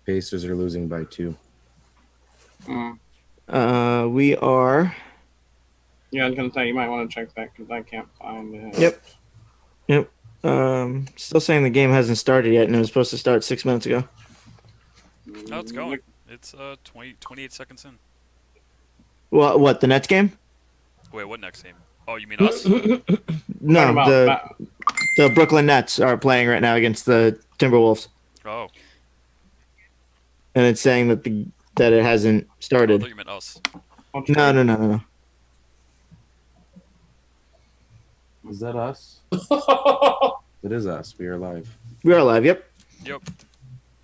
Pacers are losing by 2. We are. Yeah, I was gonna say you might want to check that because I can't find it. Yep. Still saying the game hasn't started yet, and it was supposed to start 6 minutes ago. No, it's going. It's 28 seconds in. Well, what, the Nets game? Wait, what next game? Oh, you mean us? No, the Brooklyn Nets are playing right now against the Timberwolves. Oh. And it's saying that it hasn't started. I thought you meant us. No. Is that us? It is us. We are live. We are live, yep. Yep.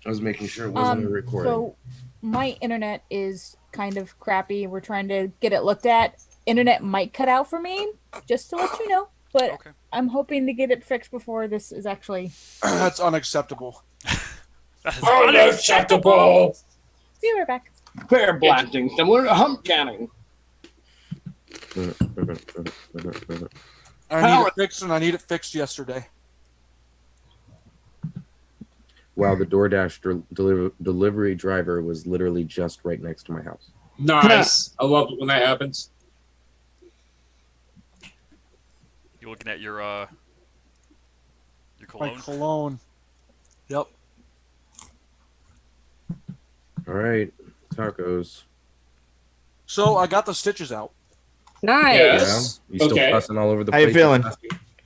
I was making sure it wasn't a recording. So my internet is kind of crappy. We're trying to get it looked at. Internet might cut out for me, just to let you know. But Okay. I'm hoping to get it fixed before this is actually... That's unacceptable. That's Unacceptable. Be right back. Fair blasting, similar to hump canning. I need it fixed, and I need it fixed yesterday. Wow, the DoorDash delivery driver was literally just right next to my house. Nice. I love it when that happens. You looking at your cologne? My cologne. Yep. All right, tacos. So I got the stitches out. Nice. Yes. Yeah? You still Okay. fussing all over the How place? you feeling?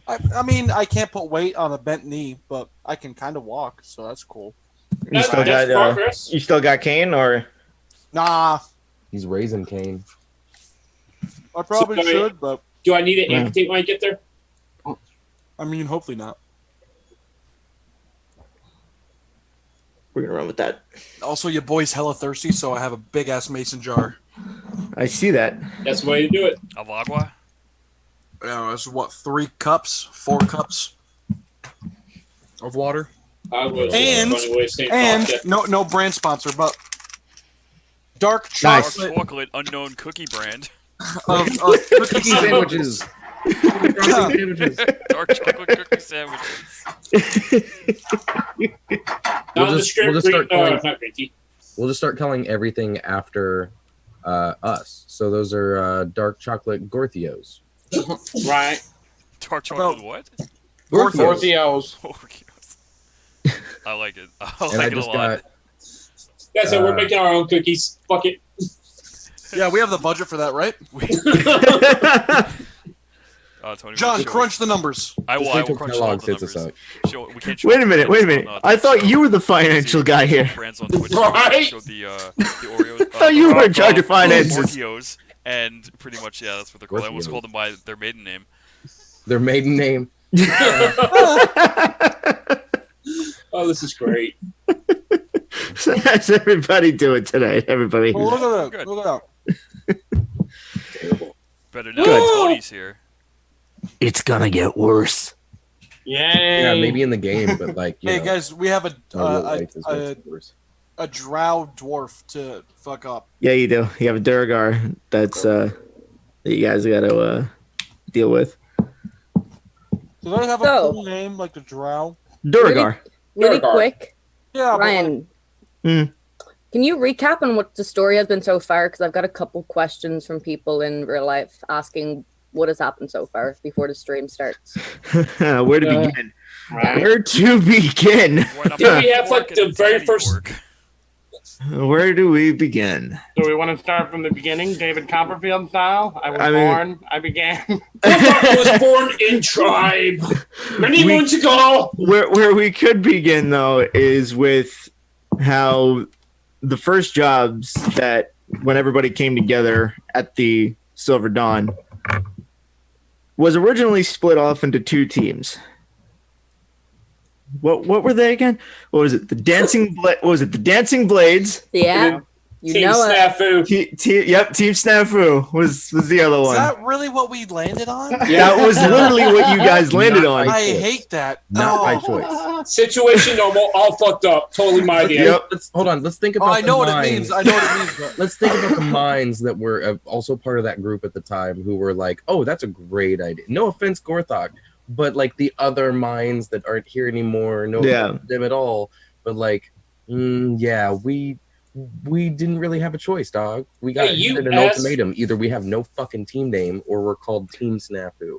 I mean, I can't put weight on a bent knee, but I can kind of walk, so that's cool. You still That's got progress. you still got Kane, or Nah, He's raising Kane. I probably So, should, but Do I need to amputate when I get there? I mean, hopefully not. we're gonna run with that. Also, your boy's hella thirsty, so I have a big ass mason jar. I see that. That's the way to do it. Of agua? Yeah, that's what, 4 cups of water. I was And- running away saying And fuck no brand sponsor, but dark Nice. chocolate Chocolate unknown cookie brand. of Cookie cookies. sandwiches. Sandwiches. Dark chocolate cookie sandwiches. We'll just start calling- not green tea. We'll just start calling everything after us. So those are dark chocolate Gorthios. Right. Dark chocolate what? Ortheos. Oreos. I like it. I And I like it a just lot. got That's it. We're making our own cookies. Fuck it. Yeah, we have the budget for that, right? Tony, John, show- crunch the numbers. I will. Just I wait will till crunch all Kellogg's the hits us numbers. up. Show, we can't show Wait a minute. I thought you were the financial guy here. Brands on Twitch. Right? Show the Oreos. I thought you were in charge of finances. Oreos, and pretty much, yeah, that's what they're called. I almost Oreos. called them by their maiden name. their maiden name. Oh, this is great. So how's everybody doing today? Everybody. Well, look at that. Good. Look at that. Better now. Good. Tony's here. It's gonna get worse. Yay. Yeah, maybe in the game, but like, you Hey know, guys, we have our real life is what's worse. a drow dwarf to fuck up. Yeah, you do. You have a Duragar that's that you guys gotta deal with. Do they have a So- cool name like the drow? Duragar. Really Durgar. quick, Yeah, but like, Ryan. Hmm. Can you recap on what the story has been so far? Because I've got a couple questions from people in real life asking what has happened so far before the stream starts. Where to begin? Right. Where to begin? Did we have like the very first? Where do we begin? Do we want to start from the beginning, David Copperfield style? I was born. I began. Gorthok was born in tribe many moons ago. Where we could begin though is with how the first jobs that when everybody came together at the Silver Dawn was originally split off into 2 teams. What were they again? What was it? The Dancing Blades? Yeah, you Team know it. Snafu. Team Snafu was the other is one. that really what we landed on? That was literally what you guys landed Not on. by I choice. hate that. Not by Oh. choice. Situation normal. All fucked up. Totally my idea. Yep. Hold on. Let's think Oh, about. I know the what it minds. means. I know what it means. But Let's think about the minds that were also part of that group at the time who were like, "Oh, that's a great idea." No offense, Gorthok. but like the other minds that aren't here anymore, no Yeah. them at all. But like, yeah, we didn't really have a choice, dog. We got Hey, you handed an ultimatum: either we have no fucking team name, or we're called Team Snafu.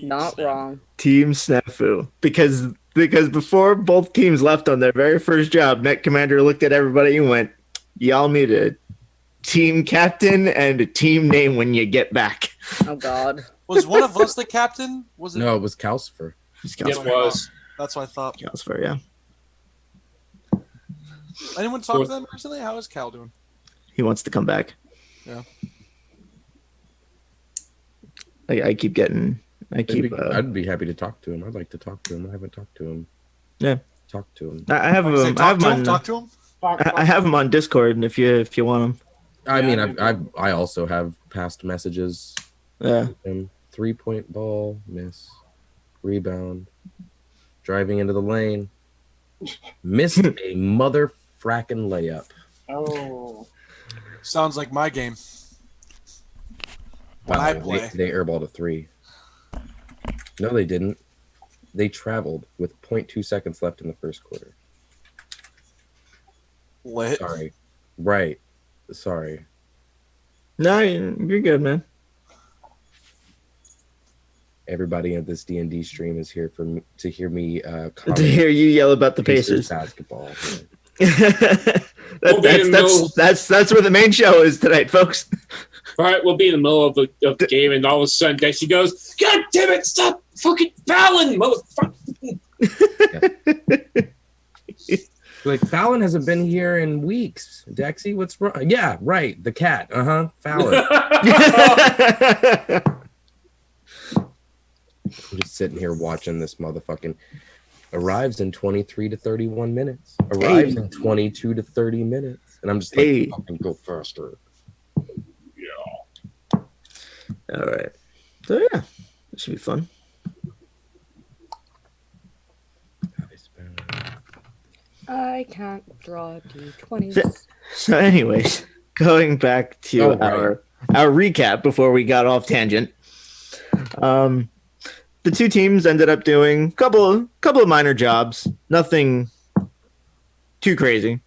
Not wrong. Team Snafu. Because before both teams left on their very first job, Net Commander looked at everybody and went, "Y'all need a team captain and a team name when you get back." Oh God. Was one of us the captain? Was it? No, it was Calcifer. It was. That's what I thought. Calcifer, yeah. Anyone talk to them recently? How is Cal doing? He wants to come back. Yeah. I keep getting. I'd be happy to talk to him. I'd like to talk to him. I haven't talked to him. Yeah. Talk to him. I have Say, him. I have him on. talk to him. I have him on Discord, and if you want him. I mean, I also have past messages. Yeah. 3-point ball, miss, rebound, driving into the lane, missed a mother fracking layup. Oh. Sounds like my game. When I play. They airballed a 3. No, they didn't. They traveled with 0.2 seconds left in the first quarter. Lit. Sorry. Right. Sorry. No, you're good, man. Everybody at this D&D stream is here to hear me To comment hear you yell about the Pacers. basketball. That's where the main show is tonight, folks. All right, we'll be in the middle of the game, and all of a sudden, Dexy goes, "God damn it! Stop fucking fouling, motherfucker!" Like, Fallon hasn't been here in weeks. Dexy, what's wrong? Yeah, right. The cat. Fallon. I'm just sitting here watching this motherfucking. Arrives in 23 to 31 minutes. Arrives in 22 to 30 minutes. And I'm just like, fucking go faster. Yeah. All right. So, yeah. This should be fun. I can't draw D20s. So anyways, going back to our recap before we got off tangent. The two teams ended up doing a couple of minor jobs. Nothing too crazy.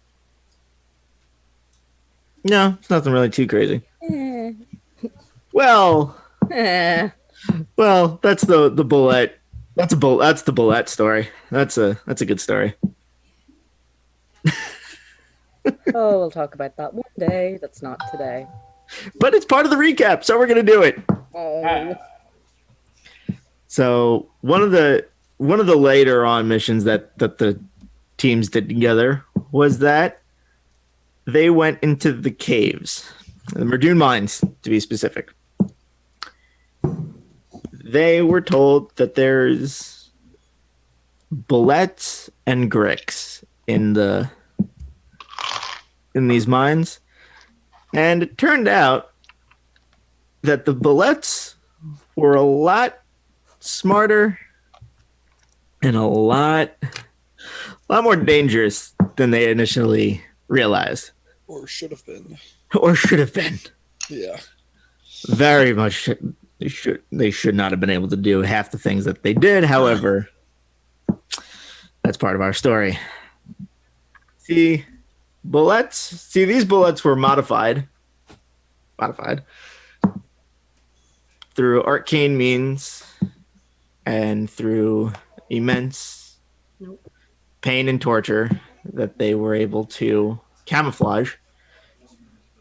No, it's nothing really too crazy. Well, that's the bullet. That's the bullet story. That's a good story. Oh, we'll talk about that one day. That's not today. But it's part of the recap, so we're gonna do it. Oh. So one of the later on missions that the teams did together was that they went into the caves, the Merdun mines to be specific. They were told that there's bullets and gricks in these mines, and it turned out that the bullets were a lot smarter and a lot more dangerous than they initially realized, Or should have been. Yeah. Very much. They should not have been able to do half the things that they did. However, that's part of our story. These bullets were modified through arcane means and through immense pain and torture that they were able to camouflage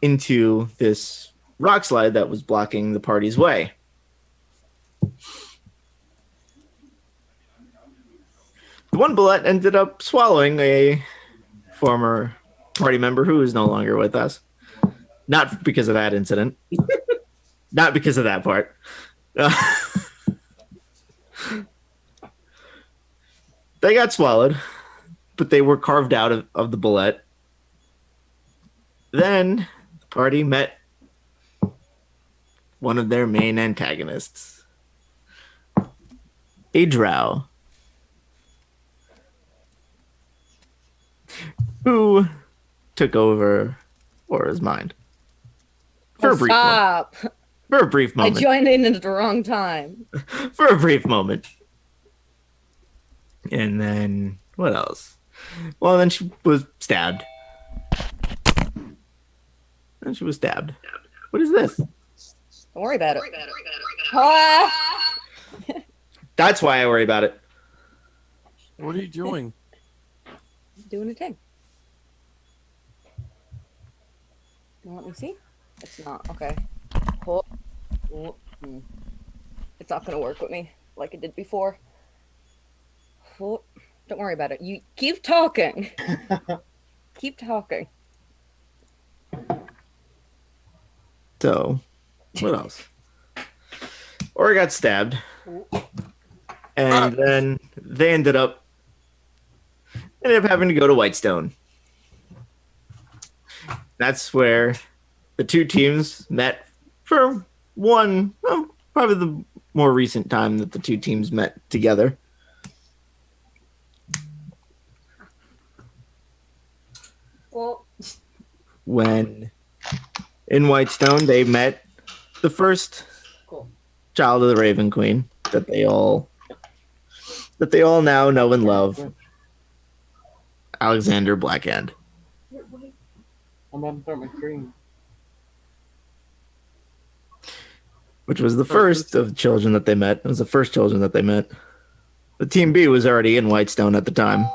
into this rock slide that was blocking the party's way. The one bullet ended up swallowing a former party member who is no longer with us. Not because of that incident. Not because of that part. They got swallowed, but they were carved out of the bullet. Then the party met one of their main antagonists, a drow, who took over Aura's mind for a brief moment. Stop. For a brief I moment. joined in at the wrong time. For a brief moment. And then, what else? Well, then she was stabbed. Then she was stabbed. What is this? Don't worry about it. Ah! That's why I worry about it. What are you doing? Doing a thing. You want me to see? It's not. Okay. Oh. Oh. It's not going to work with me like it did before. Oh. Don't worry about it. You keep talking. Keep talking. So, what else? Ori got stabbed. And then they ended up having to go to Whitestone. That's where the two teams met for one, probably the more recent time that the two teams met together. Well, When in Whitestone they met the first child of the Raven Queen that they all now know and love, Alexander Blackhand. I'm about to start my screen. Which was the first of the children that they met. It was the first children that they met. The Team B was already in Whitestone at the time.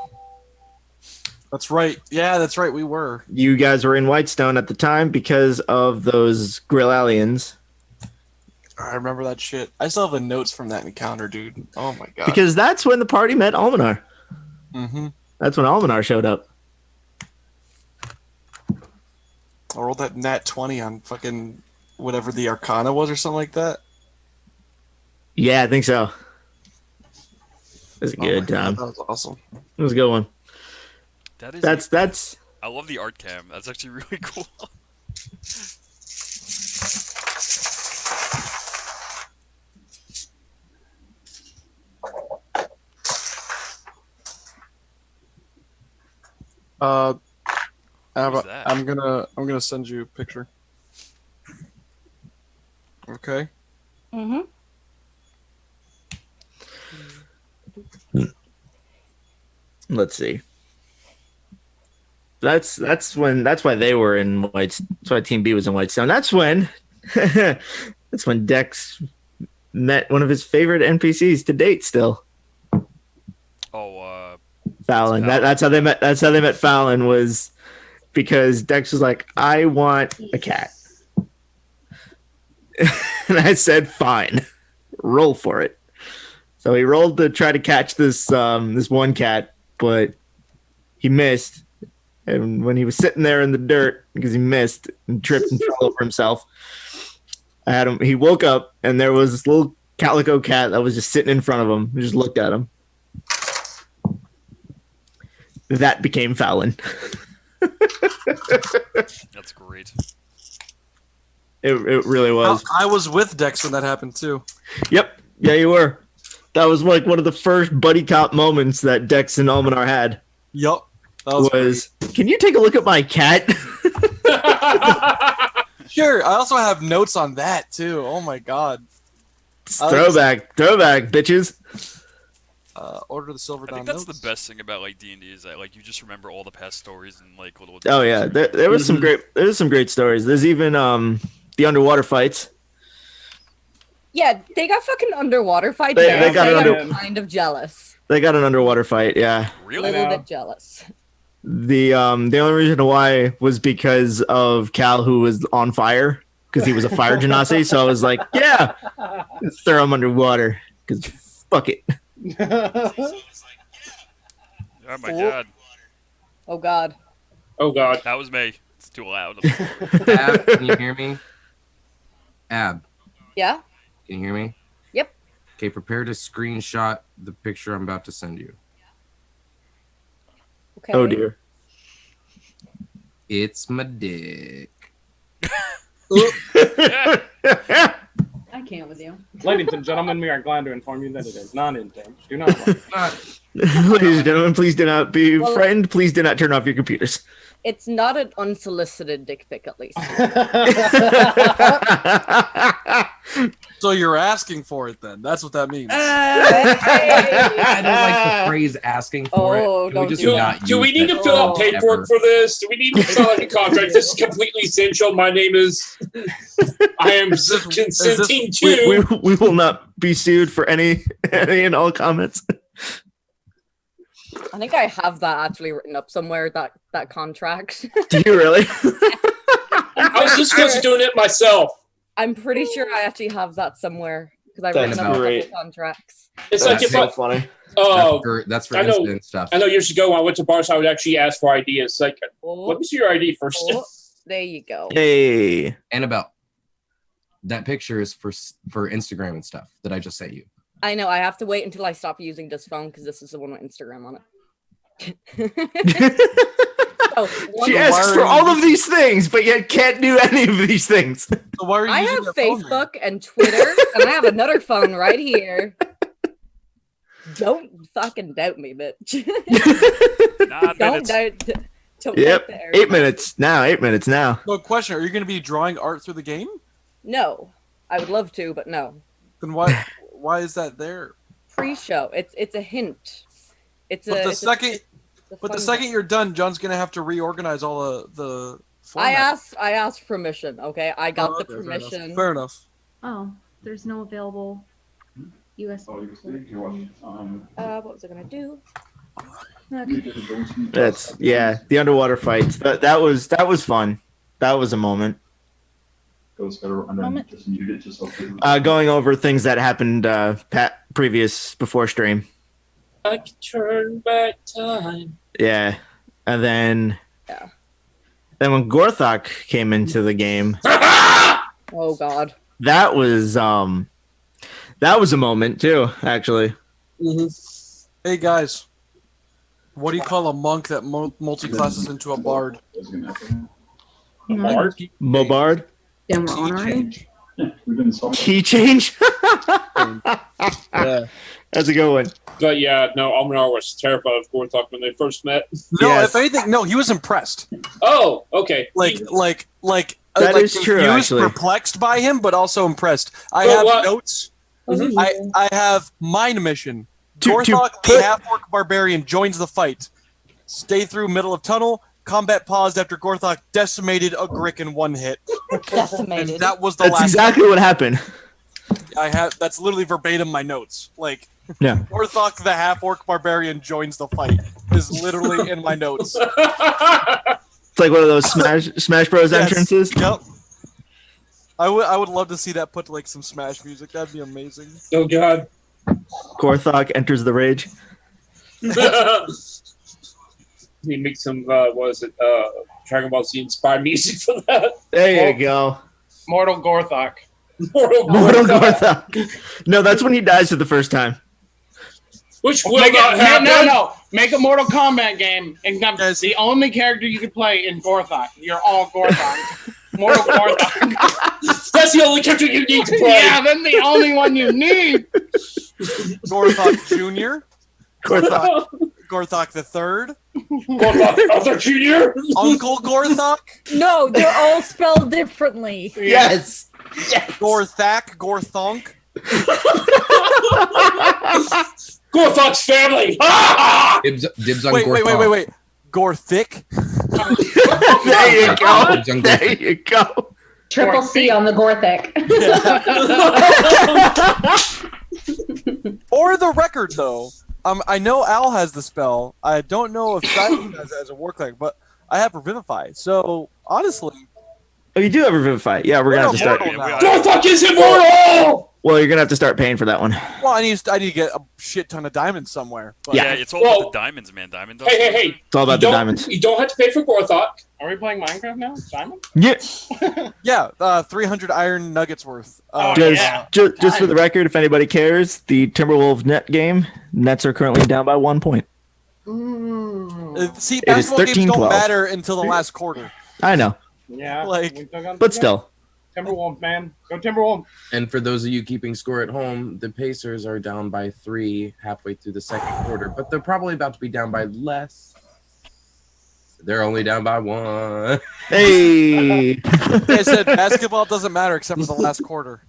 That's right. Yeah, that's right. We were. You guys were in Whitestone at the time because of those Grill Aliens. I remember that shit. I still have the notes from that encounter, dude. Oh my god. Because that's when the party met Almanar. Mm-hmm. That's when Almanar showed up. I rolled that nat 20 on fucking whatever the Arcana was or something like that. Yeah, I think so. It was a Oh good my time. God, that was awesome. It was a good one. That's. I love the art cam. That's actually really cool. Who's that? I'm gonna send you a picture. Okay. Mm-hmm. Let's see. That's why they were in White. That's why Team B was in Whitestone. That's when Dex met one of his favorite NPCs to date. Still, Fallon. That's how they met. That's how they met Fallon, was because Dex was like, "I want a cat," and I said, "Fine, roll for it." So he rolled to try to catch this one cat, but he missed. And when he was sitting there in the dirt because he missed and tripped and fell over himself, I had him. He woke up and there was this little calico cat that was just sitting in front of him. He just looked at him. That became Fallon. That's great. It really was. I was with Dex when that happened too. Yep. Yeah, you were. That was like one of the first buddy cop moments that Dex and Almanar had. Yup. That was Can you take a look at my cat? Sure. I also have notes on that too. Oh my god. Throwback, bitches. Order the Silver I Dawn think that's notes. the best thing about like D&D is that like you just remember all the past stories and like little. Oh yeah, there was some great stories. There's even the underwater fights. yeah, they got fucking underwater fights. They They got got an kind of jealous. They got an underwater fight. Yeah. A Really? little bit jealous. The only reason why was because of Cal, who was on fire because he was a fire genasi. So I was like, yeah, let's throw him underwater because fuck it. Oh my god. Oh god. Oh god. That was me. It's too loud. Ab, can you hear me? Ab, Yeah? can you hear me? Yep. Okay, prepare to screenshot the picture I'm about to send you. Okay. Oh dear. It's my dick. I can't with you. Ladies and gentlemen, we are glad to inform you that it is not in-game. Do not worry. Ladies and gentlemen, please do not be Well- frightened. Please do not turn off your computers. It's not an unsolicited dick pic, at least. So you're asking for it then? That's what that means. I don't like the phrase "asking for Oh, it." Can don't we just do not that. Do we use need to that fill out ever? paperwork for this? Do we need to fill out a contract? This is completely essential. My name is. I am consenting to. We will not be sued for any and all comments. I think I have that actually written up somewhere, that contract. Do you really? I was just close to doing it myself. I'm pretty sure I actually have that somewhere because I've That's written up a great. couple contracts. It's That's like if so I. funny. Oh, That's for I know. incident stuff. I know years ago when I went to bars, I would actually ask for ID. It's like, let me see your ID first. Oh, there you go. Hey. Annabelle, that picture is for Instagram and stuff that I just sent you. I know. I have to wait until I stop using this phone because this is the one with Instagram on it. She asks for all of these things, but yet can't do any of these things. So why are you I using have that phone, then? Facebook and Twitter, and I have another phone right here. Don't fucking doubt me, bitch. Don't doubt. Don't Yep. doubt the 8 minutes now. 8 minutes now. No question. Are you going to be drawing art through the game? No, I would love to, but no. Then why is that there? Pre-show. It's a hint. It's But a. the it's a- second, it's a but the fun second hint. you're done, John's going to have to reorganize all the. I format. asked permission. Okay, I got Oh, the okay, permission. Fair enough. Oh, there's no available US. What was I gonna do? That's the underwater fights. That was fun. That was a moment. Going over things that happened previous before stream. I can turn back time. Yeah. And then when Gorthok came into the game, Oh God. that was a moment too, actually. Hey guys, what do you call a monk that multi-classes into a bard? Bard? Bobard? Damn, we're on already? Key change? Yeah. That's a good one. But yeah, no, Almanar was terrified of Gorthok when they first met. No, Yes. if anything, no, he was impressed. Oh, okay. Like That is true, confused, actually. perplexed by him, but also impressed. I Well, have what- notes. Mhm. I have mind mission. To Gorthok, put- the half-orc barbarian, joins the fight. Stay through middle of tunnel. Combat paused after Gorthok decimated a Grick in one hit. Decimated. And that was the That's last. exactly what happened. I have. That's literally verbatim my notes. Like Yeah. Gorthok, the half-orc barbarian, joins the fight. Is literally in my notes. It's like one of those Smash Bros Yes. entrances. Yep. I would love to see that put like some Smash music. That'd be amazing. Oh God. Gorthok enters the rage. He makes some Dragon Ball Z inspired music for that. There you go. Mortal Gorthok. Mortal Mortal Gorthok. Gorthok. No, that's when he dies for the first time. Which will Make not it, happen. no. Make a Mortal Kombat game. Except the only character you can play is Gorthok. You're all Gorthok. Mortal Gorthok. That's the only character you need to play. Yeah, that's the only one you need. Gorthok Jr. Gorthok the Third. Gorthok Other Junior. Uncle Gorthok. No, they're all spelled differently. Yes. Gorthak. Gorthonk. Gorthok's family. Dibs on Wait. Gorthok. Gorthick. There you go. Dibs on There Gorthok. you go. Triple C on the Gorthic. For the record, though, I know Al has the spell. I don't know if Silas has it as a war cleric, but I have Revivify. So honestly, Oh, you do have Revivify. Yeah, we're gonna have to start. Gorthok is immortal. Well, you're gonna have to start paying for that one. well, I need to get a shit ton of diamonds somewhere. But Yeah, it's all about the diamonds, man. Diamond dust. Hey. It's all about the You don't- diamonds. You don't have to pay for Gorthok. Are we playing Minecraft now, Simon? Yeah. 300 iron nuggets worth. Just for the record, if anybody cares, the Timberwolves net game nets are currently down by 1 point. See, It is basketball games don't 13-12. matter until the last quarter. I know, Yeah. Like, we still got but the still, Timberwolves, man. Go Timberwolves. And for those of you keeping score at home, the Pacers are down by 3 halfway through the second quarter, but they're probably about to be down by less. They're only down by 1. Hey. I said basketball doesn't matter except for the last quarter.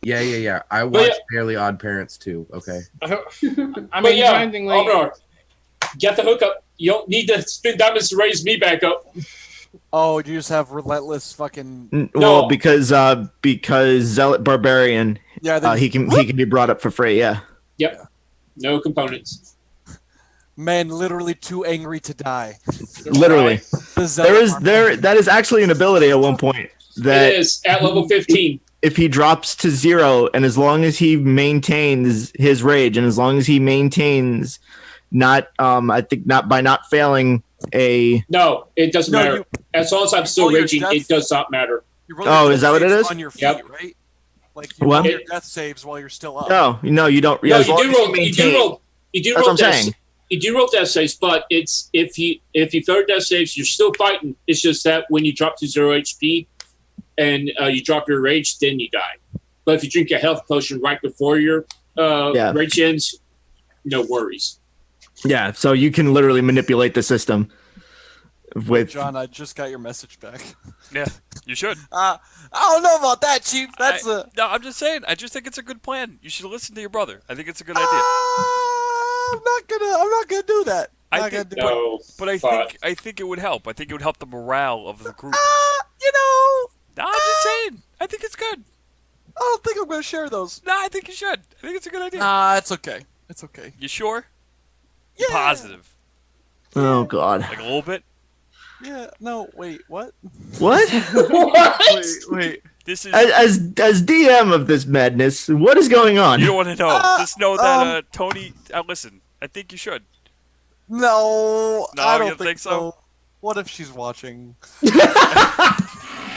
Yeah. I watch Fairly Odd Parents too. Okay. I mean, Albert, get the hookup. You don't need to spin diamonds to raise me back up. Oh, you just have relentless fucking. Well, because Zealot Barbarian, yeah, he can be brought up for free. Yeah. Yep. No components. Man, literally too angry to die. Literally, that is actually an ability at one point. That it is at level 15. If he drops to 0, and as long as he maintains his rage, and as long as he maintains not failing a. No, it doesn't matter. As long as I'm still raging, it does not matter. Oh, is that what it is? On your feet, right? Like you roll your death saves while you're still up. No, you don't. No, you do roll death saves, but it's if you fail death saves, you're still fighting. It's just that when you drop to 0 HP and you drop your rage, then you die. But if you drink a health potion right before your rage ends, no worries. Yeah, so you can literally manipulate the system. With John, I just got your message back. Yeah, you should. I don't know about that, Chief. No, I'm just saying. I just think it's a good plan. You should listen to your brother. I think it's a good idea. I'm not gonna do that. I think it would help. I think it would help the morale of the group. No, I'm just saying. I think it's good. I don't think I'm gonna share those. No, I think you should. I think it's a good idea. Nah, it's okay. It's okay. You sure? Yeah. You're positive. Oh God. Like a little bit. Yeah. No. Wait. What? What? What? Wait. This is as DM of this madness. What is going on? You don't want to know. Just know that Tony. Listen. I think you should. No, I don't think so. What if she's watching?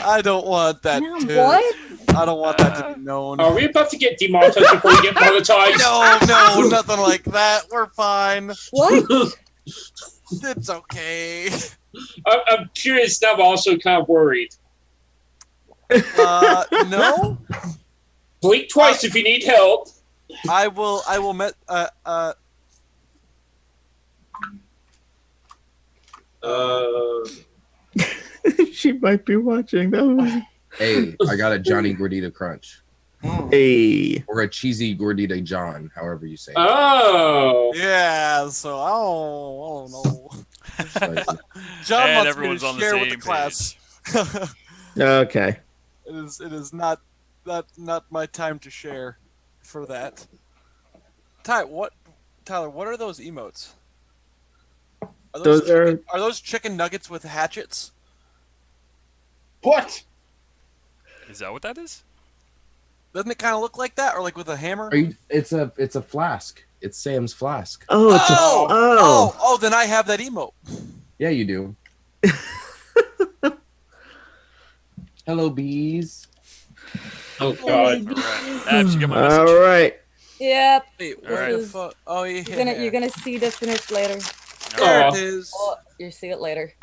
I don't want that. What? I don't want that to be known. Are we about to get demonetized before we get monetized? No, nothing like that. We're fine. What? It's okay. I'm curious now, but also kind of worried. No. Blink twice if you need help. I will. She might be watching. That was. Hey, I got a Johnny Gordita Crunch. Hey. Or a cheesy Gordita John, however you say it. Oh. Yeah. So I don't know. John And wants everyone's me on to the share with same the class. Okay. It is not my time to share for that. Tyler, what are those emotes? Are those chicken nuggets with hatchets? What? Is that what that is? Doesn't it kind of look like that, or like with a hammer? It's a flask. It's Sam's flask. Oh, then I have that emote. Yeah, you do. Hello, bees. Oh God! All right. Yep. Wait, All right. Oh yeah. You're gonna see the finish later. There it is. Oh, you see it later.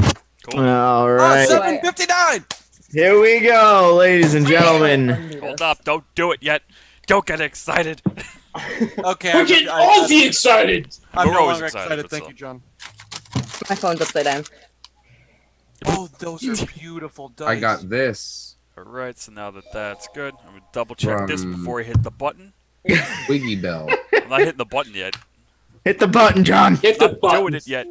Cool. All right. 7:59. Here we go, ladies and gentlemen. Hold up! Don't do it yet. Don't get excited. Okay. We're getting all the excited. I'm We're no always longer excited, excited. but Thank still. you, John. My phone's upside down. Oh, those are beautiful dice. I got this. All right. So now that's good, I'm gonna double check this From- before I hit the button. Wiggy Bell. I'm not hitting the button yet. Hit the button, John. Hit the Not button. doing it yet.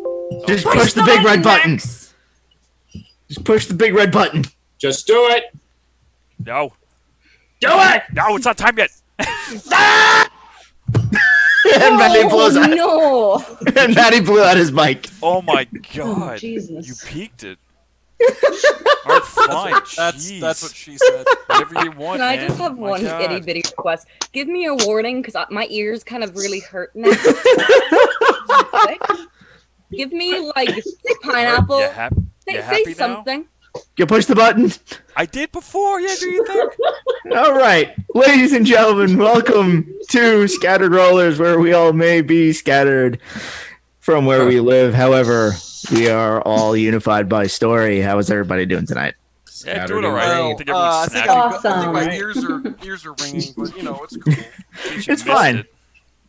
Just push the big red button. Just push the big red button. Just do it. No. Do it. No, it's not time yet. And Maddie blows out. No. And Maddie blew out his mic. Oh my God! Jesus. You peaked it. All right, fine. That's what she said. Whatever you want. Can I man. just have My one God. itty bitty request? Give me a warning because my ears kind of really hurt now. Give me like say pineapple. All right, you Say happy now? something. You push the button. I did before. Yeah, do you think? All right, ladies and gentlemen, welcome to Scattered Rollers, where we all may be scattered from where we live. However, we are all unified by story. How is everybody doing tonight? Yeah, do it Saturday all right. night. I think I everyone's think, snacking. I think my Awesome. ears are ringing, but you know it's cool. In case you It's missed fine. it,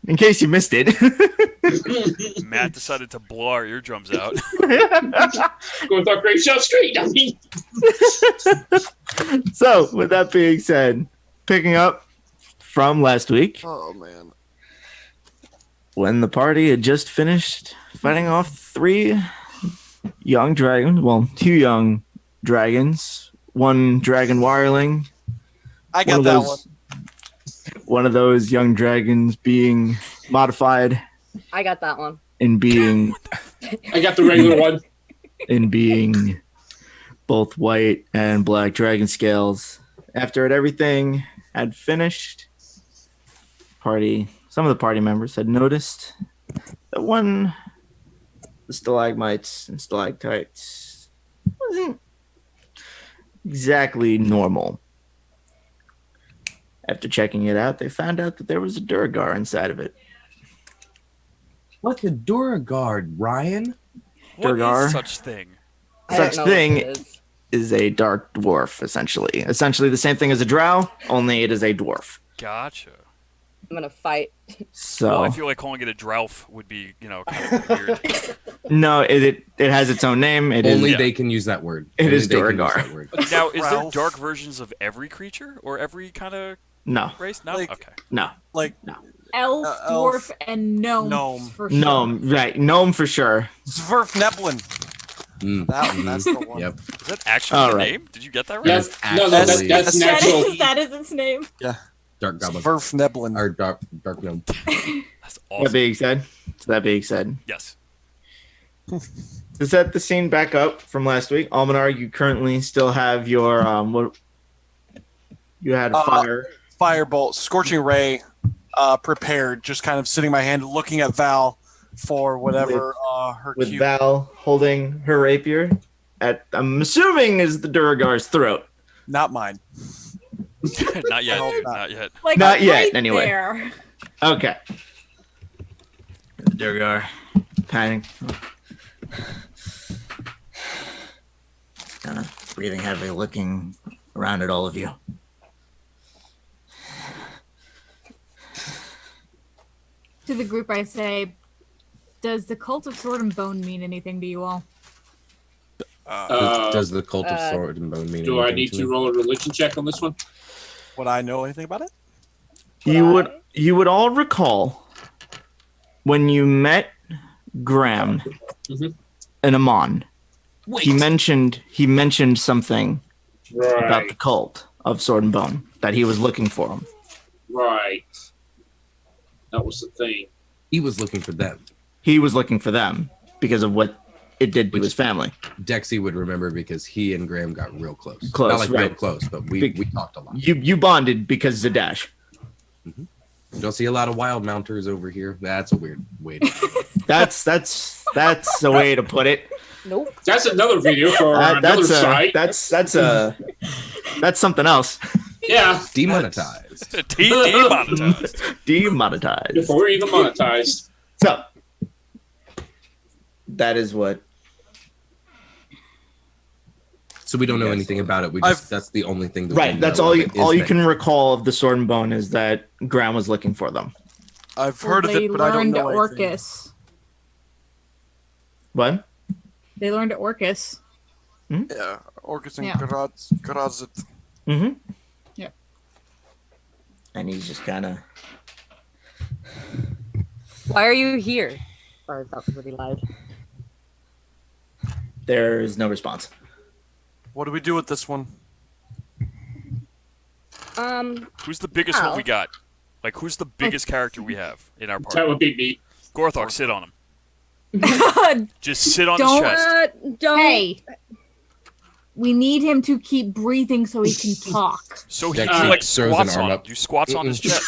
In case you missed it. Matt decided to blow our eardrums out. Gorthok Great Show Street. I mean, So, with that being said, picking up from last week, Oh man. when the party had just finished fighting off 3 young dragons, well, 2 young dragons, 1 dragon wireling, I one got of that those, one. one of those young dragons being modified I got that one. in being I got the regular one. both white and black dragon scales. After everything had finished, some of the party members had noticed that the stalagmites and stalactites wasn't exactly normal. After checking it out, they found out that there was a Durgar inside of it. What's a Duragard, Ryan? What Durgar. is such thing? I don't Such know thing what it is. is a dark dwarf, essentially. Essentially the same thing as a drow, only it is a dwarf. Gotcha. I'm gonna fight. So Well, I feel like calling it a drouth would be, kind of weird. no, it has its own name. It is Only Yeah. they can use that word. It Only is they can use Duragar. that word. Now, is there Ralph. dark versions of every creature or every kind of no, race? No. Like- Okay. no, Like Elf, elf, dwarf, and gnome. gnome. For sure. gnome, right? Gnome for sure. Zverfneblin. Mm, That's the one. Yep. Is that actually All the right. name? Did you get that right? Yes. That's No, that's actually that's That natural. is, that is its name. Dark Goblin. Zverfneblin. Or dark gnome. That's That awesome. being said, Yes. to set the scene back up from last week, Almanar, you currently still have your what? You had a fire. Firebolt, Scorching Ray, prepared. Just kind of sitting my hand, looking at Val for whatever her With cue. Val holding her rapier at, I'm assuming, is the Duragar's throat. Not mine. Not yet, hope dude. not. Not yet. Like Not yet, right anyway. There. Okay. Durgar, panic. Breathing heavy, looking around at all of you. To the group, I say, does the cult of Sword and Bone mean anything to you all? Does the cult of sword and bone mean Do I anything need to me? roll a religion check on this one? Would I know anything about it? You would all recall when you met Graham Mhm. and Amon. Wait. He mentioned something about Right. the cult of Sword and Bone, that he was looking for them. Right. That was the thing. He was looking for them. He was looking for them because of what it did to Which- his family. Dexy would remember because he and Graham got real close. Close, Not like real right. close, but we Big- talked a lot. You bonded because of Zadash. You don't see a lot of wild mounters over here. That's a weird way to That's a way to put it. Nope. That's another video for another site. That's something else. Yeah. demonetized. Demonetized. Demonetized. Before we're even monetized. So that is what. So we don't know Yes. anything about it. That's the only thing that Right. we That's know all of you it, is all you that- can recall of the Sword and Bone is that Graham was looking for them. I've heard of it, but I don't learned know at anything. Orcus. What? They learned at Orcus. Yeah, Orcus and Yeah. Karazit. Mm-hmm. Yeah. And he's just kind of. Why are you here? Sorry, that was really loud. There is no response. What do we do with this one? Who's the biggest one Al. we got? Like, who's the biggest character we have in our That party? would be me. Gorthok, sit on him. God, Just sit on his Don't- chest. Don't. hey. We need him to keep breathing so he can talk. So he Dexy like throws an squats arm on him. up. You squats on his chest.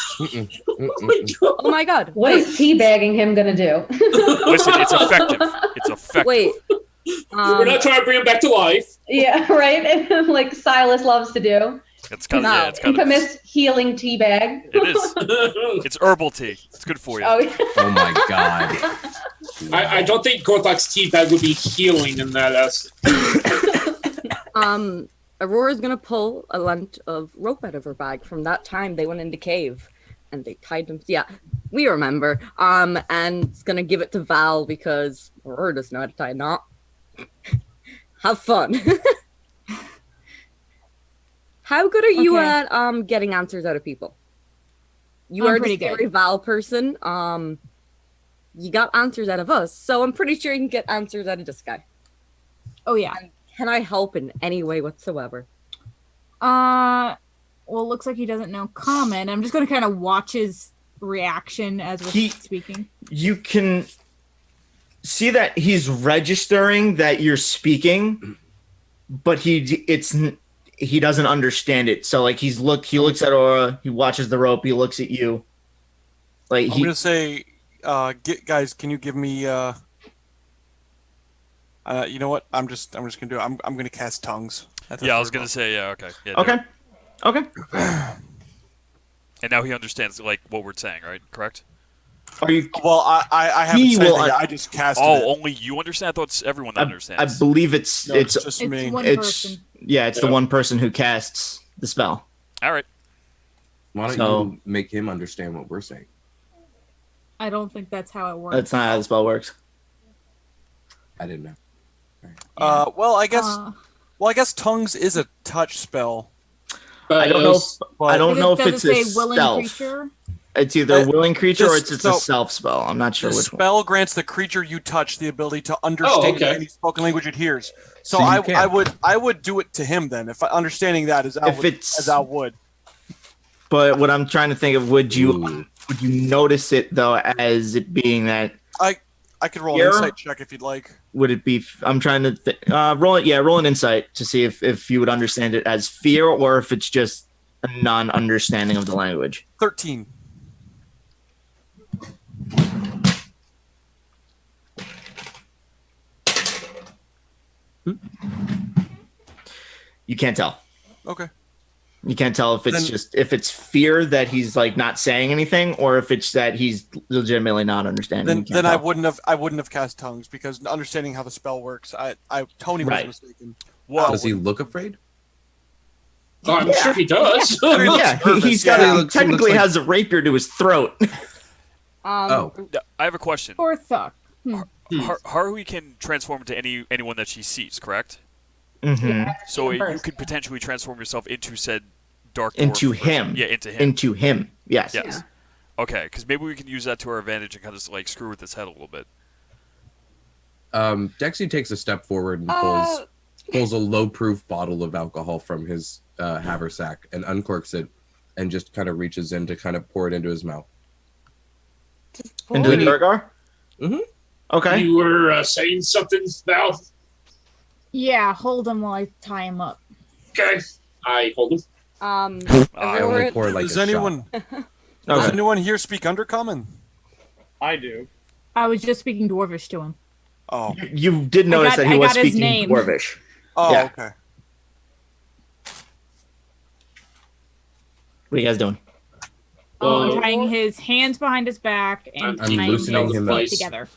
Oh my god. What is teabagging him gonna do? Listen, it's effective. It's effective. Wait. We're not trying to bring him back to life. Yeah, right? Like Silas loves to do. It's kind of No. yeah, it's kind of Infamous healing teabag. it is. It's herbal tea. It's good for you. Oh, yeah. Oh my god. I don't think Gorthok's teabag would be healing in that aspect. Aurora's gonna pull a length of rope out of her bag from that time they went in the cave and they tied them. Yeah, we remember. And it's gonna give it to Val because Aurora doesn't know how to tie a knot. Have fun. How good are you at getting answers out of people? You I'm are pretty the good. scary Val person. You got answers out of us, so I'm pretty sure you can get answers out of this guy. Oh yeah. Can I help in any way whatsoever? Well, it looks like he doesn't know common. I'm just gonna kind of watch his reaction as we're speaking. You can see that he's registering that you're speaking, but he doesn't understand it. So like he looks at Aura, he watches the rope, he looks at you. Like I'm gonna say, guys, can you give me? You know what? I'm just gonna do it. I'm gonna cast tongues. Yeah, I was gonna say okay. Yeah, Okay. Okay. And now he understands like what we're saying, right? Correct? Are you? Well, I haven't said anything. I just cast. Oh, only you understand? I thought everyone understands. I believe it's just me. One person. Yeah, it's the one person who casts the spell. All right. Why don't you make him understand what we're saying? I don't think that's how it works. That's not how the spell works. I didn't know. Well, I guess tongues is a touch spell. I don't know. I don't know if it's a willing stealth. creature? It's either a willing creature or it's a self spell. I'm not sure the which one. spell grants the creature you touch the ability to understand any spoken language it hears. So, So I would do it to him then if understanding that as I would. But what I'm trying to think of, would you notice it though as it being that? I could roll an insight check if you'd like. Would it be? I'm trying to roll it. Yeah, roll an insight to see if you would understand it as fear or if it's just a non-understanding of the language. 13. You can't tell. Okay. You can't tell if it's if it's fear that he's like not saying anything, or if it's that he's legitimately not understanding. Then I wouldn't have cast tongues because understanding how the spell works, Tony was mistaken. Does he look afraid? Oh, I'm sure he does. Yeah, he's got technically has a rapier to his throat. I have a question. GORTHOCK. Haruhi can transform into anyone that she sees, correct? Mm-hmm. So you could potentially transform yourself into said dark dwarf into person. him. Yeah, into him. Into him. Yes. Yes. Yeah. Okay, because maybe we can use that to our advantage and kind of like screw with his head a little bit. Dexy takes a step forward and pulls a low-proof bottle of alcohol from his haversack and uncorks it, and just kind of reaches in to kind of pour it into his mouth. Into the Durgar? Mm-hmm. Okay. You were saying something, Val? Yeah, hold him while I tie him up. Okay. I hold him. I only pour like does a anyone shot. does anyone here speak Undercommon? I do. I was just speaking Dwarvish to him. Oh. You did notice that he was speaking Dwarvish. Oh, yeah. Okay. What are you guys doing? I'm tying his hands behind his back and I'm tying loosening his him feet up. together.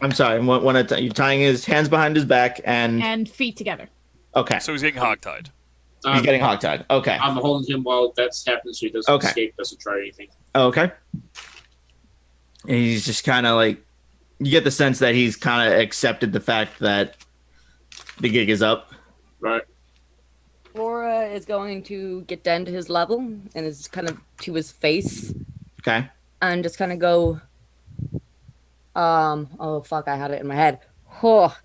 I'm sorry. You're tying his hands behind his back and feet together. Okay. So he's getting hogtied. He's getting hogtied. Okay. I'm holding him while that's happening so he doesn't escape, doesn't try anything. Okay. And he's just kind of like, you get the sense that he's kind of accepted the fact that the gig is up. Right. Laura is going to get down to his level and is kind of to his face. Okay. And just kind of go, oh fuck, I had it in my head. Oh.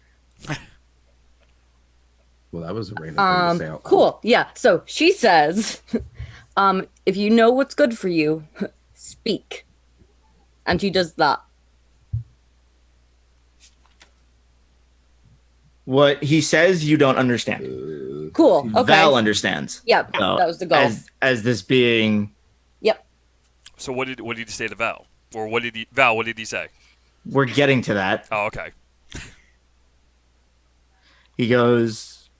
Well, that was a random thing to say. Cool. Yeah. So she says, if you know what's good for you, speak. And she does that. What he says, you don't understand. Cool. Okay. Val understands. Yeah, So, that was the goal. As this being. Yep. So what did he say to Val? Or what did he say? We're getting to that. Oh, okay. He goes,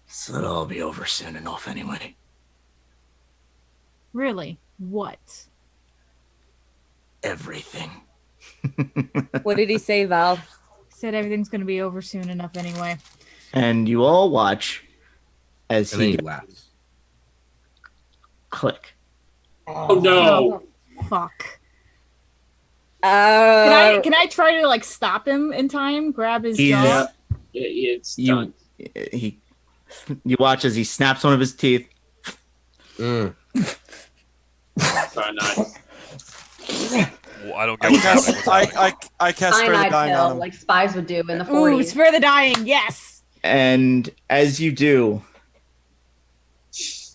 so it'll all be over soon enough anyway. Really? What? Everything. What did he say, Val? Said everything's going to be over soon enough anyway. And you all watch as And then he he laughs. click. Oh no! Fuck. Uh, Can I try to like stop him in time? Grab his He's- jaw? It's You done. you watch as he snaps one of his teeth. Mm. Nice. Well, I don't get what's happening. What's happening? I cast Spare the Cyanide Dying on pill, him. like spies would do in the Ooh, 40s. spare the dying. Yes. And as you do,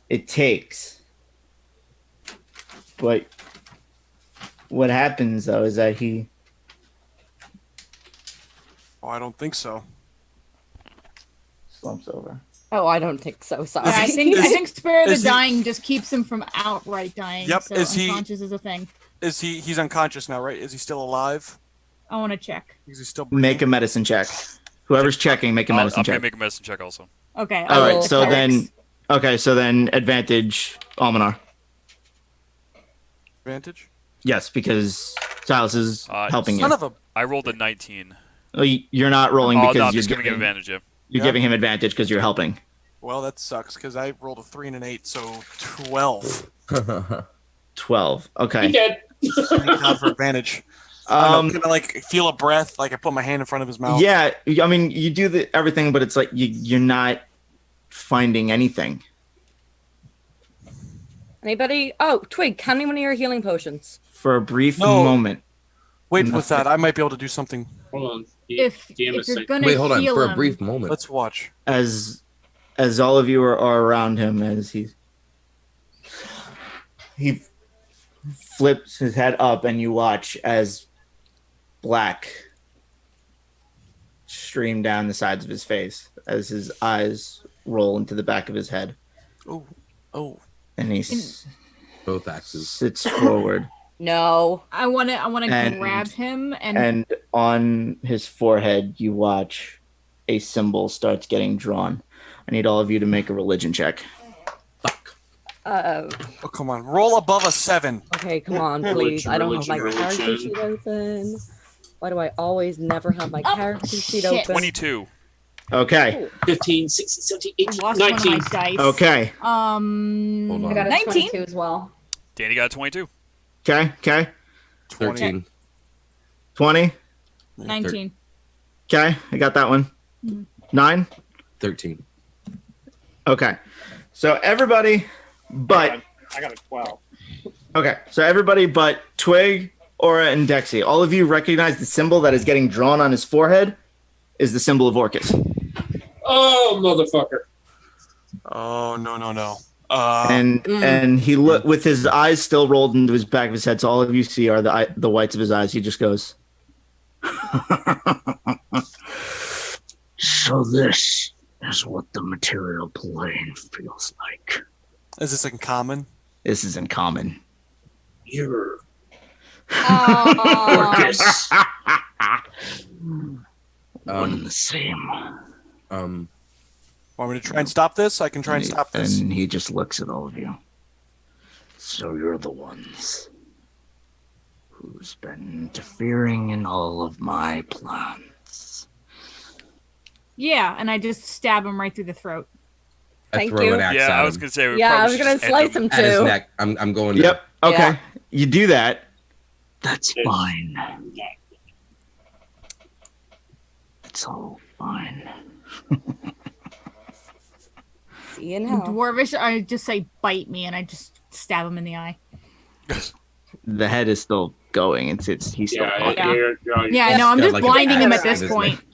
it takes. But what happens though is that he Oh, I don't think so. slumps over. oh, I don't think so. Sorry. Yeah, I think spare the is he- dying just keeps him from outright dying. Yep, So is he- unconscious is a thing. Is he's unconscious now, right? Is he still alive? I want to check. Is he still breathing? Make a medicine check. Whoever's checking, make a medicine I'm gonna check. make a medicine check also. Okay. All right, roll so clerics. then advantage Almanar. advantage? Yes, because Silas is helping you. Son of a I rolled a 19. You're not rolling Oh, no, because I'm you're just giving him giving, advantage. Yeah. you're Yeah. giving him advantage because you're helping. well, that sucks because I rolled a 3 and an 8, so 12. 12. He Okay. dead. Thank God for advantage. Can I like feel a breath? Like I put my hand in front of his mouth. Yeah, I mean, you do everything, but it's like you're not finding anything. Anybody? Oh, Twig, how many of your healing potions? For a brief No. moment. Wait, with that, I might be able to do something. Hold on. If Damn it, you're gonna Wait, hold on. heal For a him, brief moment. Let's watch. As all of you are around him, as he flips his head up, and you watch as black stream down the sides of his face as his eyes roll into the back of his head, Oh. and he Both axes. sits forward, No. I wanna And- grab him and and on his forehead you watch a symbol starts getting drawn. I need all of you to make a religion check. Uh, Oh, come on. Roll above a 7. okay, come on, please. I don't have my character Religion. sheet open. Why do I always never have my character sheet shit. open? 22. Okay. 15, 16, 17, I 18, lost one of 19. my dice. Okay. Hold I on. got a 19. 22 as well. Danny got a 22. Okay. 13. 20. 19. Okay, I got that one. 9. 13. Okay. So everybody but I got a 12. everybody but Twig, Aura, and Dexy. All of you recognize the symbol that is getting drawn on his forehead is the symbol of Orcus. Oh, motherfucker. Oh, no. And he look with his eyes still rolled into his back of his head. So all of you see are the whites of his eyes. He just goes. So this is what the material plane feels like. Is this in common? This is in common. You're Oh, Orcus. One and the same. Want me to try and stop this? I can try and stop this. And he just looks at all of you. So you're the ones who's been interfering in all of my plans. Yeah, and I just stab him right through the throat. I Thank throw you. an axe Yeah, at I was him. gonna say. We yeah, I probably was should gonna just end slice him At his too. neck. I'm going to. Yep. Okay. Yeah. You do that. That's fine. It's all fine. See you In now. Dwarvish, I just say bite me, and I just stab him in the eye. The head is still going. He's still talking. Yeah, no, I'm Got just like an blinding him axe at this in his point. neck.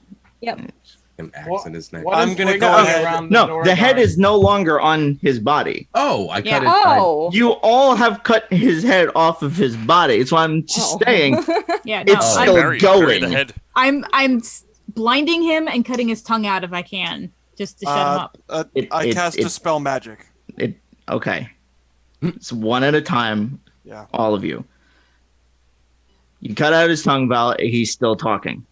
Yep. An axe in his neck. What I'm is gonna Twig go doing ahead. around No, door the head guard? is no longer on his body. Oh, I cut it. Oh. You all have cut his head off of his body. That's why I'm just Oh. saying Yeah, no, it's Oh. still bury the going. head. I'm blinding him and cutting his tongue out if I can, just to shut him up. I cast Dispel Magic. Okay. It's one at a time. Yeah. All of you. You cut out his tongue, Val. He's still talking.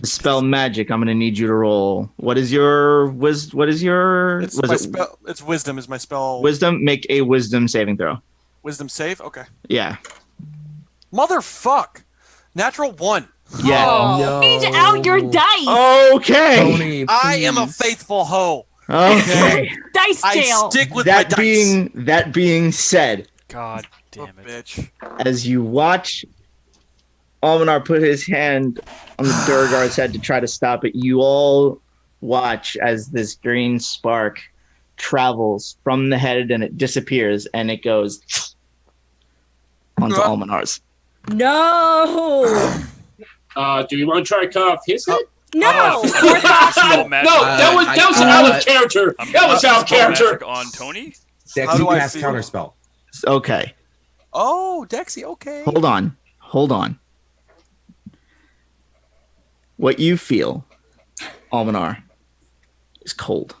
The spell magic. I'm gonna need you to roll. What is your What is your? It's was my it spell. It's Wisdom is my spell. wisdom? Make a wisdom saving throw. Wisdom save? Okay. Yeah. Motherfuck. Natural 1. Yeah. Oh, change out your dice. Okay. Tony, I am a please. faithful hoe. Okay. Dice I jail. stick with my that dice. being said, God damn it. Bitch. as you watch Almanar put his hand on the Durgar's head to try to stop it, you all watch as this green spark travels from the head and it disappears and it goes onto Almanar's. No. Do you want to try to cut off his head? No. No, that was out of character. That was out of character. On Tony? Dexy do I cast feel? counterspell. Okay. Oh, Dexy, okay. Hold on. What you feel, Almanar, is cold.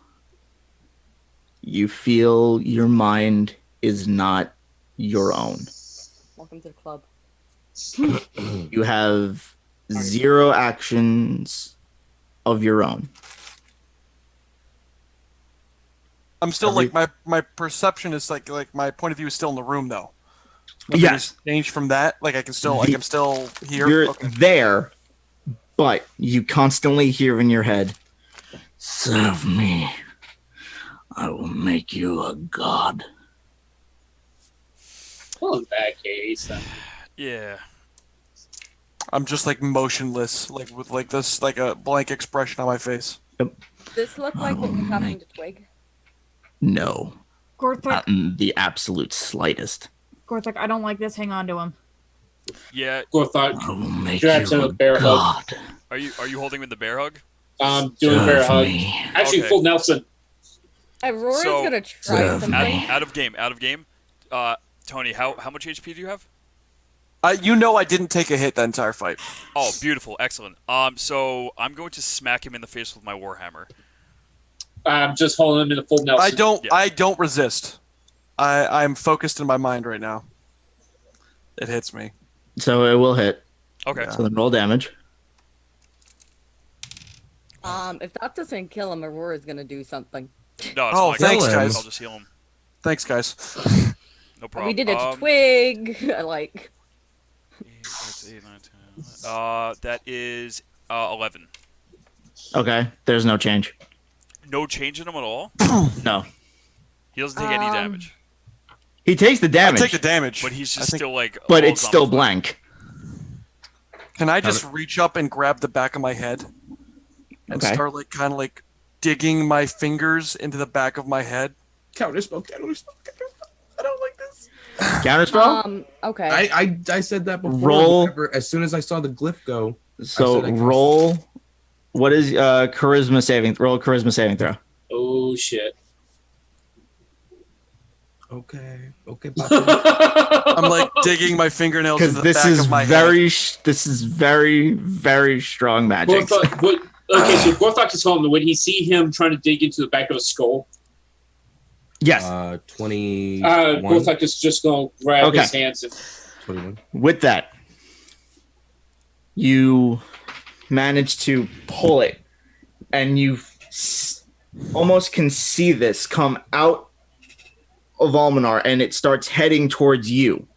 You feel your mind is not your own. Welcome to the club. You have 0 actions of your own. I'm still like my perception is like my point of view is still in the room though. Yes. Changed from that, like I can still like I'm still here. You're there, but you constantly hear in your head, Serve me. I will make you a god. Well, in that case, Yeah. I'm just like motionless, like with like this like a blank expression on my face. Does this look like what was happening to Twig? no, Gorthok, not in the absolute slightest. Gorthok, I don't like this. Hang on to him. Yeah. Gorthok, I will make grabs you him a with bear hug. god. Are you holding him in the bear hug? Doing bear Serve hug. me. Actually, Okay. full Nelson. Aurora's So- gonna try Serve something. me. Out of game. Tony, how much HP do you have? You know I didn't take a hit that entire fight. Oh, beautiful, excellent. So I'm going to smack him in the face with my warhammer. I'm just holding him in the full Nelson. I don't resist. I'm focused in my mind right now. It hits me. So it will hit. Okay. So then roll damage. If that doesn't kill him, Aurora's gonna do something. No, it's Oh, fine. thanks, guys. I'll just heal him. Thanks, guys. No problem. We did it to Twig. Like. That is 11. Okay, there's no change. No change in him at all. No. He doesn't take any damage, He takes the I damage, take the damage. but he's I just think- still like. but all it's still zombified. blank. Can I just reach up and grab the back of my head and Okay. start like kind of like digging my fingers into the back of my head? Counterspell. I don't like this. Counterspell? Okay. I said that before. Roll. Whenever, as soon as I saw the glyph go. So I said I can- roll. What is charisma saving? Roll a charisma saving throw. Oh, shit. Okay. I'm like digging my fingernails Because into the this back is of my very, head. this is very strong magic. So Gorthok is home. When he see him trying to dig into the back of a skull, Yes. 21. Gorthok is just going to grab Okay. his hands and 21. With that, you manage to pull it, and you almost can see this come out of Almanar, and it starts heading towards you.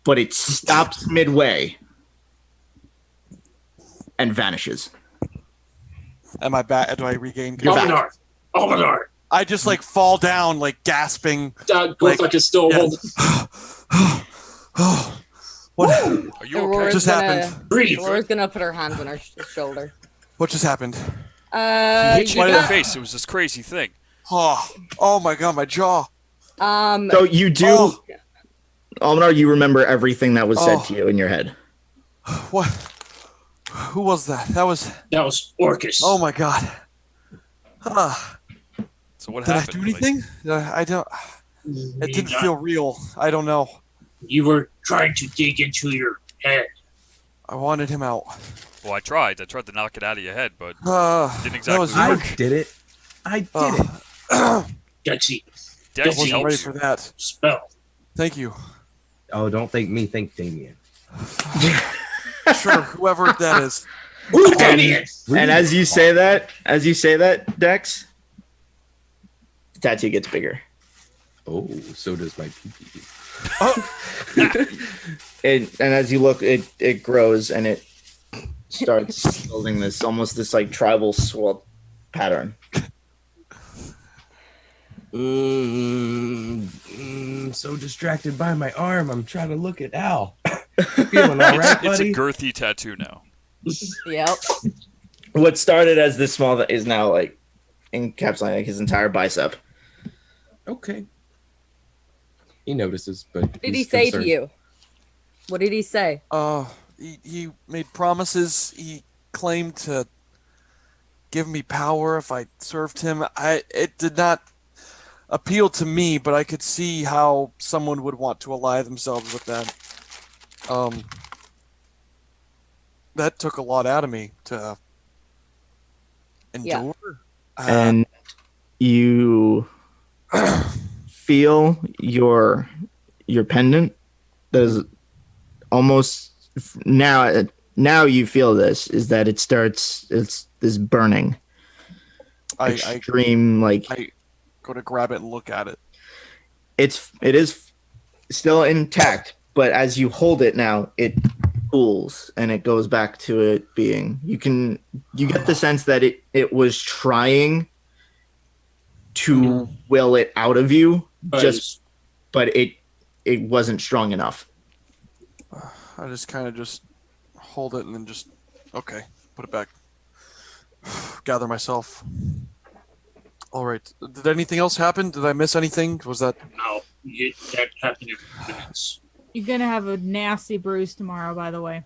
But it stops midway and vanishes. Am I back? Do I regain? You're back. Almanar. Almanar. I just like fall down, like gasping. Gorthok is still yeah. holding. What? Are you okay? What just happened? Breathe. Aurora's gonna put her hands on her shoulder. What just happened? He hit you in the yeah. face. It was this crazy thing. Oh my god, my jaw. So you do, Oh. Almanar, you remember everything that was said Oh. to you in your head. What? Who was that? That was. Orcus. Oh my god. So what Did I happened? do anything? I don't. It didn't feel real. I don't know. You were trying to dig into your head. I wanted him out. Well, I tried to knock it out of your head, but it didn't that exactly was I work. did it. I did it. Dexy, I Dexy wasn't ready helps. for that. spell. Thank you. Oh, don't thank me. Thank Damien. Sure, whoever that is. Ooh, Damien! And as you say that, Dex, the tattoo gets bigger. Oh, so does my pee-pee. And as you look, it grows and it starts building this almost this like tribal swirl pattern. So distracted by my arm, I'm trying to look at Al. Feeling all right, It's a buddy? girthy tattoo now. Yep. What started as this small is now like encapsulating like his entire bicep. Okay. He notices, but What did he he's say concerned. to you? What did he say? He made promises. He claimed to give me power if I served him. It did not appeal to me, but I could see how someone would want to ally themselves with that. That took a lot out of me to endure. And you feel your pendant that is almost now you feel this is that it's this burning extreme I go to grab it and look at it. it is still intact, but as you hold it now it cools and it goes back to it being you get the sense that it was trying to will it out of you but it wasn't strong enough. I just kind of just hold it and then just okay, put it back. Gather myself. All right. Did anything else happen? Did I miss anything? Was that No, that happened in minutes. You're gonna have a nasty bruise tomorrow, by the way.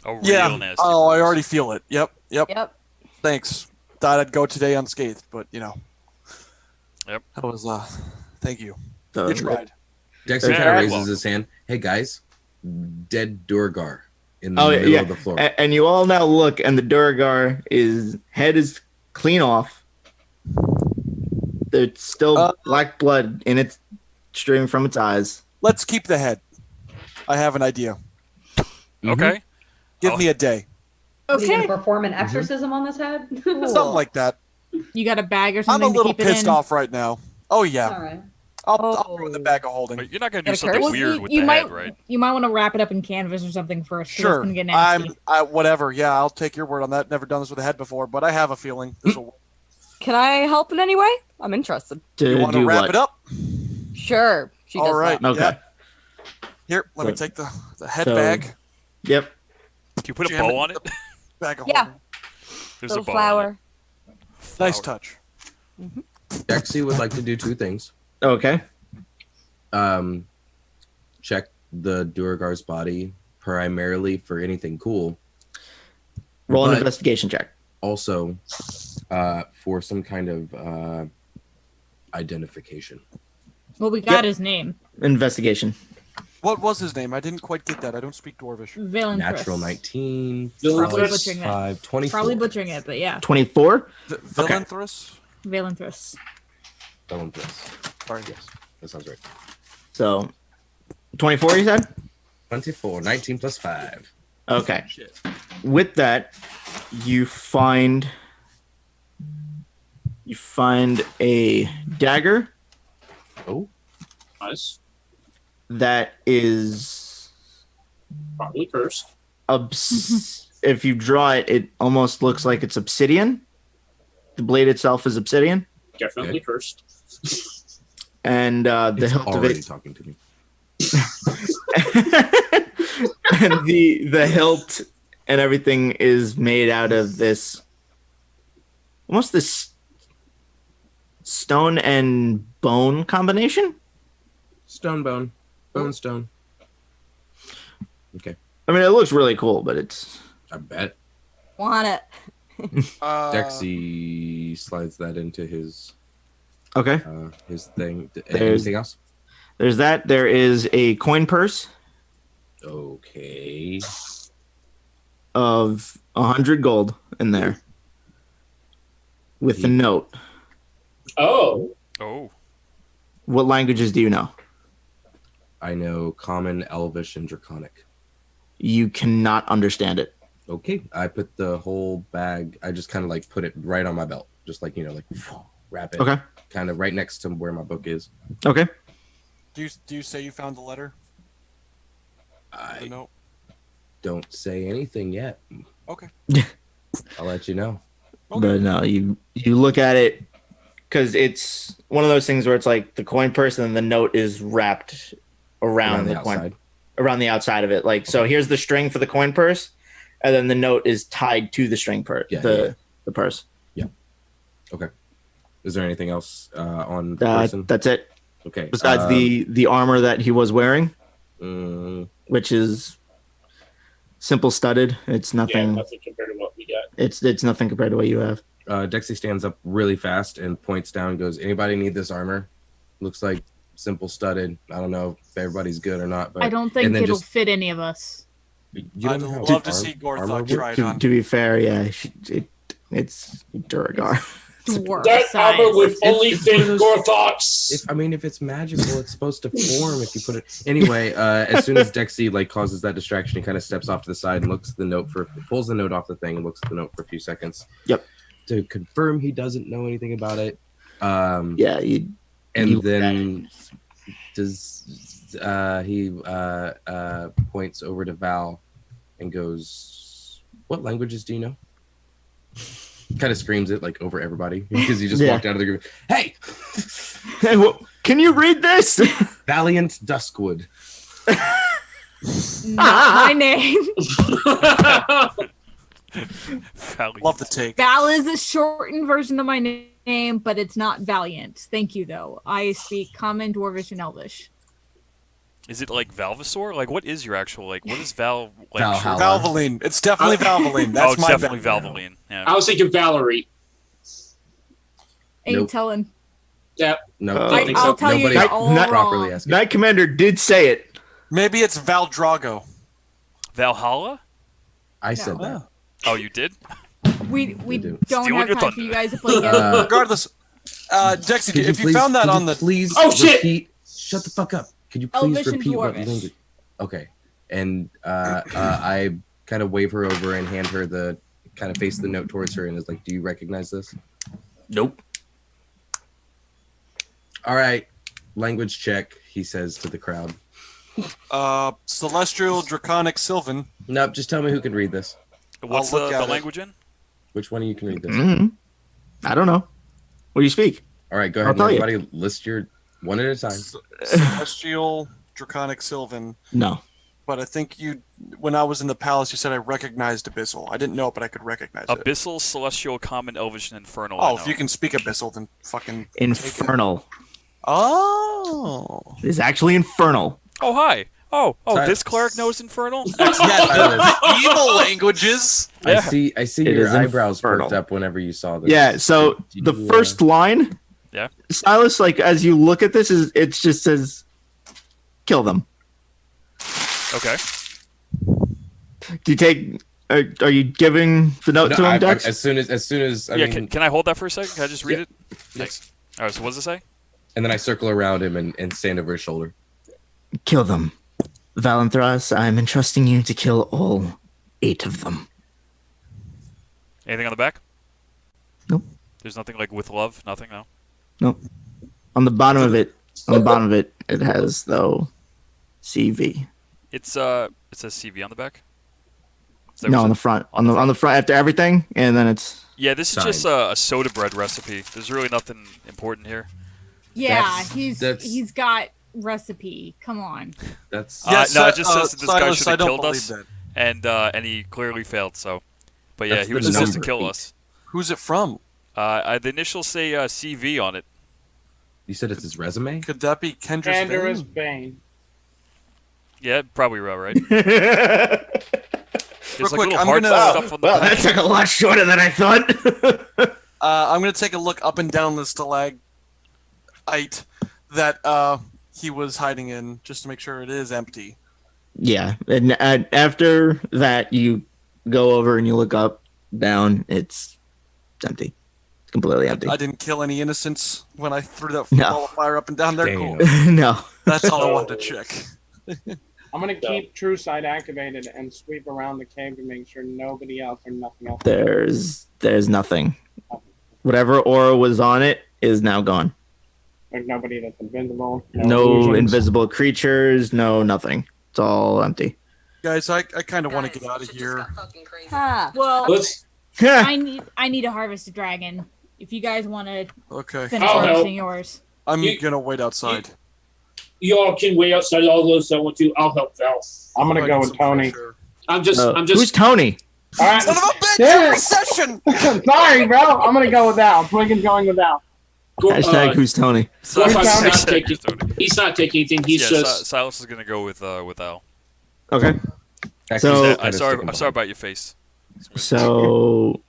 A real yeah? nasty. Oh, I bruise. already feel it. Yep. Yep. Thanks. Thought I'd go today unscathed, but you know. Yep. That was thank you. So You tried. Dexter Very kind of raises welcome. his hand. Hey guys, dead Durgar in the Oh middle yeah, of the floor. and you all now look, and the Duragar head is clean off. There's still black blood in it, streaming from its eyes. Let's keep the head. I have an idea. Okay. Give me a day. Are you Okay. gonna perform an exorcism on this head? Something like that. You got a bag or I'm something a little to keep pissed it in? off right now. Oh yeah. All right. I'll throw in the bag of holding. But you're not gonna do Got a something curse? weird with you the might, head, right? You might want to wrap it up in canvas or something first. 'cause it's Sure. gonna get nasty. Whatever. Yeah, I'll take your word on that. Never done this with a head before, but I have a feeling this will. Can I help in any way? I'm interested. You want to wrap it up? Sure. She does All right. that. Okay. Yeah. Here, let me take the head bag. Yep. Can you put a Jam bow it on in it? the Bag of Yeah. holding. There's Little a bow flower. Nice touch. Dexy would like to do two things. Okay. Check the Duragar's body primarily for anything cool. Roll an But investigation check. Also, for some kind of identification. Well, we got his name. Investigation. What was his name? I didn't quite get that. I don't speak Dwarvish. Valentrus. Natural 19, Probably plus butchering 5, 24. Probably butchering it, but yeah. 24. Valentrus? Valentrus. Valentrus. Sorry. Yes, that sounds right. So, 24. You said. 24, 19 plus 5. Okay. With that, you find a dagger. Oh, Nice. That is Probably cursed. if you draw it, it almost looks like it's obsidian. The blade itself is obsidian, Definitely cursed. and the it's hilt of already it, talking to me. and the hilt and everything is made out of this, almost this stone and bone combination. Stone bone. Bone stone. Okay. I mean, it looks really cool, but it's. I bet. Want it. Dexy slides that into his Okay. His thing. There's- Anything else? There's that. There is a coin purse Okay. of 100 gold in there with a note. Oh. Oh. What languages do you know? I know Common, Elvish, and Draconic. You cannot understand it. Okay. I put the whole bag. I just kind of like put it right on my belt, just like like wrap it. Okay. Kind of right next to where my book is. Okay. Do you say you found the letter? I No. don't say anything yet. Okay. I'll let you know. Okay. But no, you look at it because it's one of those things where it's like the coin purse and the note is wrapped around the coin, outside. around the outside of it. Like, so here's the string for the coin purse, and then the note is tied to the string purse, the purse. Yeah. Okay. Is there anything else on the person? That's it. Okay. Besides the armor that he was wearing, which is simple studded. It's nothing. Yeah, nothing compared to what we got. It's nothing compared to what you have. Dexy stands up really fast and points down and goes, anybody need this armor? Looks like simple studded. I don't know if everybody's good or not, but I don't think it'll fit any of us. I'd love to see Gorthok try it on. To be fair, yeah, it's Duragar. That armor would only fit Gorthok's. If it's magical, it's supposed to form if you put it. Anyway, as soon as Dexy causes that distraction, he kind of steps off to the side and looks at the note pulls the note off the thing and looks at the note for a few seconds. Yep. To confirm he doesn't know anything about it. Then he points over to Val and goes, "What languages do you know?" Kind of screams it over everybody because he just walked out of the group. Hey, can you read this? Valiant Duskwood. Not my name. Love the take. Val is a shortened version of my name, but it's not Valiant. Thank you, though. I speak Common, Dwarvish, and Elvish. Is it like Valvasaur? What is your actual what is Val? Valvoline. It's definitely Valvoline. That's it's definitely Valvoline. Yeah. I was thinking Valerie. Ain't telling. Yeah. No, I'll tell you, you're all properly wrong. asking. Knight Commander did say it. Maybe it's Val Drago. Valhalla? I said that. Oh, you did? We don't Stealing have your time thunder. for you guys to play again. Regardless, Dexy, if you found that on the... Please shit! Shut the fuck up. Could you please Elvish and repeat what Dwarvish. language? Okay. And I kind of wave her over and hand her face the note towards her and is like, do you recognize this? Nope. All right. Language check, he says to the crowd. Celestial, Draconic, Sylvan. Nope, just tell me who can read this. What's the language in? Which one of you can read this? Mm-hmm. I don't know. What do you speak? All right, go ahead. Everybody list your one at a time. Celestial, Draconic, Sylvan. No. But I think when I was in the palace, you said I recognized Abyssal. I didn't know it, but I could recognize it. Abyssal, Celestial, Common, Elvish, and Infernal. Oh, if you can speak Abyssal, then fucking... Infernal. Oh. It's actually Infernal. Oh, hi. Oh, Silas. This cleric knows Infernal? The evil languages. I see It your is eyebrows infernal. perked up whenever you saw this. Yeah, so the first line, Silas, as you look at this, it just says, kill them. Okay. Do you take... Are you giving the note to him, Dex? As soon as can I hold that for a second? Can I just read it? Thanks. All right, so what does it say? And then I circle around him and stand over his shoulder. Kill them. Valenthras, I'm entrusting you to kill all 8 of them. Anything on the back? Nope. There's nothing with love? Nothing, no? Nope. On the bottom of it, it has, though, CV. It says CV on the back? No, on the front. On the front after everything, and then it's... Yeah, this is just a soda bread recipe. There's really nothing important here. Yeah, he's got recipe. Come on. That's no, it just says that this guy Silas, should I have don't killed us, believe and he clearly failed. So, but yeah, That's he the was supposed to number kill 8. us. Who's it from? The initials say CV on it. You said it's his resume? Could that be Kendra's Kendra's Bane? Bane. Yeah, probably right. Real There's quick, little I'm heart gonna- stuff on the Well, back. that took a lot shorter than I thought. I'm going to take a look up and down the stalagmite that he was hiding in, just to make sure it is empty. Yeah, and after that, you go over and you look up, down. It's empty. It's completely empty. I didn't kill any innocents when I threw that No. ball of fire up and down there. Cool. No. That's all I wanted to check. I'm gonna keep True Sight activated and sweep around the cave to make sure nobody else or nothing else. There's nothing. Whatever aura was on it is now gone. There's nobody that's invisible. No illusions. invisible creatures. No nothing. It's all empty. Guys, I kind of want to get out of here. Well, Let's. I need to harvest a dragon. If you guys want to Okay. finish I'll harvesting help. yours. I'm You- gonna wait outside. You all can wait outside. All those that want to, I'll help Val. I'm gonna I'll go get with some Tony. fresh air. I'm just. Who's Tony? All right. Son of a bitch! Damn Every it. session! Sorry, bro. I'm gonna go with Al. Twig is going with Al. Hashtag who's Tony? Gorthok's not Tony. taking. He's not taking anything. He's just. Silas is gonna go with Al. Okay. Actually, So- Zach I'm kinda sorry. sticking I'm sorry behind. about your face. So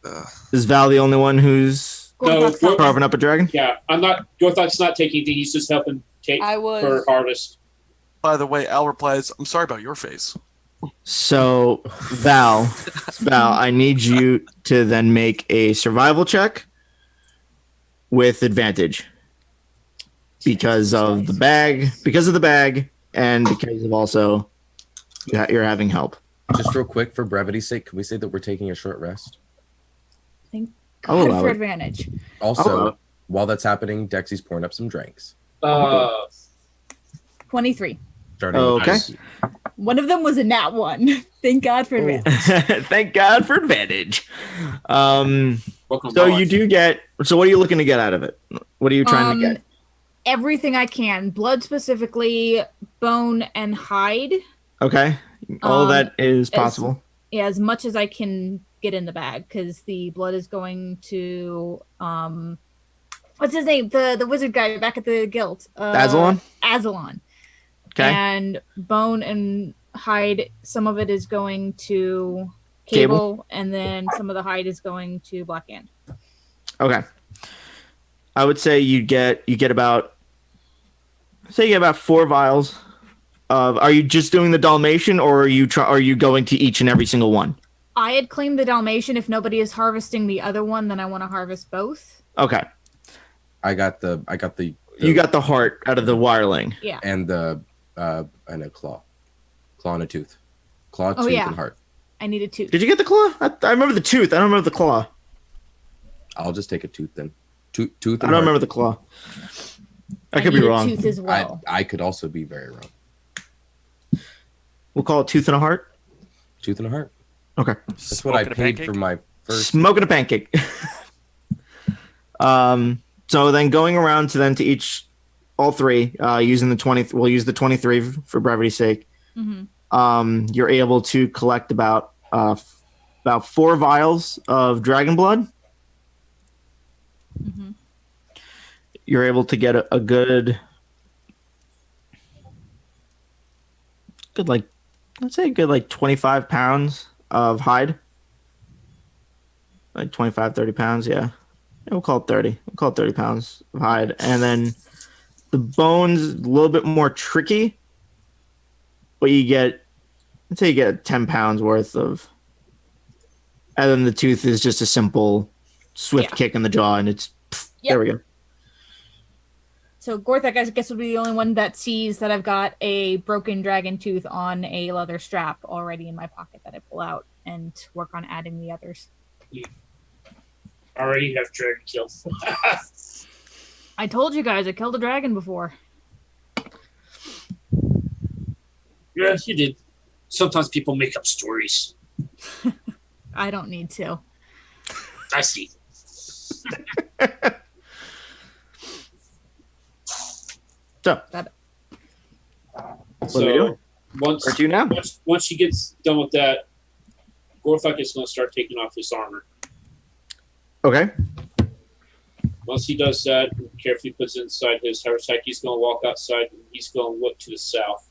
is Val the only one who's No, carving up a dragon? Yeah, I'm not. Gorthok's not taking anything. He's just helping take I was. her harvest. By the way, Al replies, "I'm sorry about your face." So Val, I need you to then make a survival check with advantage because of the bag, and because of also you're having help. Just real quick, for brevity's sake, can we say that we're taking a short rest? I'll God allow for it. advantage. I'll allow Also, it. while that's happening, Dexy's pouring up some drinks. 23. Starting Okay. with One of them was a nat 1. Thank God for advantage. Thank God for advantage. Welcome So back. you do get. So what are you looking to get out of it? What are you trying to get? Everything I can. Blood specifically, bone and hide. Okay, all of that is as- possible. Yeah, as much as I can get in the bag, because the blood is going to what's his name? The wizard guy back at the guild. Azalon? Azalon. Okay. And bone and hide, some of it is going to Cable. Cable, and then some of the hide is going to Blackhand. Okay. I would say you get about 4 vials of. Are you just doing the Dalmatian, or are you going to each and every single one? I had claimed the Dalmatian. If nobody is harvesting the other one, then I want to harvest both. Okay. I got the You got the heart out of the wireling. Yeah. and a claw and a tooth, claw, Oh, tooth, yeah. and heart. I need a tooth. Did you get the claw? I remember the tooth. I don't remember the claw. I'll just take a tooth then. Tooth. I And don't heart. remember the claw. I could be need a wrong. tooth as well. I could also be very wrong. We'll call it tooth and a heart. Tooth and a heart. Okay. That's what I Smoking a paid pancake? for my first. Smoking a pancake. So then going around to each, all three, using the 20. We'll use the 23 for brevity's sake. Mm-hmm. You're able to collect about 4 vials of dragon blood. Mm-hmm. You're able to get a good let's say a good 25 pounds of hide. Like 25, 30 pounds, yeah. We'll call it 30. We'll call it 30 pounds of hide. And then the bones, a little bit more tricky, but let's say you get 10 pounds worth of, and then the tooth is just a simple swift kick in the jaw, and it's, there we go. So Gorthok, I guess, will be the only one that sees that I've got a broken dragon tooth on a leather strap already in my pocket that I pull out and work on adding the others. Already have dragon kill. I told you guys I killed a dragon before. Yes, you did. Sometimes people make up stories. I don't need to. I see. So, what are we doing? Once, Where to now? once she gets done with that, Gorthok is going to start taking off his armor. Okay. Once he does that, carefully puts it inside his haversack, he's going to walk outside and he's going to look to the south.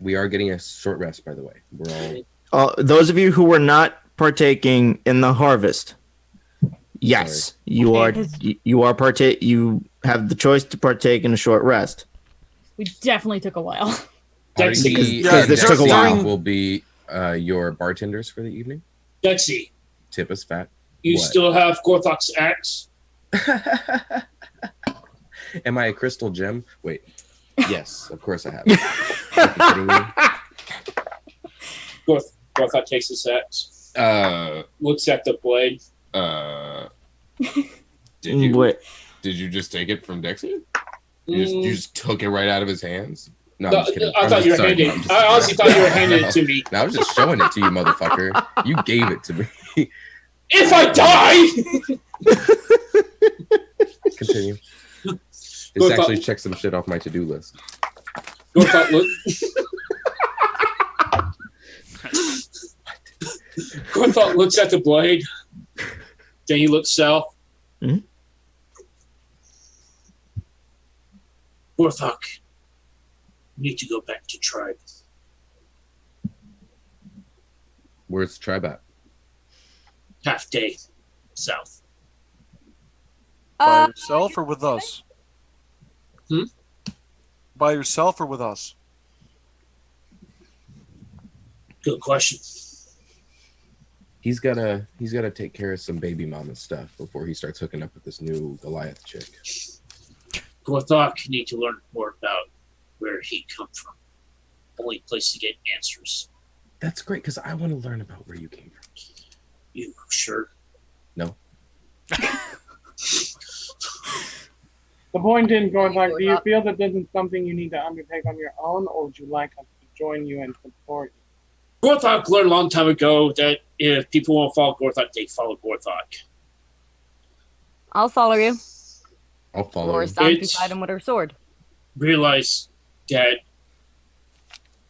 We are getting a short rest, by the way. We're all Those of you who were not partaking in the harvest, yes, you are. You have the choice to partake in a short rest. We definitely took a while. Dexy, Because this took a while. Will be your bartenders for the evening. Dexy, Tip us fat. you What? still have Gorthok's axe? Am I a crystal gem? Wait. Yes, of course I have. Are you kidding me? Gorthok takes his axe, looks at the blade. Did you? Wait. Did you just take it from Dexy? You just took it right out of his hands? No, No, I'm just kidding. I thought you were handing it. I honestly thought you were handing it to me. No, I was just showing it to you, motherfucker. You gave it to me. If I die! Continue. This actually checks some shit off my to-do list. Gorthok look. Gorthok looks at the blade. Then he looks south. Mm-hmm. Gorthok, you need to go back to tribe. Where's the tribe at? Half day south. By yourself or with us? Hmm? By yourself or with us? Good question. He's gotta take care of some baby mama stuff before he starts hooking up with this new Goliath chick. Gorthok, you need to learn more about where he come from. Only place to get answers. That's great, because I want to learn about where you came from. You sure? No. The point is, Gorthok, do you feel that this is something you need to undertake on your own, or would you like us to join you and support you? Gorthok learned a long time ago that if people want to follow Gorthok, they follow Gorthok. I'll follow you. I'll follow Laura you. stands beside him with her sword. Realize that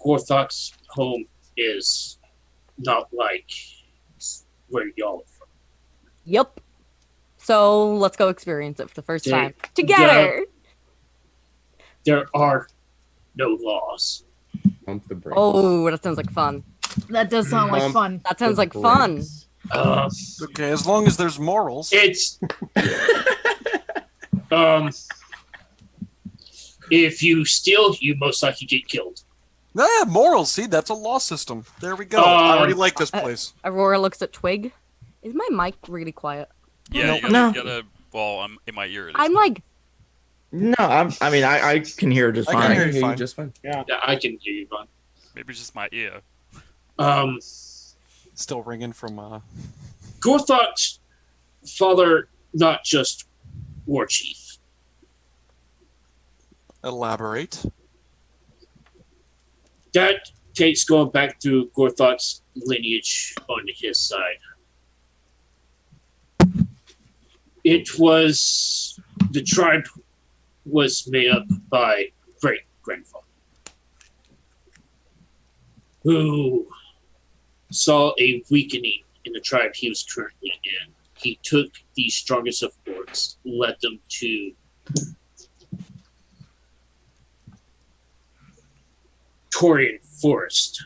Gorthok's home is not like where y'all are from. Yep. So let's go experience it for the first time together. There are no laws. Pump the brakes. Oh, that sounds like fun. That does sound like fun. That sounds like fun. Okay, as long as there's morals. It's if you steal, you most likely get killed. Yeah, morals. See, that's a law system. There we go. I already like this place. Aurora looks at Twig. Is my mic really quiet? Yeah, No. you gotta. Well, I'm in my ear. It is. I'm like, No, I can hear just I fine. can I hear can you hear you fine. just fine. Yeah. Yeah, I can hear you, Vaughn. Maybe it's just my ear. Still ringing from Gorthok's father, not just war chief. elaborate. That takes going back through Gorthok's lineage on his side. It was the tribe was made up by great grandfather who saw a weakening in the tribe he was currently in. He took the strongest of orcs, led them to Taurian forest.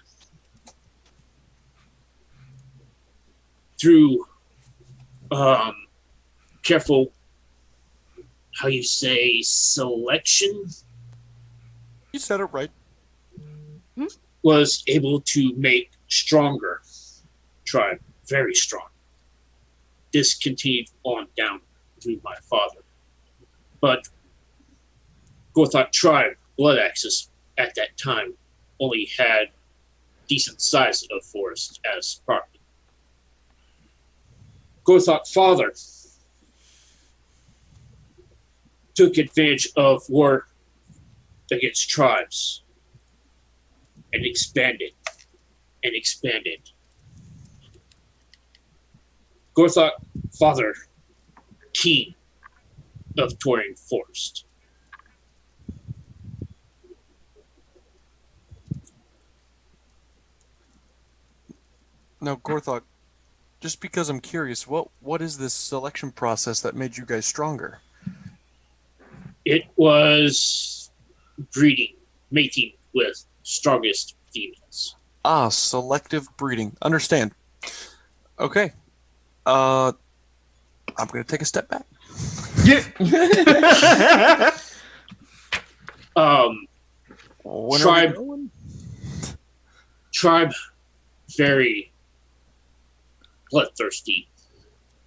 Through careful, how you say, selection, You said it right. was able to make stronger tribe, very strong. This continued on down through my father. But Gorthok tribe, blood axis, at that time only had decent size of forest as property. Gorthok father took advantage of war against tribes and expanded and expanded. Gorthok father, king of Taurian forest. Now, Gorthok, just because I'm curious, what is this selection process that made you guys stronger? It was breeding, mating with strongest females. Ah, selective breeding. Understand. Okay. I'm gonna take a step back. When are we going? Tribe, very bloodthirsty.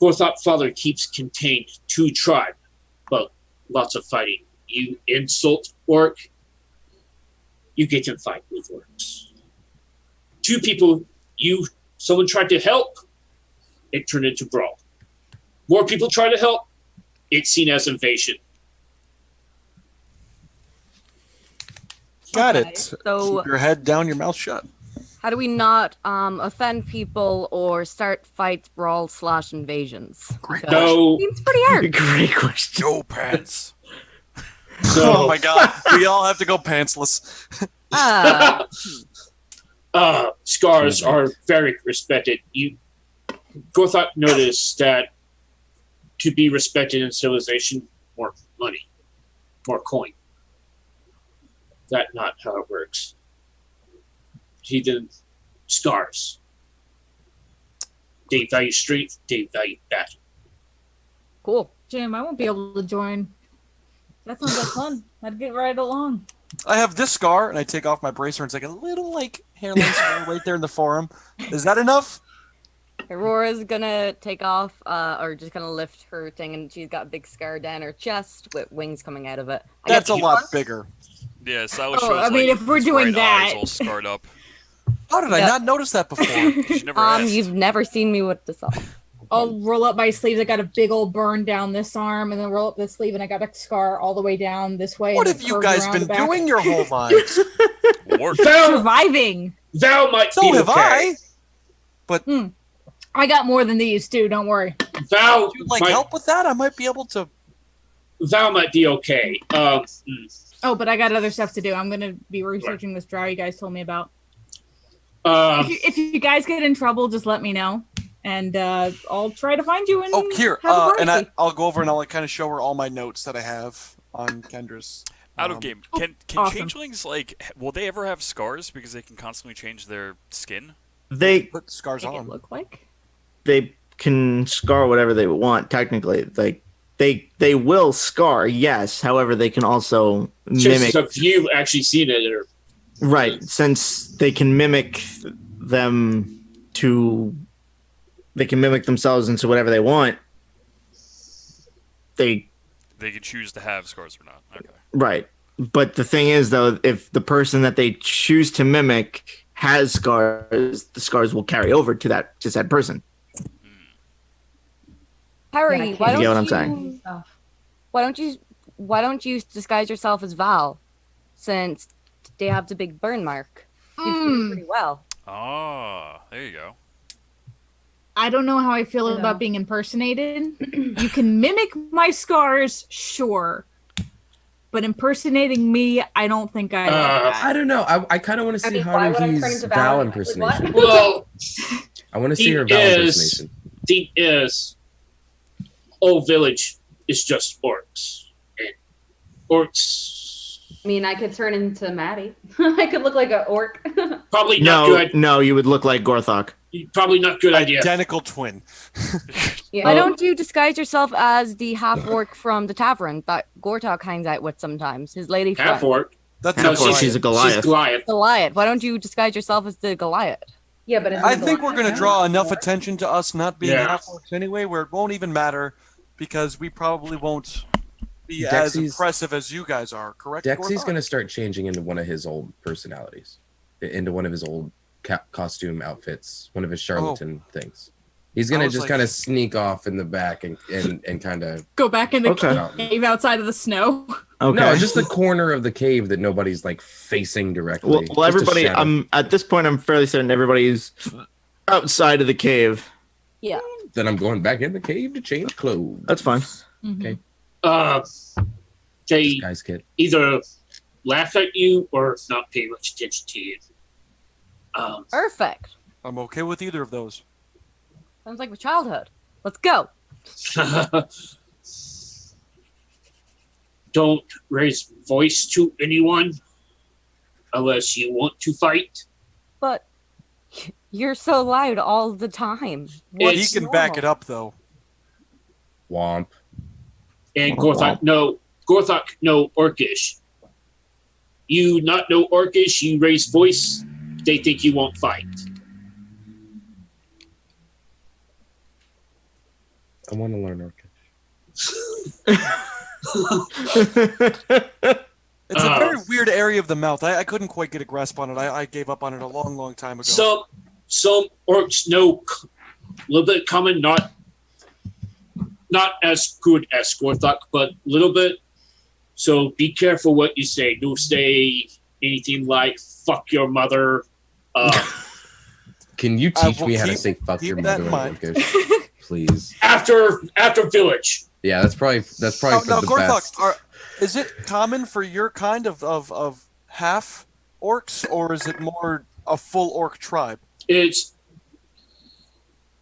Gorthok father keeps contained to tribe, but lots of fighting. You insult orc, you get in fight with orcs. Two people, someone tried to help, it turned into brawl. More people try to help, it's seen as invasion. Got Okay, it. so- Keep your head down, your mouth shut. How do we not offend people or start fights, brawls, / invasions? No. Seems pretty hard. Great question. No pants. So, Oh my god, we all have to go pantsless. scars are very respected. Gorthok noticed that to be respected in civilization, more money, more coin. That's not how it works. Scars. They value strength, they value battle. Cool. Jim, I won't be able to join. That sounds like fun. I'd get right along. I have this scar, and I take off my bracer, and it's like a little hairline scar right there in the forearm. Is that enough? Aurora's gonna take off, or just gonna lift her thing, and she's got a big scar down her chest with wings coming out of it. That's a lot bigger. Yeah, Silas Oh, shows I mean, like, if we're his doing right eyes that- all scarred up. How did I Yeah. not notice that before? You never asked. You've never seen me with this off. I'll roll up my sleeves. I got a big old burn down this arm, and then roll up this sleeve, and I got a scar all the way down this way. What and have it you curves guys around been the back. doing your whole lives? Work. Surviving. Val might So be have okay. I. But I got more than these too. Don't worry. Val would you like might, help with that? I might be able to. Val might be okay. Oh, but I got other stuff to do. I'm gonna be researching this drow you guys told me about. If you guys get in trouble, just let me know, and I'll try to find you. And Oh, here, have a and party. I'll go over and I'll kind of show her all my notes that I have on Kendra's. Out of game. Can awesome. changelings will they ever have scars because they can constantly change their skin? They put scars Make it on. look like. They can scar whatever they want. Technically, like they will scar. Yes, however, they can also mimic. Chances of you actually seen it or Right, since they can mimic them they can mimic themselves into whatever they want. They can choose to have scars or not. Okay. Right. But the thing is, though, if the person that they choose to mimic has scars, the scars will carry over to that person. Harry, why You get what I'm don't saying? why don't you disguise yourself as Val, since they have the big burn mark? You fit pretty well. Ah, there you go. I don't know how I feel about being impersonated. You can mimic my scars, sure. But impersonating me, I don't think I like that. I don't know. I kind of want to see Haruhi's Val impersonation. Well, I want to see her Val impersonation. Thing is, Old Village is just orcs. And orcs I mean, I could turn into Maddie. I could look like an orc. probably not good. No, you would look like Gorthok. Probably not good idea. Identical twin. Why don't you disguise yourself as the half orc from the tavern that Gorthok hangs out with sometimes? His lady friend. Half orc. That's Half orc, she's a Goliath. She's Goliath. Goliath. Why don't you disguise yourself as the Goliath? Yeah, but I think we're going to draw enough attention to us not being Yeah. half orcs anyway, where it won't even matter because we probably won't be as Dexy's- impressive as you guys are. Correct? Dexy's Gorthok? going to start changing into one of his old personalities, into one of his old costume outfits, one of his charlatan things. He's going I to was just like- kind of sneak off in the back and kind of Go back in the Okay. cave outside of the snow. Okay. No, just the corner of the cave that nobody's like facing directly. well, Just a everybody. shadow. At this point, I'm fairly certain everybody's outside of the cave. Yeah. Then I'm going back in the cave to change clothes. That's fine. Okay. They Guy's kid. either laugh at you or not pay much attention to you. Perfect. I'm okay with either of those. Sounds like my childhood. Let's go. Don't raise voice to anyone unless you want to fight. But you're so loud all the time. He What's can back normal? it up though. Womp. And Gorthok, no Orcish. You not know Orcish, you raise voice, they think you won't fight. I want to learn Orcish. It's a very weird area of the mouth. I couldn't quite get a grasp on it. I gave up on it a long, long time ago. Some orcs know a little bit common, not not as good as Gorthok, but a little bit. So be careful what you say. Don't say anything like "fuck your mother." Can you teach me how to say "fuck your mother"? Please. After village. Yeah, that's probably for the Gorthok, best. Is it common for your kind of half orcs, or is it more a full orc tribe? It's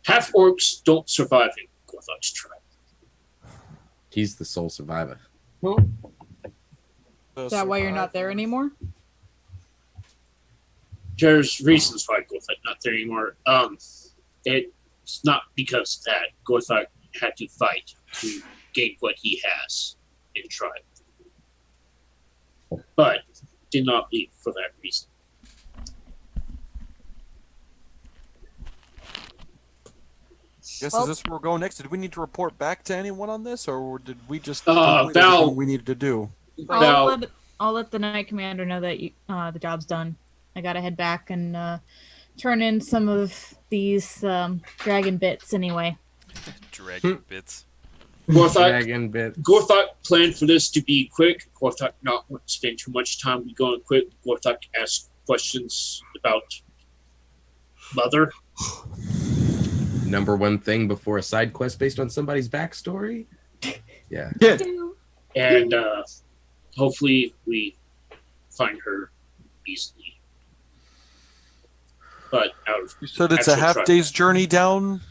half orcs don't survive in Gorthok's tribe. He's the sole survivor. Is that why you're not there anymore? There's reasons why Gorthok not there anymore. It's not because of that. Gorthok had to fight to gain what he has in tribe, but did not leave for that reason. Is this where we're going next? Did we need to report back to anyone on this, or did we just Val, complete everything we needed to do? I'll let the Night Commander know that the job's done. I gotta head back and turn in some of these dragon bits anyway. Dragon bits. Gorthok planned for this to be quick. Gorthok not want to spend too much time going quick. Gorthok asked questions about Mother. Number one thing before a side quest based on somebody's backstory. Yeah. And hopefully we find her easily. But you said it's a half day's journey down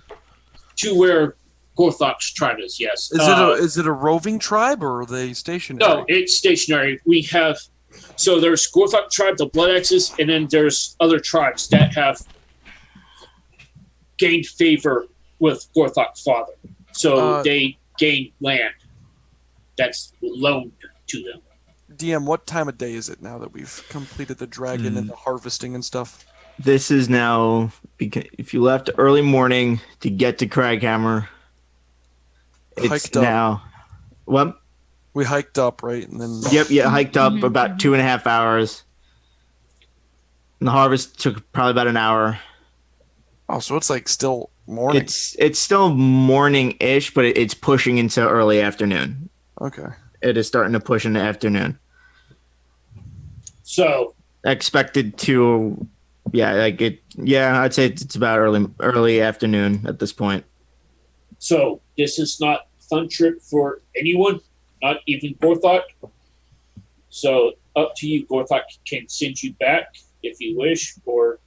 to where Gorthok's tribe is. Yes. Is it a roving tribe, or are they stationary? No, it's stationary. We have there's Gorthok tribe, the Blood Axes, and then there's other tribes that have gained favor with Gorthok's father. So they gain land that's loaned to them. DM, what time of day is it now that we've completed the dragon and the harvesting and stuff? This is now, if you left early morning to get to Craghammer, it's hiked now. Up. What? We hiked up, right? And then hiked up about 2.5 hours. And the harvest took probably about an hour. Oh, so it's like still morning. It's still morning-ish, but it's pushing into early afternoon. Okay. It is starting to push into afternoon. So expected to, I'd say it's about early afternoon at this point. So this is not a fun trip for anyone, not even Gorthok. So up to you. Gorthok can send you back if you wish, or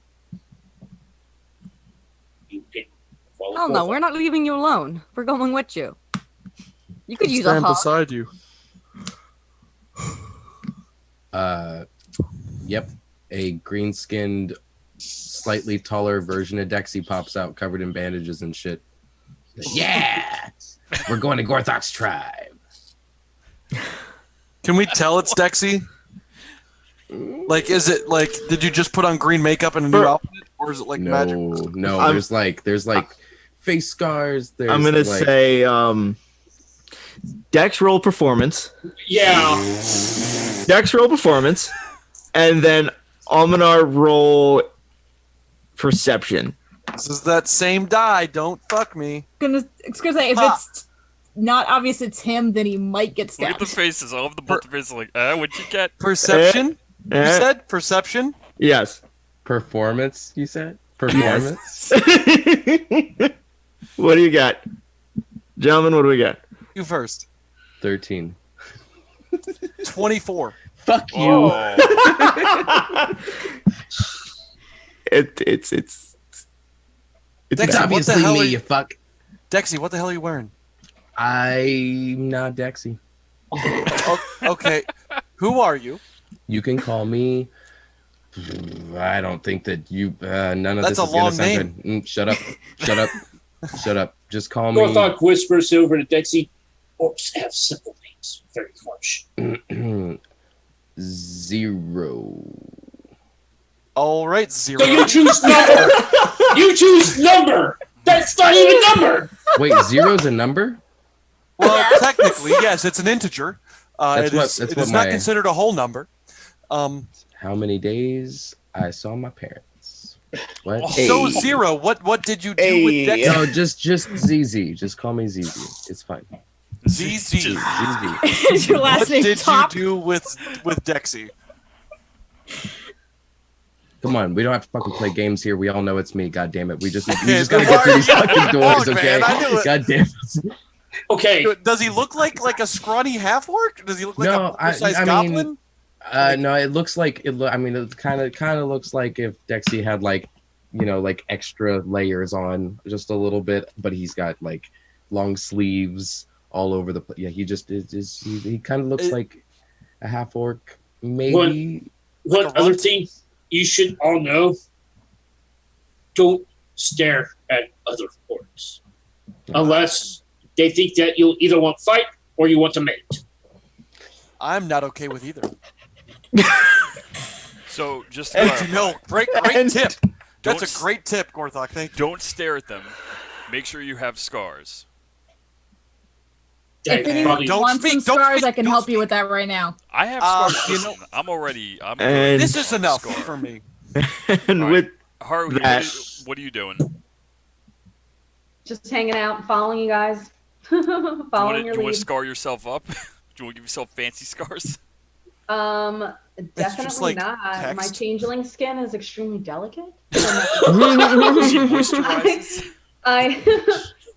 you can follow. Oh no, we're not leaving you alone. We're going with you. You could use a stand hug. beside you. Yep. A green-skinned, slightly taller version of Dexy pops out, covered in bandages and shit. Yeah, we're going to Gorthok's tribe. Can we tell it's Dexy? Like, is it like? Did you just put on green makeup and a new outfit, or is it like magic? No. There's like face scars. I'm gonna say Dex roll performance. Yeah. Dex roll performance, and then Almanar roll perception. This is that same die. Don't fuck me. It's gonna say if it's not obvious it's him, then he might get stabbed. Look at the faces. All of the both faces are like, what'd you get? Perception? You said perception? Yes. Performance, you said? Performance? Yes. What do you got? Gentlemen, what do we got? You first. 13. 24. Fuck you. Oh. It's Dexy, obviously me, you fuck. Dexy, what the hell are you wearing? I'm not Dexy. Okay. Who are you? You can call me. I don't think that you. None of That's this is a long gonna sound name. good. Shut up. Shut up. Shut up. Just call me. Gorthok whispers over to Dexy. Orcs have simple names. Very harsh. 0. All right, 0. So you choose number. You choose number. That's not even a number. Wait, 0's a number? Well, technically, yes, it's an integer. It is not considered a whole number. How many days I saw my parents? What? So Zero, what did you do with Dexy? No, just ZZ. Just call me ZZ. It's fine. ZZ. Is your last name What Top? did you do with Dexy? Come on, we don't have to fucking play games here. We all know it's me. God damn it. We just gotta get through these fucking doors, okay? Man, I knew it. God damn it. Okay. Does he look like a scrawny half orc? Does he look like No, a sized I goblin? mean, no, it looks like it. I mean, it kind of looks like if Dexy had like, you know, like extra layers on just a little bit, but he's got like long sleeves all over the place. Yeah, he just is. He kind of looks like a half orc, maybe. One other thing you should all know: don't stare at other orcs unless they think that you'll either want to fight or you want to mate. I'm not okay with either. So just no, great tip. That's a great tip, Gorthok. Thank you. Don't stare at them. Make sure you have scars. If anyone wants some scars, I can help you with that right now. I have scars. Listen, I'm already. This is enough for me. And with Haruhi, that, what are you doing? Just hanging out and following you guys. Following your You want lead. to scar yourself up? Do you want to give yourself fancy scars? Definitely like not. text. My changeling skin is extremely delicate. She moisturizes.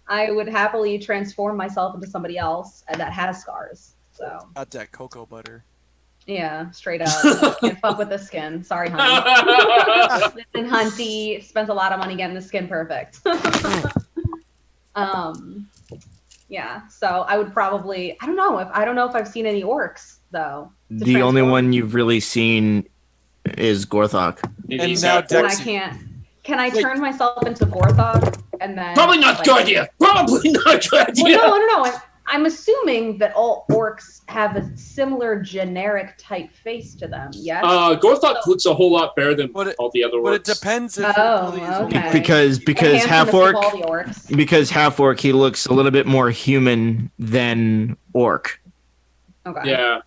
I would happily transform myself into somebody else that has scars. So Got that cocoa butter. yeah, straight up. Can't fuck with the skin. Sorry, honey. Listen, Hunty spends a lot of money getting the skin perfect. Yeah. So I would probably. I don't know if I've seen any orcs though. the only one you've really seen is Gorthok. And now And I Dexy. can't. Can I turn myself into Gorthok and then? Probably not a good idea. Probably not a good idea. Well, no. I'm assuming that all orcs have a similar generic type face to them. Yes. Gorthok looks a whole lot better than all the other orcs. But it depends if okay. Because The half handsomest orc, of all the orcs. because half orc, he looks a little bit more human than orc. Okay. Yeah.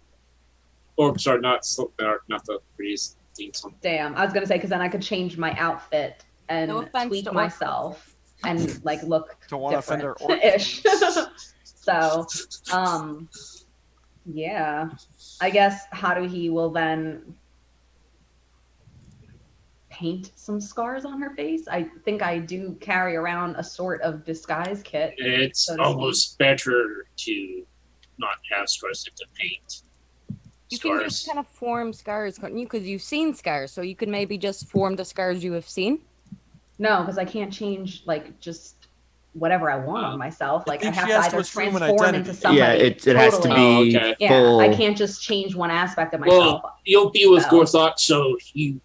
Orcs are not the prettiest things. Damn. I was gonna say because then I could change my outfit and No offense tweak to orcs. myself and like look Don't wanna offend our orcs. ish. So, yeah. I guess Haruhi will then paint some scars on her face. I think I do carry around a sort of disguise kit. It's so to almost better to not have scars than to paint. You can just kind of form scars, couldn't you? Because you've seen scars, so you could maybe just form the scars you have seen. No, because I can't change like just whatever I want on myself. Like I think have she to has either to assume an transform identity. into somebody. Yeah, it has to be okay. Yeah, full. I can't just change one aspect of myself. Well, you'll be with So- Gorthok, so you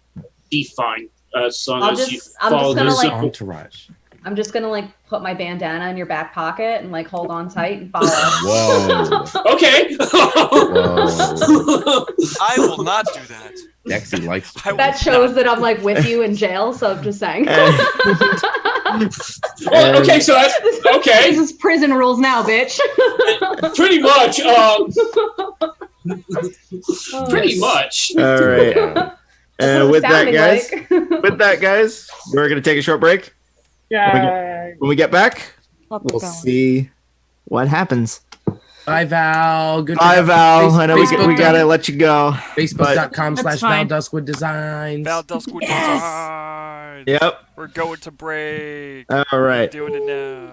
be fine as long as you I'm follow just gonna the like Entourage. I'm just gonna like put my bandana in your back pocket and like hold on tight and follow. Whoa. Okay. Whoa. I will not do that. Dexy likes That shows that I'm like with you in jail, so I'm just saying. Well, okay, so that's okay. This is prison rules now, bitch. Pretty much. Pretty much. All right. That's what it with that, sounded guys, like. with that, guys, we're gonna take a short break. Yeah. When we get back, Keep we'll going. see what happens. Bye, Val. Good Bye, Val. I know we Facebook- gotta let you go. Facebook.com/ValDuskwood Designs. Val Duskwood Designs. Yep. We're going to break. All right. We're doing it now.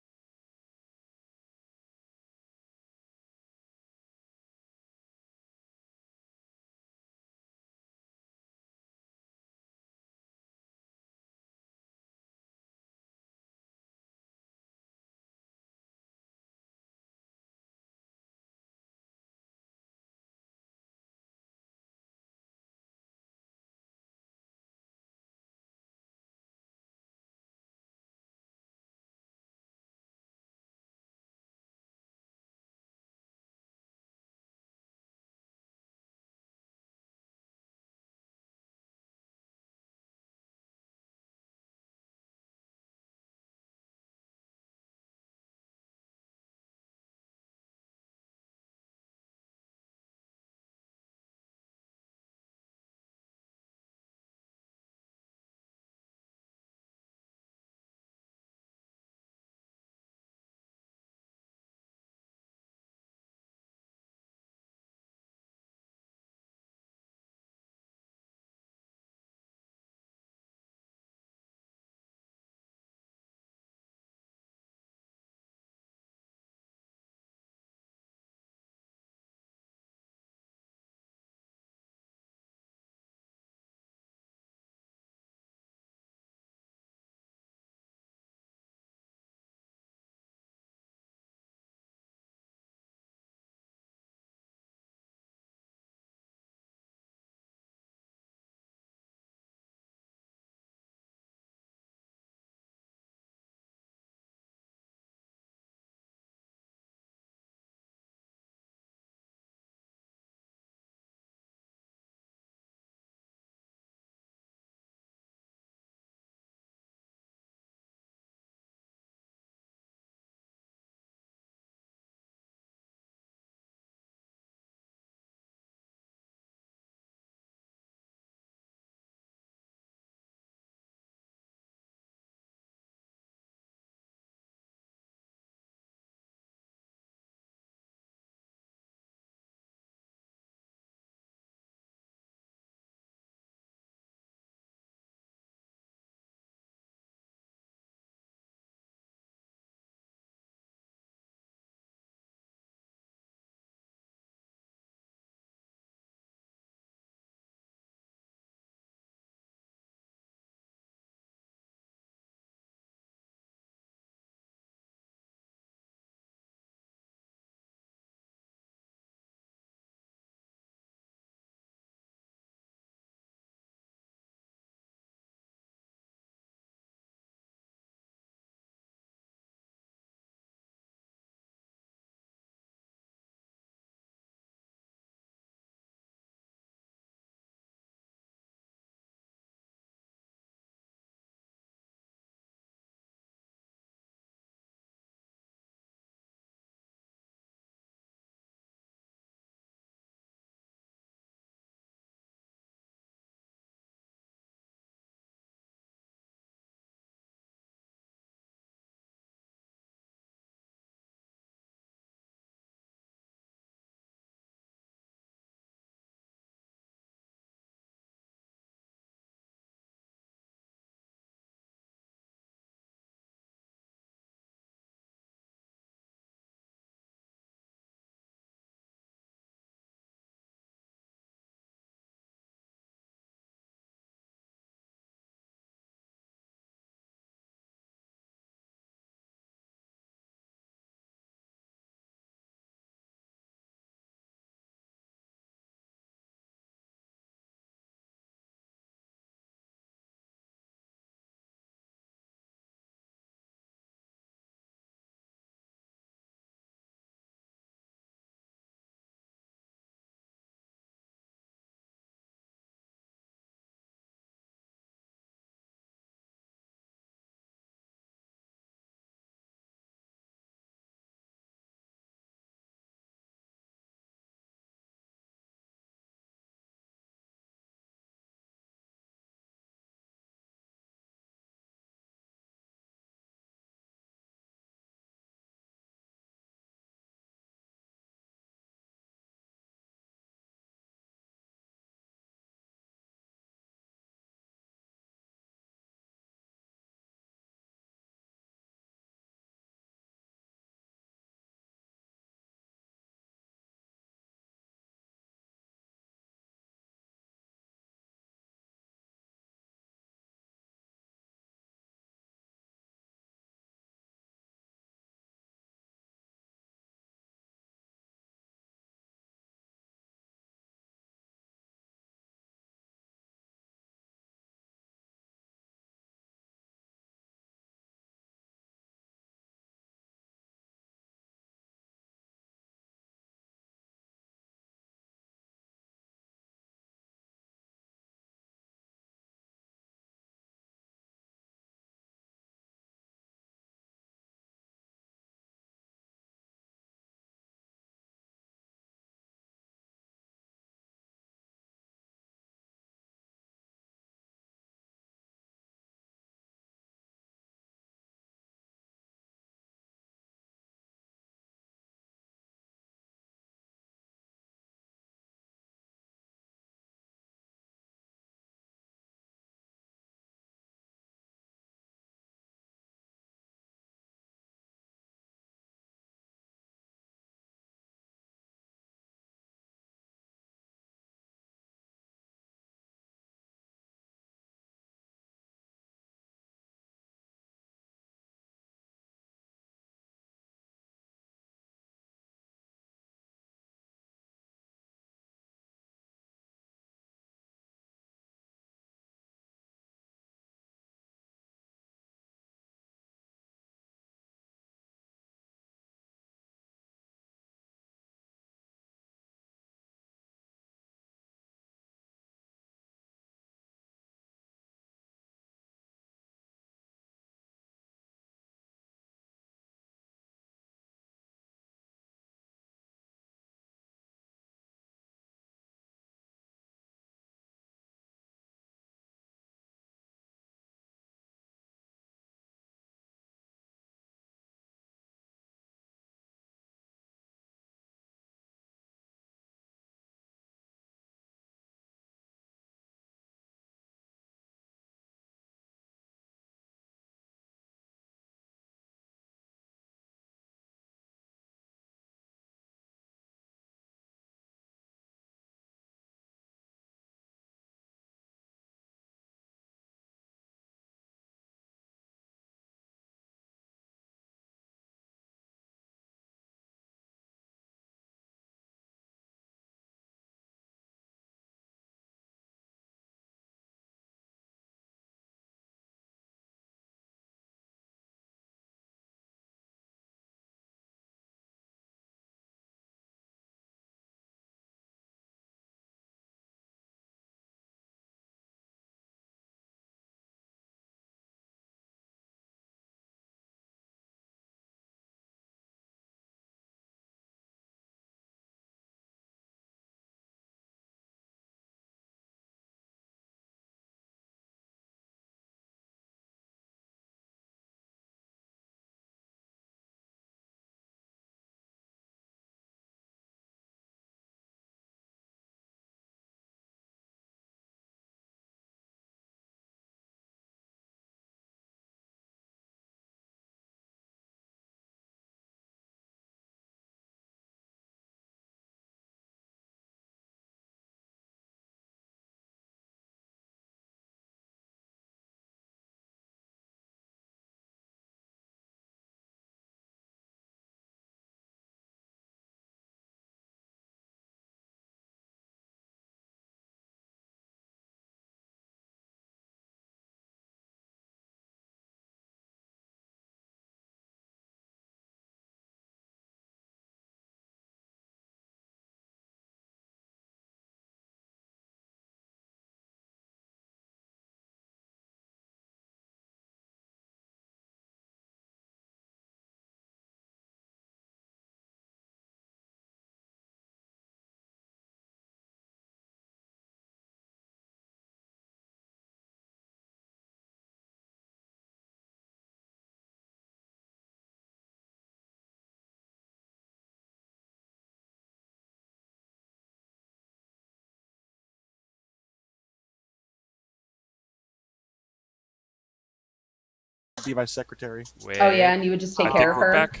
to be my secretary. Wait, Oh yeah, and you would just take I care think of we're her. back.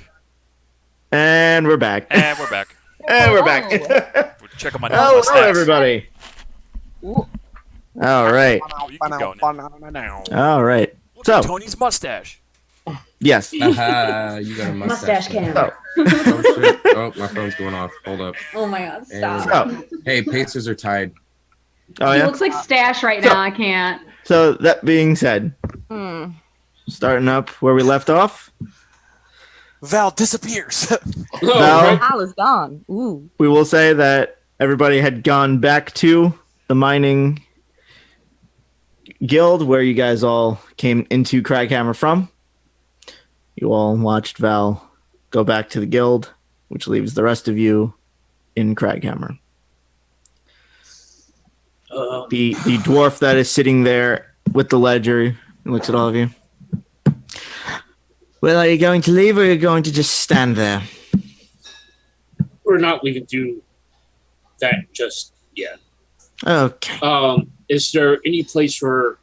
And we're back. And we're back. And we're back. We'll check on my Hello, stats. everybody. All right. Oh, you can go now. All right. Look So, at Tony's mustache. yes. Aha, you got a Mustache mustache. cam. So, Oh, shit. Oh, my phone's going off. Hold up. Oh my god, And stop. so, Hey, Pacers are tied. oh He yeah. looks like Stash right now. I can't. So that being said, Hmm. starting up where we left off, Val disappears. Val, Al is gone. Ooh. we will say that everybody had gone back to the mining guild where you guys all came into Craghammer from. You all watched Val go back to the guild, which leaves the rest of you in Craghammer. The dwarf that is sitting there with the ledger looks at all of you. Well, are you going to leave or are you going to just stand there? We're not leaving do that just yet. Okay. Is there any place where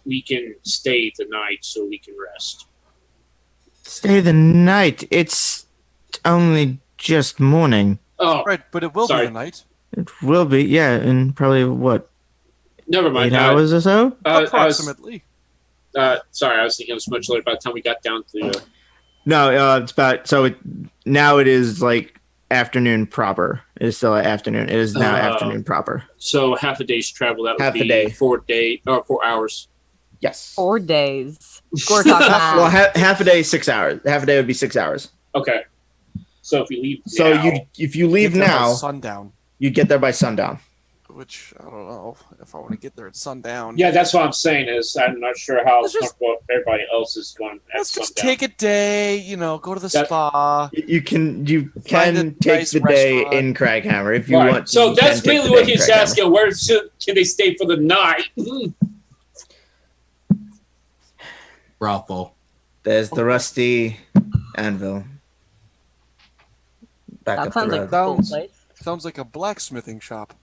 we can stay the night so we can rest? Stay the night. It's only just morning. Oh, Right, but it will Sorry. be a night. It will be, yeah, in probably what, never mind. 8 hours or so? Approximately. Sorry, I was thinking it was much later by the time we got down to. No, it's about now it is like afternoon proper. It is still afternoon. It is now afternoon proper. So half a day's travel. That would Half a be day. 4 hours. Yes. 4 days. GORTHOCK Well, math. half a day, 6 hours. Half a day would be 6 hours. Okay. So if we leave So now, if you leave Get there by now, sundown. you'd get there by sundown. Which I don't know if I want to get there at sundown. yeah, that's what I'm saying. Is I'm not sure how Let's just- comfortable everybody else is going. At Let's just sundown. take a day. Go to the That- spa. You can Find a take nice the day restaurant. in Craghammer if you Right. want. So you that's can take mainly the what day in he's Craghammer. asking. Where can they stay for the night? Brothel. There's the rusty anvil. Back That up the sounds like road. a cool Sounds- place. Sounds like a blacksmithing shop.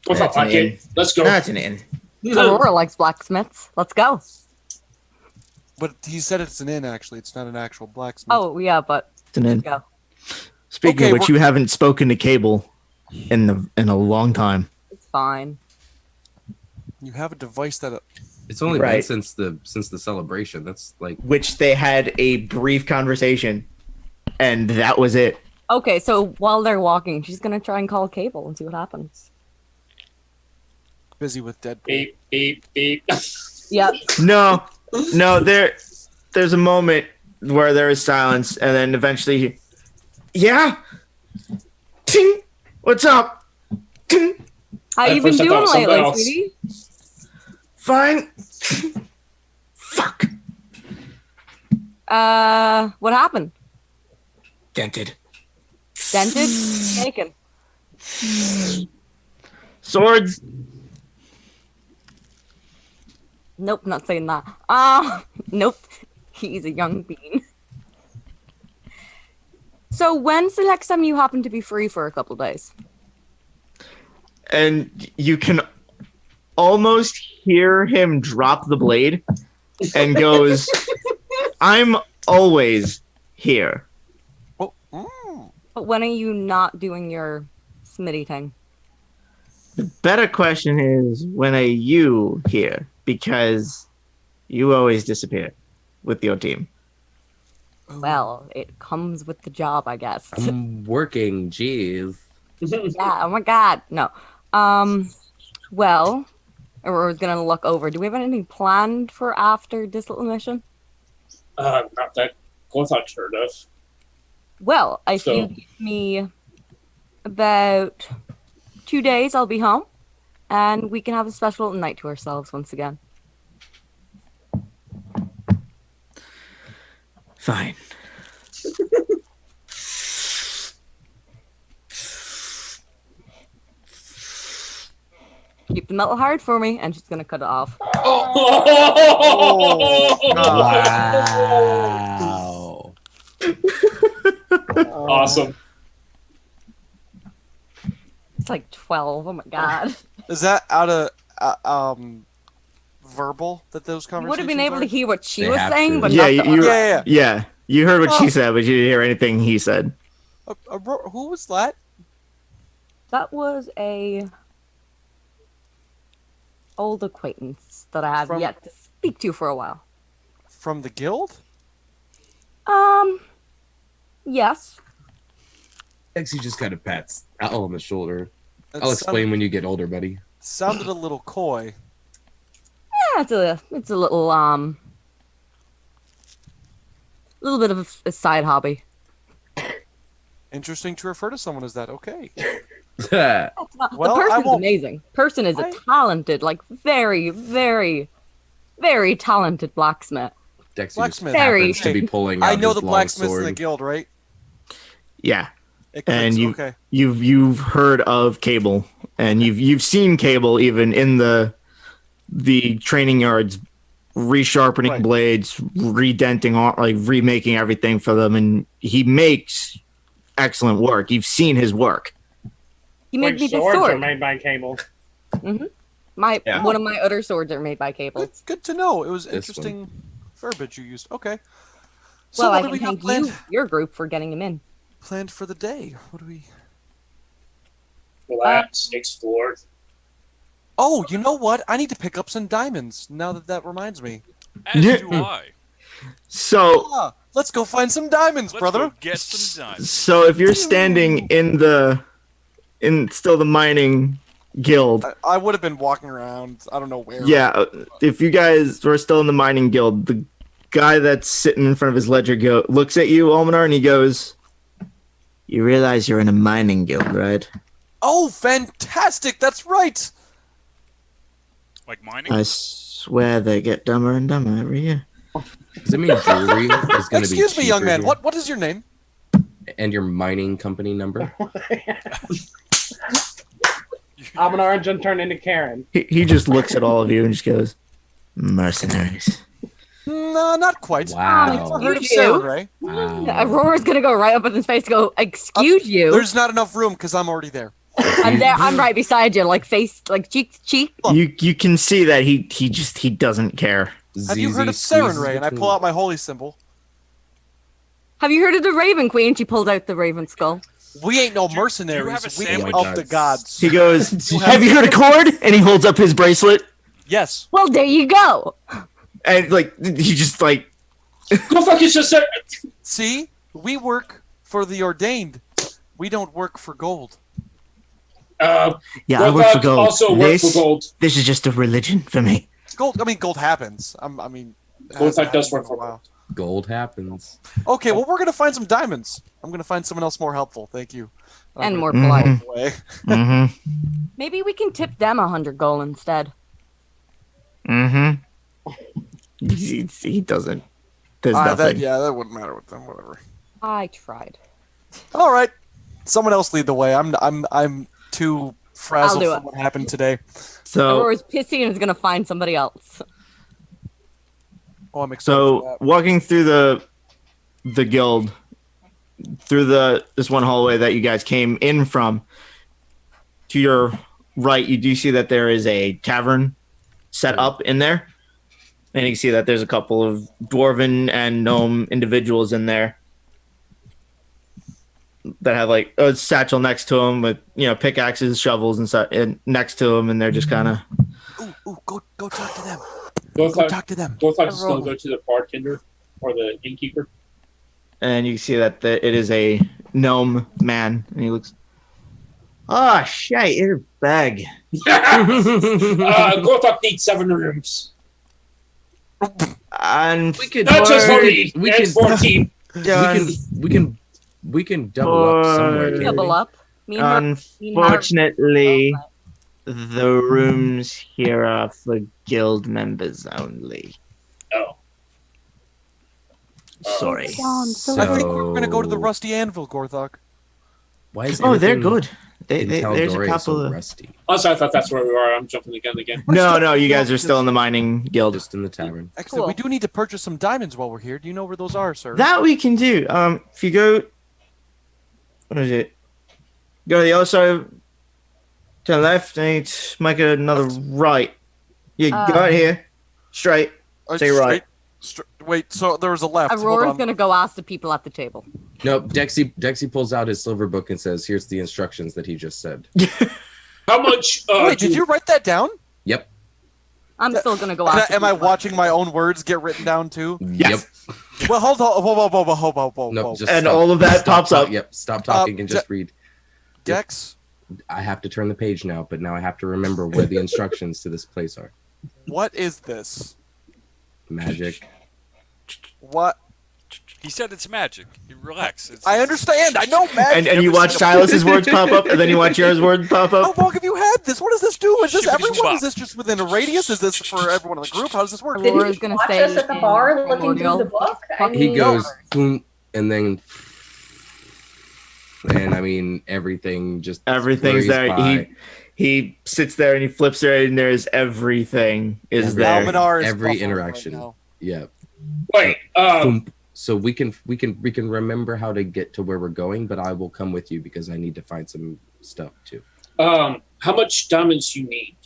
What's up, That's an like it? Let's go. No, it's an inn. Aurora likes blacksmiths. Let's go. But he said it's an inn, actually. It's not an actual blacksmith. Oh, yeah, but It's an inn. let's go. Speaking Okay, of which, we're- you haven't spoken to Cable in a long time. It's fine. You have a device that... It's only Right. been since the celebration. That's like Which they had a brief conversation, and that was it. Okay, so while they're walking, she's gonna try and call Cable and see what happens. busy with Deadpool. Beep beep beep. Yep. No, there's a moment where there is silence, and then eventually, yeah, ting, what's up? Ting, How At you been first I doing thought something lately, else. sweetie? fine. Fuck. What happened? Dented. Dented? Taken. Swords. Nope, not saying that. Nope. He's a young bean. So when's the next time you happen to be free for a couple days? And you can almost hear him drop the blade and goes, I'm always here. Oh, mm. But when are you not doing your Smitty thing? The better question is, when are you here? Because you always disappear with your team. Well, it comes with the job, I guess. I'm working. Jeez. Yeah, oh my god. No. Well, we're gonna look over. Do we have anything planned for after this little mission? Not that GORTHOCK's heard of. Well, if So- you give me about 2 days, I'll be home. And we can have a special little night to ourselves once again. Fine. Keep the metal hard for me, and she's gonna cut it off. Wow. Awesome. It's like 12. Oh my god. Is that out of verbal that those You conversations would have been able are? to hear what she They was have saying, to. but Yeah, not the you, other. yeah. You heard what Oh. she said, but you didn't hear anything he said. Who was that? That was a old acquaintance that I have From- yet to speak to for a while. From the guild? Yes. Dexy just kind of pats Al on the shoulder. That I'll explain when you get older, buddy. Sounded a little coy. Yeah, it's a little bit of a side hobby. Interesting to refer to someone as that. Okay. Well, Well, the I person's won't- amazing. Person is a I- talented, like very, very, very talented blacksmith. Dexy just Blacksmith. Very- happens to be pulling out I know his the long blacksmiths in the sword. guild, right? Yeah. It And clicks, okay. you've heard of Cable, and you've seen Cable even in the training yards, resharpening Right. blades, redenting, like remaking everything for them, and he makes excellent work. You've seen his work. He made Like me the swords are sword. made by Cable. Yeah. One of my other swords are made by Cable. It's good to know. It was This interesting verbiage you used. Okay. So Well, what I do can we have thank you, your group, for getting him in. planned for the day? What do we... Relax, explore. Oh, you know what? I need to pick up some diamonds, now that reminds me. As Yeah. do I. So Ah, let's go find some diamonds, Let's brother. go get some diamonds. so if you're standing in still the mining guild, I would have been walking around. I don't know where. yeah, if you guys were still in the mining guild, the guy that's sitting in front of his ledger looks at you, Almanar, and he goes, "You realize you're in a mining guild, right?" Oh, fantastic! That's right. Like mining? I swear they get dumber and dumber every year. Does it mean jewelry is going to be Excuse me, young cheaper man. here? What is your name? And your mining company number? I'm an orange and turned into Karen. He just looks at all of you and just goes, "Mercenaries." No, not quite. Wow. Heard of Excuse you? Sarenrae? Wow. Aurora's gonna go right up in his face, and go, "Excuse you." There's not enough room because I'm already there. I'm there. I'm right beside you, like face, like cheek to cheek. You can see that he doesn't care. Have you heard of ZZ squeezes Sarenrae? And I between- pull out my holy symbol. Have you heard of the Raven Queen? She pulled out the Raven skull. We ain't no Do you mercenaries. have a We sandwich? of the gods. He goes, "Have you heard of Cord?" And he holds up his bracelet, Yes. Well, there you go. and like he just like Go fuck yourself. See, we work for the ordained. We don't work for gold. Yeah, I Gorthok work for gold. also work for gold. This is just a religion for me. Gold. I mean, gold happens. I mean, it Gorthok hasn't does happened work in a for while. Gold happens. Okay, well, we're gonna find some diamonds. I'm gonna find someone else more helpful. Thank you. And more Mhm. polite. Away. Mm-hmm. Maybe we can tip them 100 gold instead. Mm-hmm. He doesn't. There's nothing. That wouldn't matter with them. Whatever. I tried. All right, someone else lead the way. I'm too frazzled do from it. what happened today. So Aurora's pissy and is gonna find somebody else. Oh, I'm excited for so that. walking through the guild, through this one hallway that you guys came in from, to your right, you do see that there is a tavern set up in there. And you can see that there's a couple of dwarven and gnome individuals in there that have like a satchel next to them with, pickaxes, shovels, and stuff next to them, and they're just kind of. Ooh, go talk to them. Go Gorthok talk to them. is going to go to the bartender or the innkeeper. And you see that it is a gnome man, and he looks. Oh shit! Your bag. Gorthok needs 7 rooms. And We could Not just for me. we and can 14. we can double up somewhere. can't Double we? up. Me and her- me and her- Unfortunately, the rooms here are for guild members only. Oh. Sorry. I think we're gonna go to the Rusty Anvil, Gorthok. Why is Oh, they're everything good. in There's a tal'dorei couple so of. rusty? Also, I thought that's where we are. I'm jumping the gun again. No, you guys are still in the mining guild. Just in the tavern. Excellent. We Cool. do need to purchase some diamonds while we're here. Do you know where those are, sir? That we can do. If you go, what is it? Go to the other side, to the left, and make another right. You go out here, Straight. Say right. Wait, so there was a left. Aurora's gonna go ask the people at the table. Nope. Dexy pulls out his silver book and says, "Here's the instructions that he just said." How much? Wait, did you write that down? Yep. I'm still gonna go ask. Am I watching my own words get written down too? Yep. Well, hold on. Whoa. Nope, just and stop, all of that stop pops up. Yep. Stop talking and just read. Dex. I have to turn the page now, but now I have to remember where the instructions to this place are. What is this? Magic. What? He said it's magic. You relax. I understand. I know magic. And you watch Silas's words pop up, and then you watch yours words pop up. How long have you had this? What does this do? Is this everyone? Is this just within a radius? Is this for everyone in the group? How does this work? Did you watch us at the bar looking through the book? He goes, boom, and then, and I mean, everything's there. By. He sits there and he flips there, and there's everything is there. Almanar is every buffering interaction. right now. Yeah. Wait. Boom. So we can remember how to get to where we're going, but I will come with you because I need to find some stuff too. How much diamonds you need?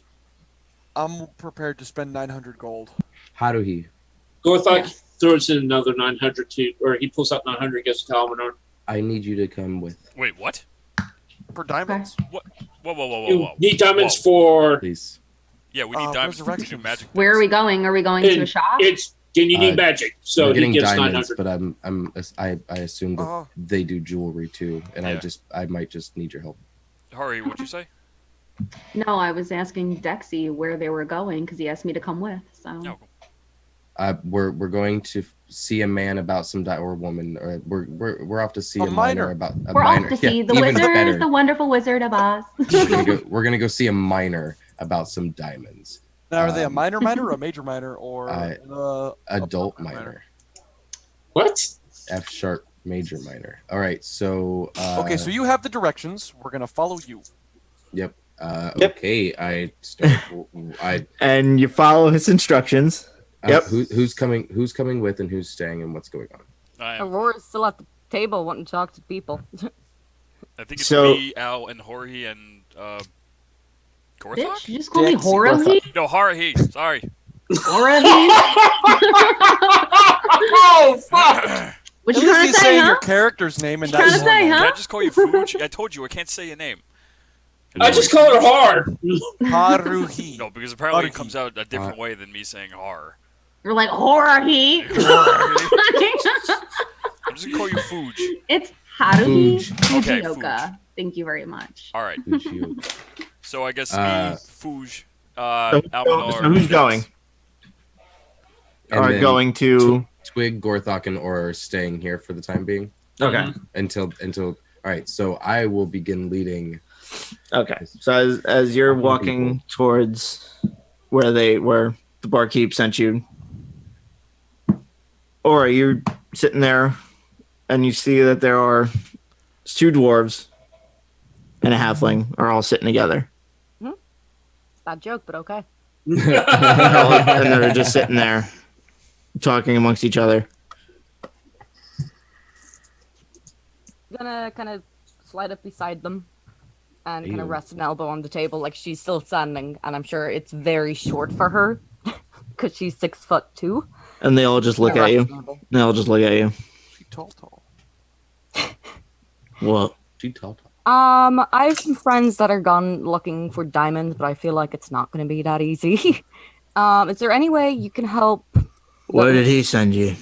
I'm prepared to spend 900 gold. Haruhi. Gorthok throws in another 900 too, or he pulls out 900, gets to Almanar. I need you to come with. Wait, what? For diamonds? What? Whoa. You need diamonds for. Please. Yeah, we need diamonds for do magic. Where are we going? Are we going to a shop? Then you need magic, so we're he getting gives diamonds, 900. but I assume that they do jewelry too, and I might just need your help. Hurry, what'd you say? No, I was asking Dexy where they were going because he asked me to come with. So. No. We're going to see a man about some or woman, or we're off to see a miner about a We're miner. off to see Yeah, the even better. wizard, the wonderful Wizard of Oz. We're gonna go see a miner about some diamonds. Now, are they a minor miner, a major miner, or adult miner? What? F sharp major minor. All right, so okay, so you have the directions. We're gonna follow you. Yep. Okay, and you follow his instructions. Yep. Who's coming with, and who's staying, and what's going on? Aurora's still at the table wanting to talk to people. I think it's me, Al, and Haruhi, and Gorthok? Bitch, you just call me Haruhi? No, Haruhi. Sorry. Haruhi? Oh, fuck! What you trying to say, saying huh? your character's name and What you trying to say, huh? Can I just call you Fuj? I told you I can't say your name. I just call her Har. Haruhi. No, because apparently it comes out a different way than me saying Har. You're like Haruhi. I'm just gonna call you Fuj. It's Haruhi Okay, Fujioka. Thank you very much. All right. So I guess me, Fuj, So Almanar. who's going? Are going to Twig, Gorthok, and Aura are staying here for the time being. Okay. Until all right. So I will begin leading. Okay. So as you're walking towards where the barkeep sent you, or you're sitting there and you see that there are two dwarves and a halfling are all sitting together. Bad joke, but okay. And they're just sitting there talking amongst each other. Gonna kind of slide up beside them and kind of rest an elbow on the table like she's still standing, and I'm sure it's very short for her because she's 6'2". And they all just look at you. They all just look at you. She tall. What? She tall. I have some friends that are gone looking for diamonds, but I feel like it's not going to be that easy. Is there any way you can help? Where did he send you?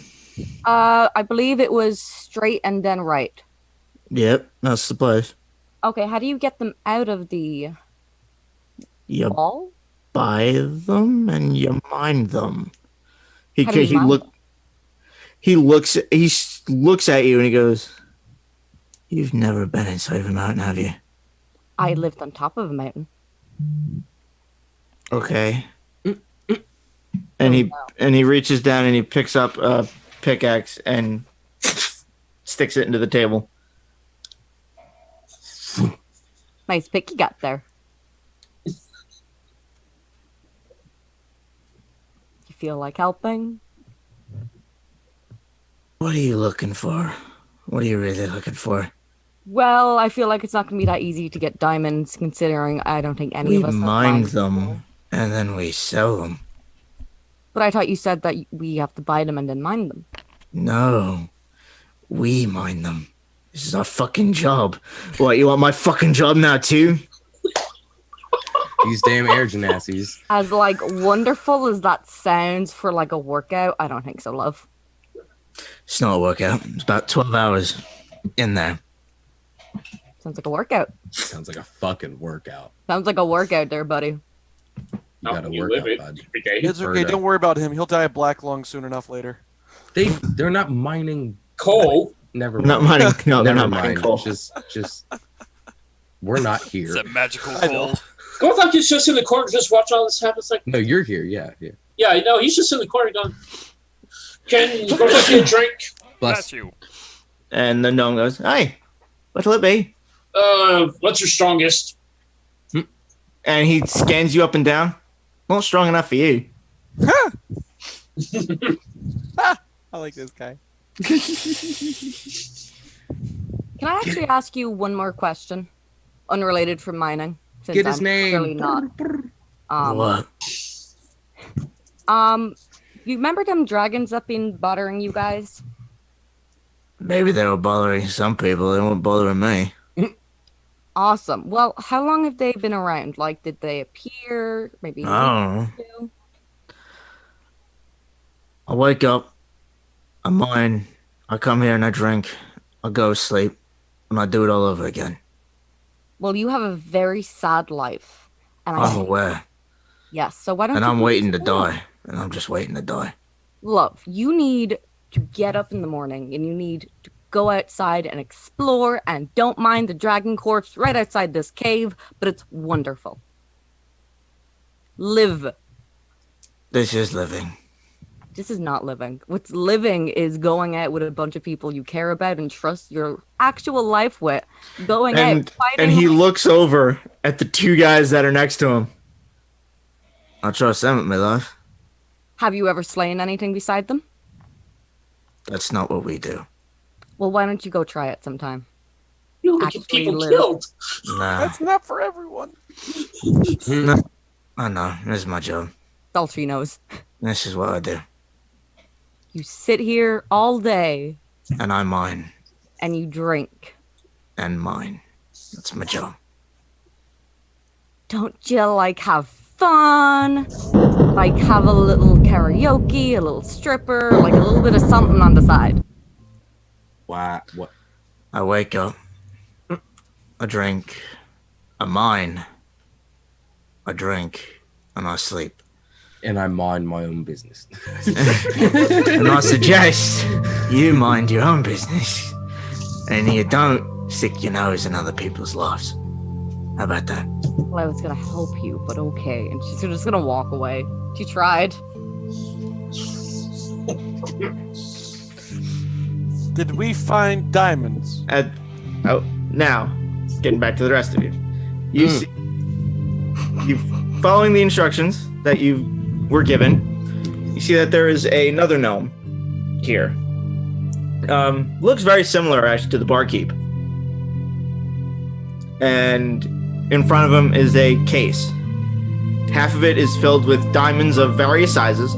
I believe it was straight and then right. Yep, that's the place. Okay, how do you get them out of the You wall? buy them and you mine them. He looks at you and he goes, You've never been inside of a mountain, have you? I lived on top of a mountain. Okay. and he reaches down and he picks up a pickaxe and sticks it into the table. Nice pick you got there. You feel like helping? What are you looking for? What are you really looking for? Well, I feel like it's not going to be that easy to get diamonds, considering I don't think any of us We have mine mined them and then we sell them. But I thought you said that we have to buy them and then mine them. No, we mine them. This is our fucking job. What, you want my fucking job now too? These damn air gymnasties. As like wonderful as that sounds for like a workout, I don't think so, love. It's not a workout. It's about 12 hours in there. Sounds like a workout. Sounds like a fucking workout. Sounds like a workout there, buddy. You gotta you work live out, it bud. every day. It's okay. Don't worry about him. He'll die of black lung soon enough later. They're not mining Coal. Never Not mind. mining. No, they're Never not mining mind. coal. Just we're not here. It's a magical I know. coal. Gorthok is just in the corner, just watching all this happen. It's like, No, you're here. Yeah. yeah, I know. He's just in the corner going, can Gorthok get a drink? Bless you. And the gnome goes, "Hey, what'll it be?" What's your strongest? And he scans you up and down. Not strong enough for you. I like this guy. Can I actually ask you one more question? Unrelated from mining. Since Get his I'm name. clearly not. What? You remember them dragons that been bothering you guys? Maybe they were bothering some people. They weren't bothering me. Awesome. Well, how long have they been around? Like, did they appear? Maybe. I don't know. I wake up, I mine, I come here and I drink, I go to sleep, and I do it all over again. Well, you have a very sad life, and I'm aware. Yes. So why don't And you I'm do waiting to this? die. And I'm just waiting to die. Love, you need to get up in the morning, and you need to go outside and explore, and don't mind the dragon corpse right outside this cave, but it's wonderful. Live. This is living. This is not living. What's living is going out with a bunch of people you care about and trust your actual life with. Going out, fighting. And he looks over at the two guys that are next to him. I trust them with my life. Have you ever slain anything beside them? That's not what we do. Well, why don't you go try it sometime? You want to get Actually people live. killed. Nah. That's not for everyone. I know. This is my job. All she knows. This is what I do. You sit here all day And I mine. and you drink. And mine. That's my job. Don't you like have fun? Like have a little karaoke, a little stripper, like a little bit of something on the side. Why? What? I wake up. I drink. I mine. I drink. And I sleep. And I mind my own business. And I suggest you mind your own business. And you don't stick your nose in other people's lives. How about that? Well, I was gonna help you, but okay. And she's just gonna walk away. She tried. Did we find diamonds? Now, getting back to the rest of you. You see, you following the instructions that you were given. You see that there is another gnome here. Looks very similar actually to the barkeep. And in front of him is a case. Half of it is filled with diamonds of various sizes.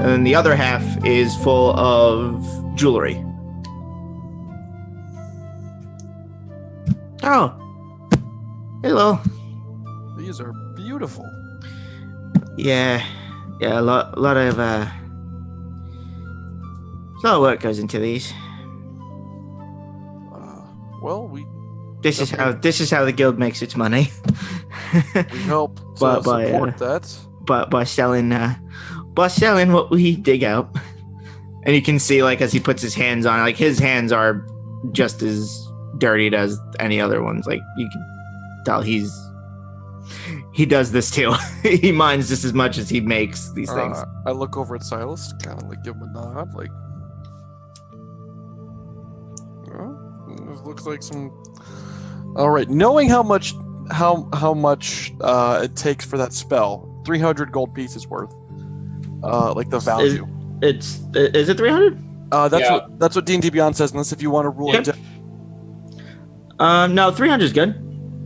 And the other half is full of jewelry. Oh. Hello. These are beautiful. Yeah, a lot of work goes into these. Well, we This is how the guild makes its money. we help to But support that. by selling what we dig out. And you can see, like, as he puts his hands on it, like his hands are just as dirtied as any other ones. Like you can tell he does this too. He mines just as much as he makes these things. I look over at Silas, kind of like give him a nod, like, well, this looks like some. All right, knowing how much it takes for that spell, 300 gold pieces worth, like the value. Is it 300? That's what D&D Beyond says. Unless if you want to rule it. No, 300 is good.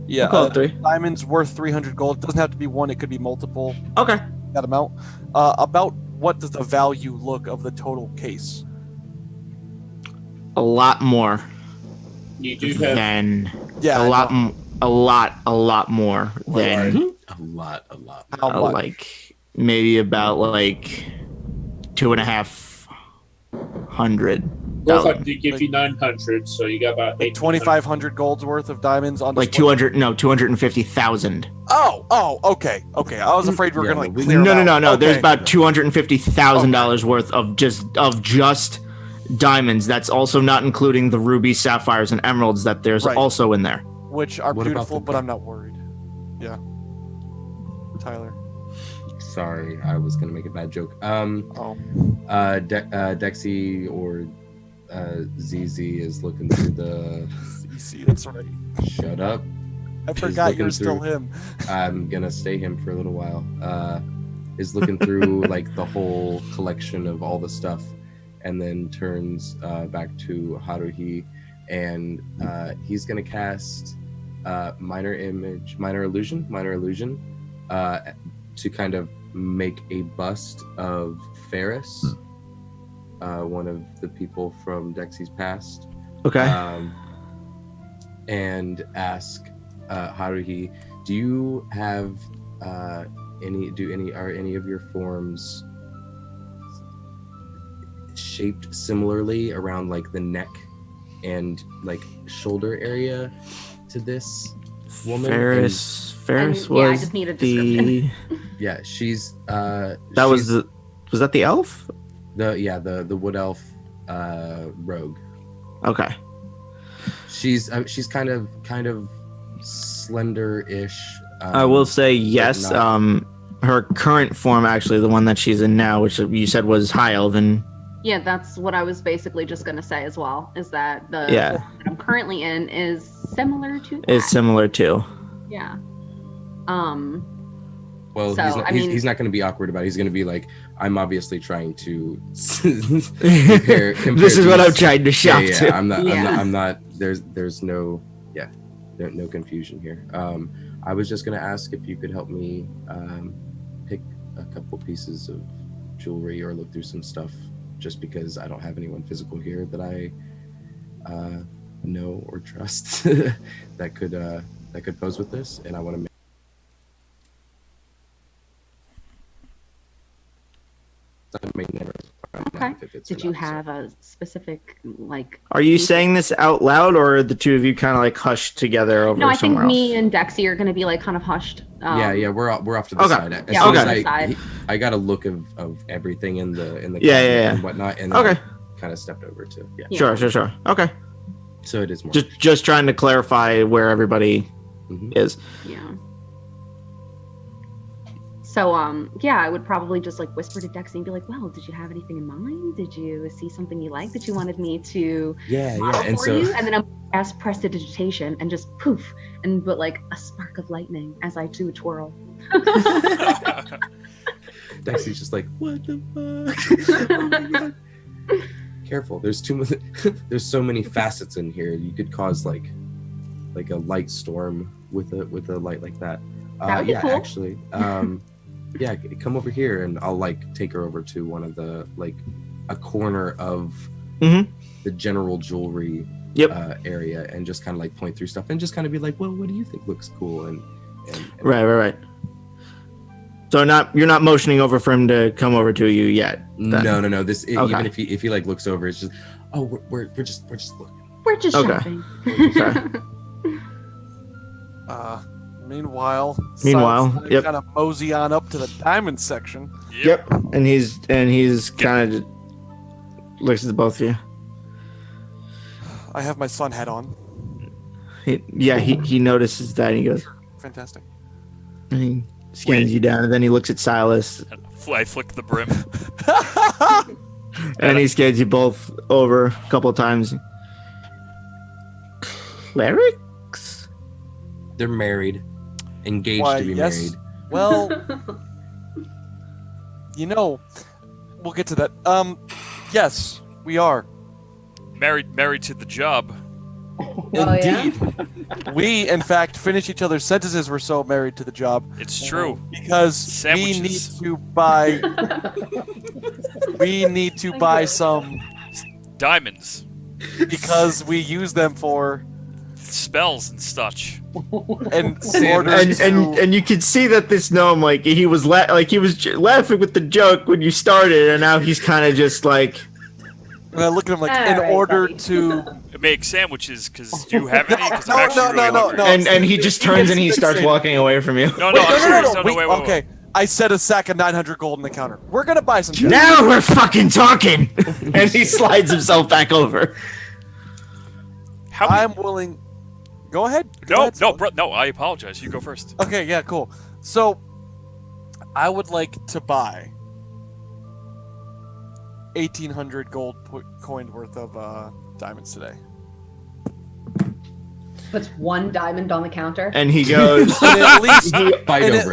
Yeah, We'll call it 3. Diamond's worth 300 gold. It doesn't have to be one; it could be multiple. Okay. that amount. About what does the value look of the total case? A lot more You do have. than Yeah, a lot more than A lot. How much? like maybe about like 2,500. GORTHOK did give you 900, so you got about Like 2,500 gold's worth of diamonds on Like display? 250,000. Oh, okay. I was afraid we were gonna like we- clear them out. No. There's Okay. about $250,000 worth of just diamonds. That's also not including the rubies, sapphires, and emeralds that there's Right. also in there. Which are What about beautiful, the- but I'm not worried. Yeah. Tyler. Sorry, I was gonna make a bad joke. Oh. Dexy or ZZ is looking through the. CC, that's right. Shut up. I He's forgot looking you're still through- him. I'm gonna stay him for a little while. Is looking through like the whole collection of all the stuff, and then turns back to Haruhi, and he's gonna cast minor illusion, to kind of make a bust of Ferris, one of the people from Dexy's past. Okay. And ask Haruhi, do you have are any of your forms shaped similarly around like the neck and like shoulder area to this woman? Ferris was yeah, I just need a description. Yeah, she's was that the elf? the wood elf rogue. Okay. She's kind of slender-ish. I will say yes. not- Her current form, actually, the one that she's in now, which you said was high elven. Yeah, that's what I was basically just gonna say as well. Is that the Yeah. form that I'm currently in is similar to that. Is similar to. Yeah. Well, So, he's not going to be awkward about it. He's going to be like, I'm obviously trying to compare This is what these- I'm trying to shop to. I'm Yeah. not. There's no confusion here. I was just going to ask if you could help me pick a couple pieces of jewelry or look through some stuff, just because I don't have anyone physical here that I know or trust that could pose with this, and I want to make. Okay. Did you have a specific like? Are you saying this out loud, or are the two of you kind of like hushed together over No, I think somewhere me else? and Dexy are going to be like kind of hushed. Yeah, we're off to the Okay. side. As Yeah, soon we're as on the side. I got a look of everything in the Yeah, cabinet yeah. and whatnot, and Okay. kind of stepped over to Yeah. Sure. Okay. So it is more. Just trying to clarify where everybody Mhm. is. Yeah. So yeah, I would probably just like whisper to Dexy and be like, "Well, did you have anything in mind? Did you see something you liked that you wanted me to model and for so you?" And then I'm ask prestidigitation and just poof and put like a spark of lightning as I do a twirl. Dexy's just like, what the fuck? Oh my God. Careful, there's too much. There's so many facets in here. You could cause like a light storm with a light like that. That would be cool. Actually, yeah, come over here and I'll like take her over to one of the like a corner of Mhm. the general jewelry area and just kind of like point through stuff and just kind of be like, well, what do you think looks cool? And Right. So you're not motioning over for him to come over to you yet. then? No. This Okay. even if he like looks over, it's just we're just looking. We're just Okay. shopping. Meanwhile, yep. kind of mosey on up to the diamond section. Yep. And he's kind of looks at the both of you. I have my sun hat on. He notices that and he goes, Fantastic. and he scans you down, and then he looks at Silas, I flick the brim. and he scans you both over a couple of times. Clerics? They're married, engaged Why, to be yes. married. Well, we'll get to that. Yes, we are. Married to the job. Indeed. We, in fact, finish each other's sentences. We're so married to the job. It's true. Because Sandwiches. we need to buy. We need to buy some diamonds. Because we use them for spells and such. And you could see that this gnome, like he was laughing with the joke when you started, and now he's kind of just like. And I look at him like, in order to make sandwiches, because do you have any? No. And he just turns and he starts walking away from you. No. Okay, I set a sack of 900 gold on the counter. We're gonna buy some. Now we're fucking talking. And he slides himself back over. I'm willing. Go ahead. No, I apologize. You go first. Okay, yeah, cool. So, I would like to buy 1,800 gold coin worth of diamonds today. Puts 1 diamond on the counter. And he goes. and at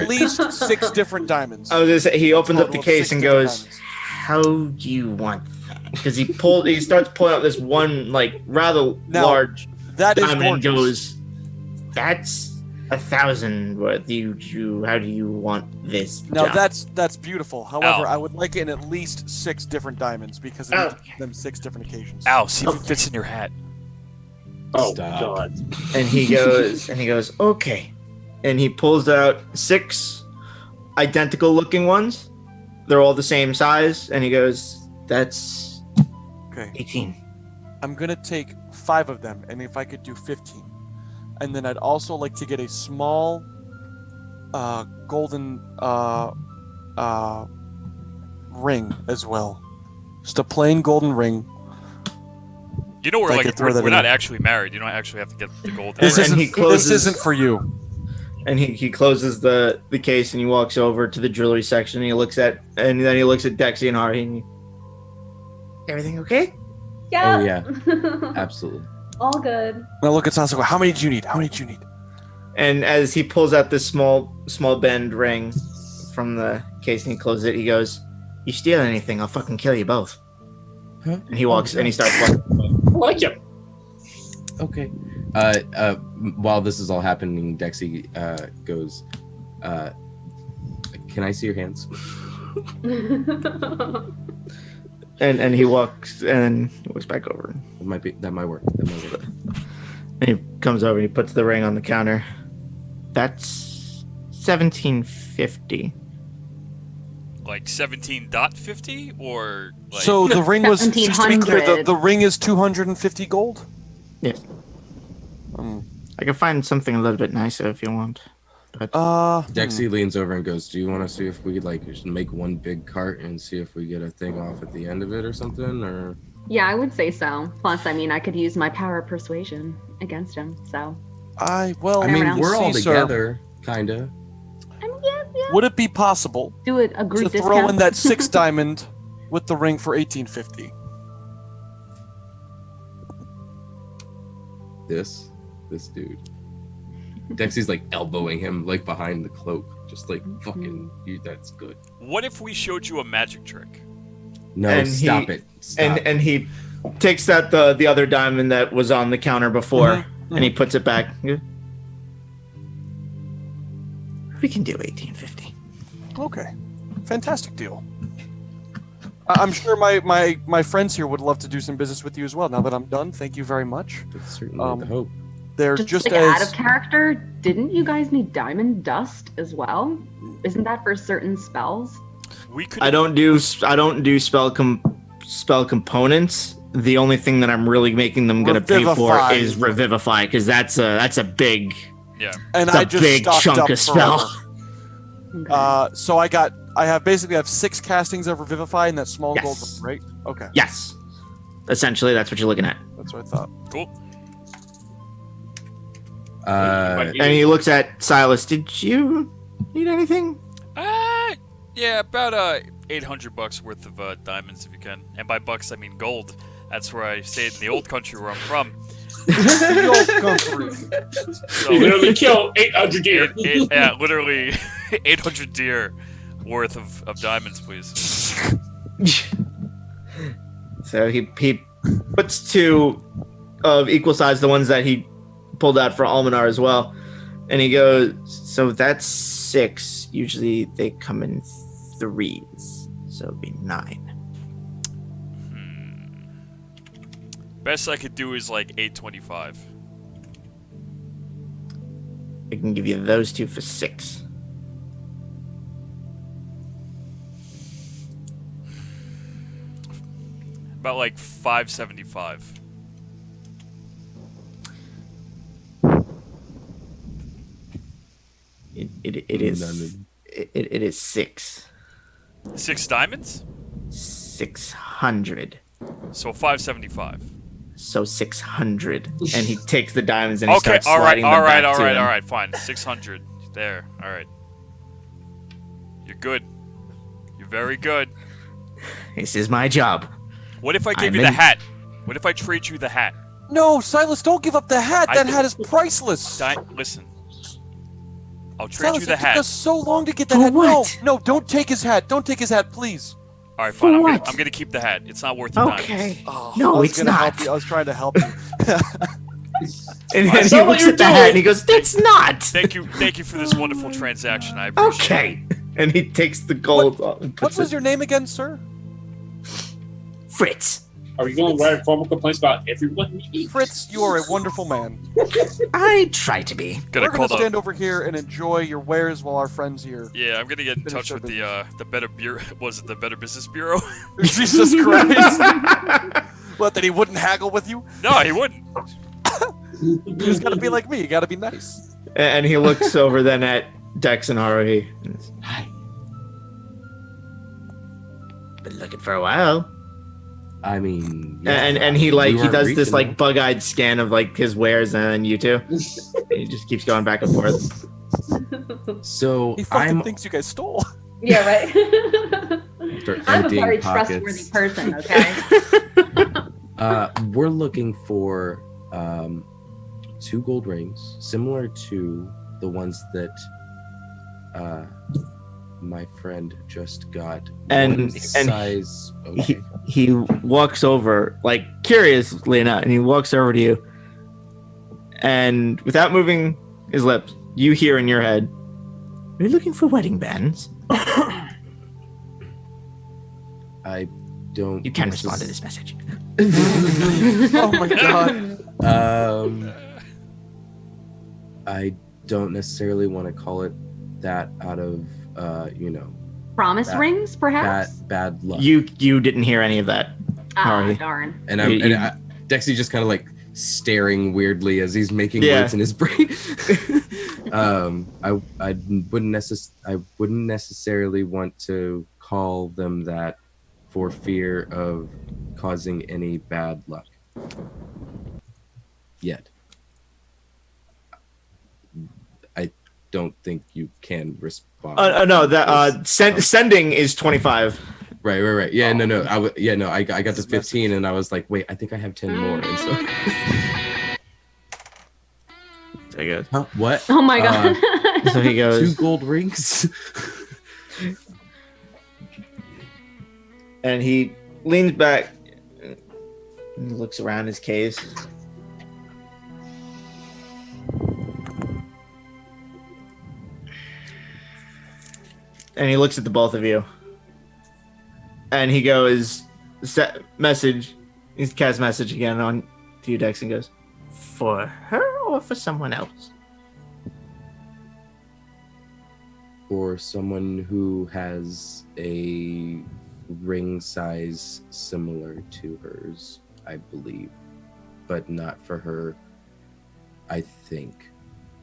least 6 different diamonds. I was gonna say, he opens up the case and goes, "How do you want that?" Because he starts pulling out this one like rather large diamond and goes, "That's 1,000 worth. How do you want this?" Now job? that's beautiful. However, I would like it in at least 6 different diamonds because it needs to give them 6 different occasions. Ow! See if it fits in your hat. Oh God! And he goes, "Okay," and he pulls out 6 identical looking ones. They're all the same size, and he goes, "That's 18." I'm gonna take 5 of them, and if I could do 15, and then I'd also like to get a small, golden ring as well, just a plain golden ring. You know, we're not actually married. You don't actually have to get the gold. This isn't for you. And he closes the case and he walks over to the jewelry section and then he looks at Dexy and Haruhi. And everything okay? Yeah. Oh yeah, absolutely. All good. Now look at Sasuke. How many do you need? And as he pulls out this small bend ring from the case and he closes it, he goes, "You steal anything, I'll fucking kill you both." Huh? And he walks and he starts walking. I like him. Okay. While this is all happening, Dexy goes, "Can I see your hands?" And he walks back over. That might work. And he comes over and he puts the ring on the counter. That's 1750. Like 17.50 or like... So the ring was, just to be clear, 1700. the ring is 250 gold? Yes. I can find something a little bit nicer if you want. But Dexy leans over and goes, "Do you want to see if we just make one big cart and see if we get a thing off at the end of it or something?" Or Yeah, I would say so. Plus, I mean, I could use my power of persuasion against him, so. we're all together, kinda. I mean, yeah. Would it be possible Do it a group to throw in that 6 diamond with the ring for 1850? This dude. Dexy's like elbowing him like behind the cloak, just like fucking you. That's good. What if we showed you a magic trick? No, and stop it. Stop. And he takes out the other diamond that was on the counter before, and he puts it back. We can do 1850. Okay, fantastic deal. I'm sure my friends here would love to do some business with you as well. Now that I'm done, thank you very much. That's certainly the hope. They're just like as out of character. Didn't you guys need diamond dust as well? Isn't that for certain spells? I don't do spell components. The only thing that I'm really making them gonna pay for is revivify, because that's a big and I just big chunk of spell. So I have 6 castings of revivify and that small gold, right? Okay. Yes. Essentially, that's what you're looking at. That's what I thought. Cool. And he looks at Silas. Did you need anything? Yeah, about $800 worth of diamonds if you can. And by bucks I mean gold. That's where I stayed in the old country where I'm from. The old country. So, you literally kill 800 deer. Yeah, literally 800 deer worth of diamonds, please. So he puts 2 of equal size, the ones that he pulled out for Almanar as well. And he goes, so that's 6. Usually they come in 3s. So it'd be 9. Best I could do is like 825. I can give you those 2 for 6. About like 575. It is 6. 6 diamonds? 600. So 575. So 600. And he takes the diamonds and he Okay, starts sliding them back to him. all right, fine. 600. There. All right. You're good. You're very good. This is my job. What if I give you the hat? What if I trade you the hat? No, Silas, don't give up the hat. That hat is priceless. Listen. I'll trade Silas, you the it took hat. us so long to get that For hat. what? No, don't take his hat. Don't take his hat, please. All right, fine. For I'm what? gonna keep the hat. It's not worth the diamonds. Okay. Oh, No, I was it's gonna not. help you. I was trying to help you. And I then saw he what looks you're at the hat doing. and he goes, "That's not." Thank you for this wonderful transaction. I appreciate it. Okay. And he takes the gold. What and puts was it- your name again, sir? Fritz. Are you going to write formal complaints about everyone? Fritz, you are a wonderful man. I try to be. Gonna We're call gonna stand over here and enjoy your wares while our friends here. Yeah, I'm gonna get in Finish touch our with the Better Bureau. Was it the Better Business Bureau? Jesus Christ! What? That he wouldn't haggle with you? No, he wouldn't. You just gotta be like me. You gotta be nice. And he looks over then at Dex and Haruhi. Hi. Been looking for a while. I mean, yeah, And he you he weren't does this reaching like them. bug-eyed scan of like his wares and then you too. He just keeps going back and forth. So He fucking I'm thinks you guys stole. Yeah, right. start I'm a emptying very pockets. trustworthy person, okay? We're looking for 2 gold rings, similar to the ones that my friend just got. And- One size. Okay. He walks over, like curiously enough, and he walks over to you. And without moving his lips, you hear in your head, Are you looking for wedding bands? I don't. You can respond to this message. Oh my god. I don't necessarily want to call it that out of Promise Bad- rings, perhaps? bad luck. you didn't hear any of that. Ah, Sorry. darn. And You- Dexy just kind of like staring weirdly as he's making Yeah. words in his brain. I wouldn't necessarily want to call them that for fear of causing any bad luck. Yet. I don't think you can respond. No, that sending is 25. Right. Yeah, no. I got to 15 and I was like, wait, I think I have 10 more. And so So he goes. huh? What? Oh my god. So he 2 goes, gold rings? and he leans back and looks around his case. And he looks at the both of you. And he goes, message, he casts message again on to you, Dex, and goes, For her or for someone else? For someone who has a ring size similar to hers, I believe. But not for her, I think.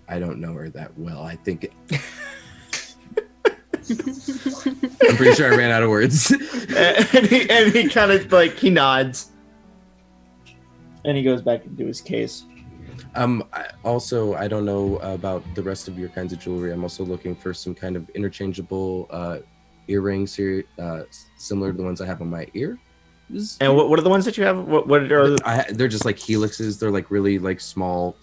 I don't know her that well. I think I'm pretty sure I ran out of words. and he kind of like, he nods. And he goes back into his case. I don't know about the rest of your kinds of jewelry. I'm also looking for some kind of interchangeable earrings here, similar to the ones I have on my ear. And what are the ones that you have? What are They're just like helixes. They're like really like small,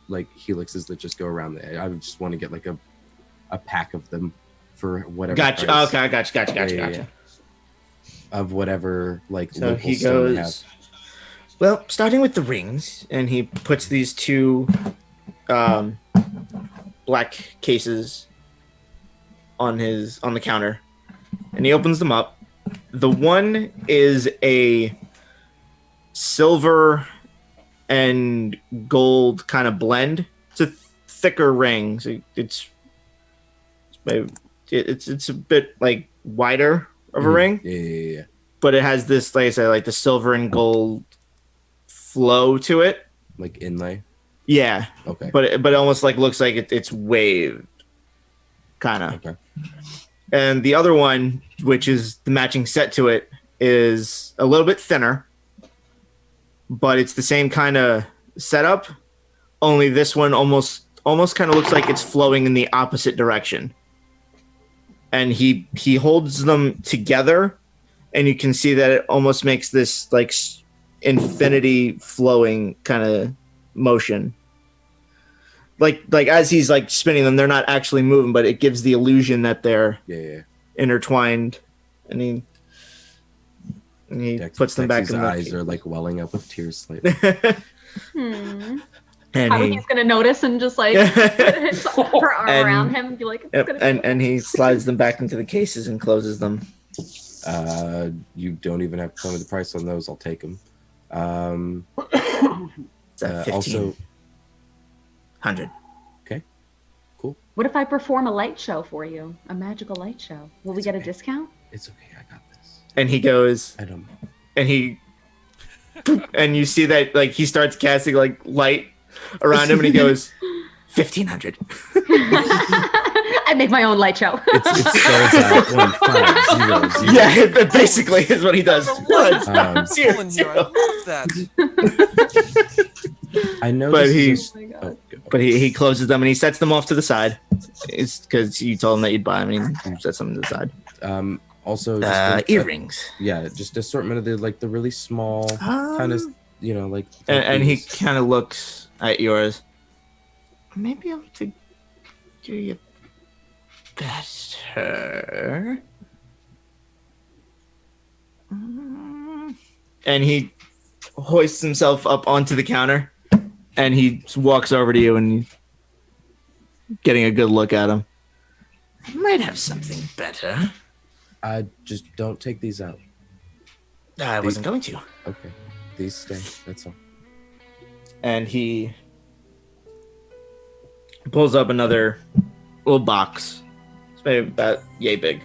like helixes that just go around the. I would just want to get like a pack of them for whatever. Gotcha. price. Okay, gotcha. Of whatever like. So local he stone they goes, Well, starting with the rings, and he puts these two black cases on the counter, and he opens them up. The one is a silver and gold kind of blend. It's a thicker ring. So it's a bit like wider of a ring. Yeah. But it has this, like I said, like the silver and gold flow to it. Like inlay. Yeah. Okay. But it almost like looks like it's waved, kind of. Okay. And the other one, which is the matching set to it, is a little bit thinner, but it's the same kind of setup. Only this one almost kind of looks like it's flowing in the opposite direction. And he holds them together, and you can see that it almost makes this like infinity flowing kind of motion. Like as he's like spinning them, they're not actually moving, but it gives the illusion that they're intertwined. And he puts them back in the eyes are like welling up with tears slightly. And Haruhi's he's gonna notice and just like put her arm around him and be like, and he slides them back into the cases and closes them. You don't even have to tell me the price on those. I'll take them. Also, 100. Okay, cool. What if I perform a light show for you? A magical light show? Will we get a discount? It's okay. I got this. And he goes. I don't. And you see that like he starts casting like light around him, and he goes 1,500. I make my own light show. It spells out 150. Yeah, it basically is what he does. I love that. I know, but but he closes them and he sets them off to the side. It's because you told him that you'd buy them, and he sets them to the side. Also, earrings. Just assortment of the really small kind of, like. And he kind of looks at yours. Maybe I'll have to do you better. And he hoists himself up onto the counter, and he walks over to you and getting a good look at him. I might have something better. Just don't take these out. I wasn't going to. Okay. These stay. That's all. And he pulls up another little box. It's maybe about yay big.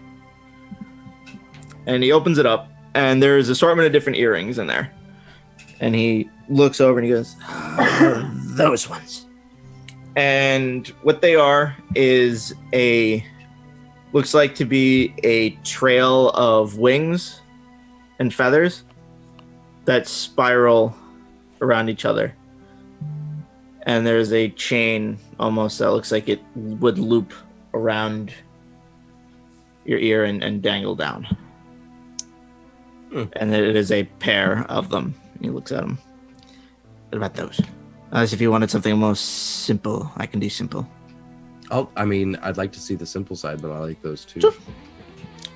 And he opens it up, and there's an assortment of different earrings in there. And he looks over and he goes, those ones. And what they are is looks like to be a trail of wings and feathers that spiral around each other. And there's a chain almost that looks like it would loop around your ear and dangle down. And it is a pair of them. He looks at them. What about those? As if you wanted something more simple, I can do simple. I'd like to see the simple side, but I like those too. Sure.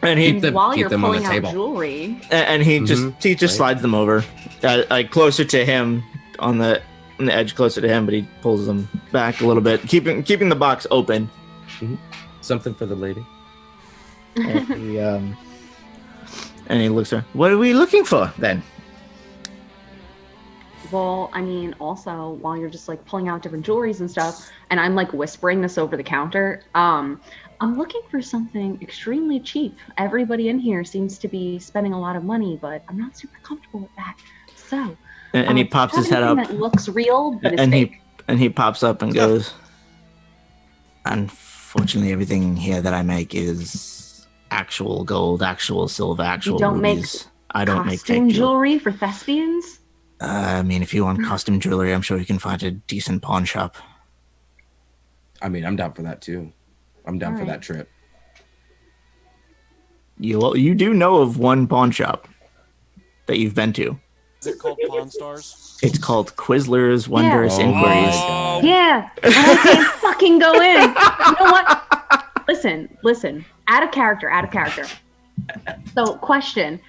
And he while keep you're them on the pulling out table. jewelry, and he just slides them over, like closer to him on the edge, closer to him, but he pulls them back a little bit, keeping the box open. Mm-hmm. Something for the lady. And he looks at her. What are we looking for then? well, I mean, also while you're just like pulling out different jewelries and stuff, and I'm like whispering this over the counter, I'm looking for something extremely cheap. Everybody in here seems to be spending a lot of money, but I'm not super comfortable with that. So, and he pops his head up. That looks real, but it's and fake. he pops up and goes, unfortunately, everything here that I make is actual gold, actual silver, actual You don't rubies. I don't make fake costume jewelry for thespians? I mean, if you want costume jewelry, I'm sure you can find a decent pawn shop. I mean, I'm down for that too. I'm down for that trip. You do know of one pawn shop that you've been to. Is it called Pawn Stars? It's called Quizzler's Wondrous Oh, Inquiries. Yeah, and I can't fucking go in. You know what? Listen. Out of character. So, question.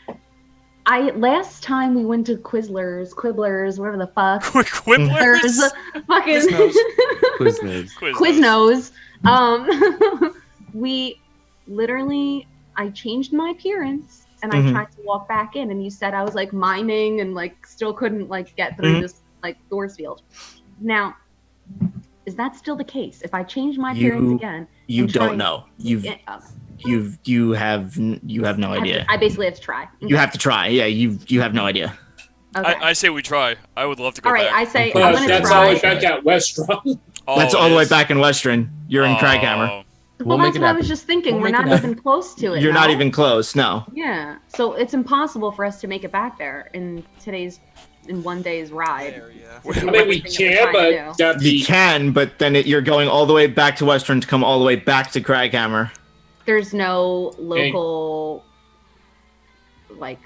Last time we went to Quibblers, whatever the fuck. Quibblers? There's fucking Quiznos. Quiznos. We literally, I changed my appearance and I tried to walk back in, and you said I was like miming and like still couldn't like get through this like force field. Now, is that still the case? If I change my appearance again, you don't know. You have no idea. I basically have to try. You have to try. Yeah, you have no idea. Okay. I say we try. I would love to go All right, back. I say I'm gonna that's try. all the way back at Westron. That's all the way back in Western. You're in Craghammer. Well, that's what I was just thinking. We're not even close to it. You're not even close. No. Yeah. So it's impossible for us to make it back there in one day's ride. I mean, we can, but you can, but then you're going all the way back to Western to come all the way back to Craghammer. There's no local, like,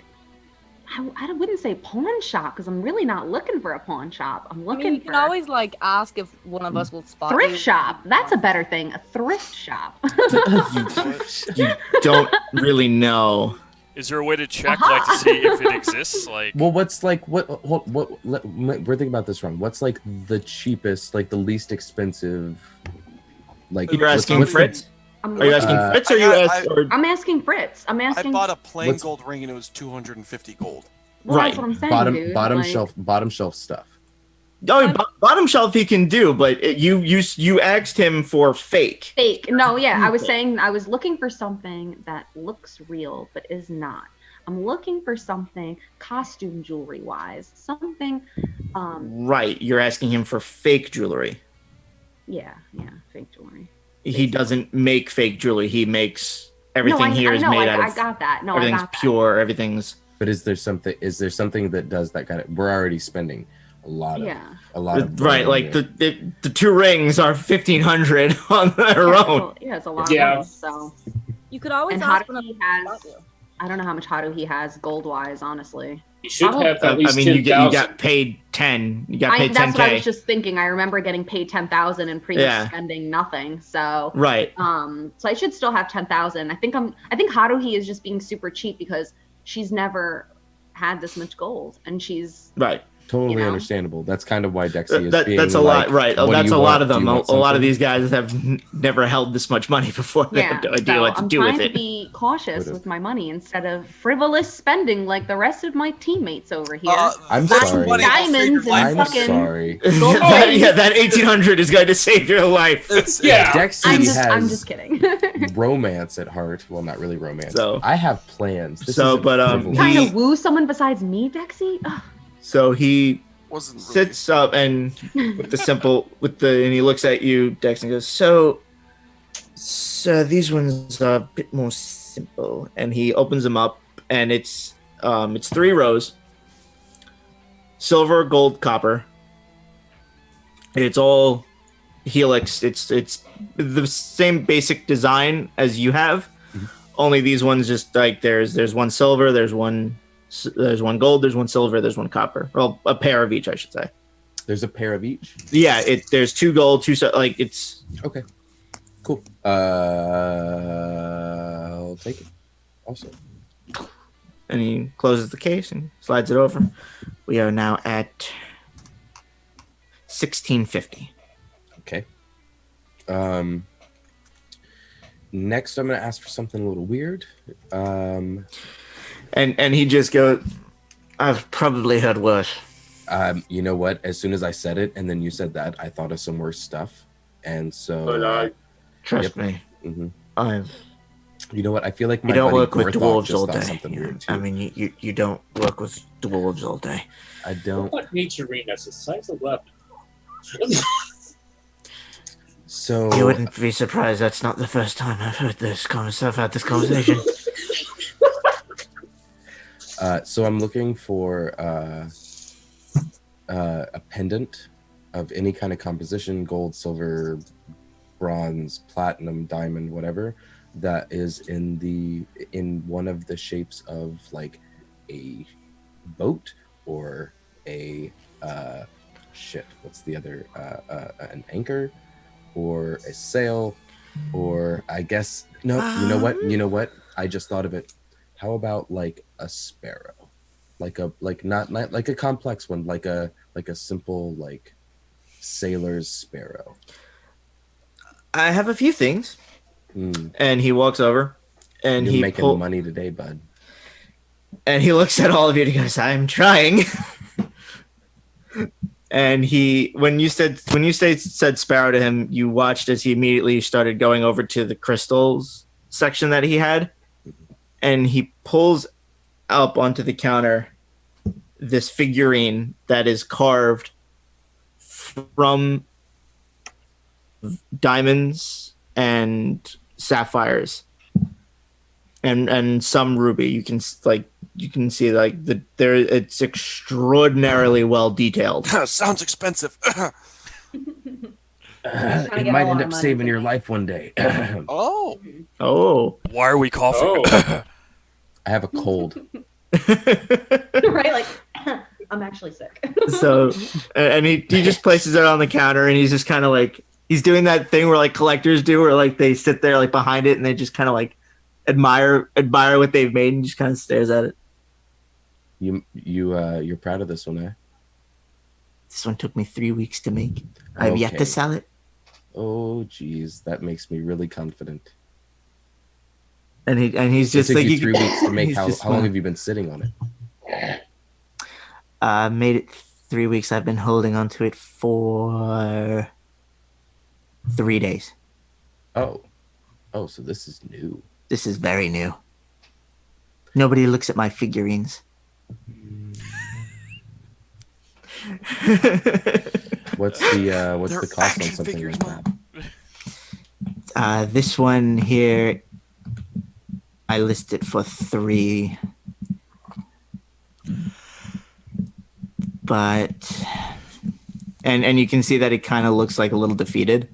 I wouldn't say pawn shop because I'm really not looking for a pawn shop. I'm looking you for can always like ask if one of us will spot thrift you. shop. That's a better thing. A thrift shop. You don't really know. Is there a way to check, like, to see if it exists? Like, well, what's like what we're thinking about this wrong. What's like the cheapest, like the least expensive? Like you're asking Fritz. Are you asking Fritz or I'm asking Fritz. I'm asking. I bought a plain gold ring and it was 250 gold. Well, that's what I'm saying, dude. Bottom shelf stuff. Oh, bottom shelf he can do, but you asked him for fake. Fake. No, yeah, I was saying I was looking for something that looks real but is not. I'm looking for something costume jewelry wise, something. Right, you're asking him for fake jewelry. Yeah, fake jewelry. He doesn't make fake jewelry. He makes everything here is made out of. I got that. No, everything's I got that. pure. Everything's. But is there something that does that kind of? We're already spending a lot of right. Like the two rings are 1,500 on their own. Yeah, it's a lot of money. So you could always ask one of he has. I don't know how much Haruhi has gold wise, honestly. You should have at least 10,000. You got paid 10. You got paid 10K. That's what I was just thinking. I remember getting paid 10,000 and pretty much spending nothing. So right. So I should still have 10,000. I think Haruhi is just being super cheap because she's never had this much gold, and she's right. Totally understandable. That's kind of why Dexy is being that's a like, lot, right? Oh, that's a lot of them. A lot of these guys have never held this much money before. They have no idea what to do with it. I'm trying to be cautious with my money instead of frivolous spending like the rest of my teammates over here. I'm sorry. Diamonds and I'm fucking sorry. that 1,800 is going to save your life. Dexy I'm just kidding. romance at heart. Well, not really romance. So I have plans. trying to woo someone besides me, Dexy. Ugh. So he sits up and and he looks at you, Dex, and goes, So these ones are a bit more simple. And he opens them up, and it's 3 rows, silver, gold, copper. And it's all helix. It's the same basic design as you have, only these ones just like there's one silver, there's one gold, there's one silver, there's one copper. Well, a pair of each, I should say. There's a pair of each? Yeah, there's 2 gold, 2 like it's okay. Cool. I'll take it. Also. And he closes the case and slides it over. We are now at 1650. Okay. Next I'm gonna ask for something a little weird. And he just goes, I've probably heard worse. You know what? As soon as I said it, and then you said that, I thought of some worse stuff. And so... trust me. Mm-hmm. You know what? I feel like you don't work with dwarves all day. Weird too. I mean, you don't work with dwarves all day. I don't. What nature ring? That's a size 11. So you wouldn't be surprised. That's not the first time I've heard this conversation. So I'm looking for a pendant of any kind of composition: gold, silver, bronze, platinum, diamond, whatever, that is in one of the shapes of like a boat or a what's the other an anchor or a sail, or I guess you know what I just thought of it. How about like a sparrow? not like a complex one, like a simple like sailor's sparrow. I have a few things. Mm. And he walks over, and You're making money today, bud. And he looks at all of you and he goes, "I'm trying." And when you said sparrow to him, you watched as he immediately started going over to the crystals section that he had, and he pulls up onto the counter this figurine that is carved from diamonds and sapphires and some ruby. You can see like it's extraordinarily well detailed. Sounds expensive. It might end up saving your life one day. Oh. Why are we coughing? I have a cold. Right? Like, I'm actually sick. So, and he just places it on the counter, and he's just kind of like, he's doing that thing where like collectors do, where like they sit there like behind it and they just kind of like admire what they've made and just kind of stares at it. You're proud of this one, eh? This one took me 3 weeks to make. I've yet to sell it. Oh, geez, that makes me really confident. And he's just it took like, you 3 weeks to make. How long have you been sitting on it? Made it 3 weeks. I've been holding on to it for 3 days. Oh, so this is new. This is very new. Nobody looks at my figurines. What's the cost on something like that? This one here, I list it for 3. But and you can see that it kind of looks like a little defeated.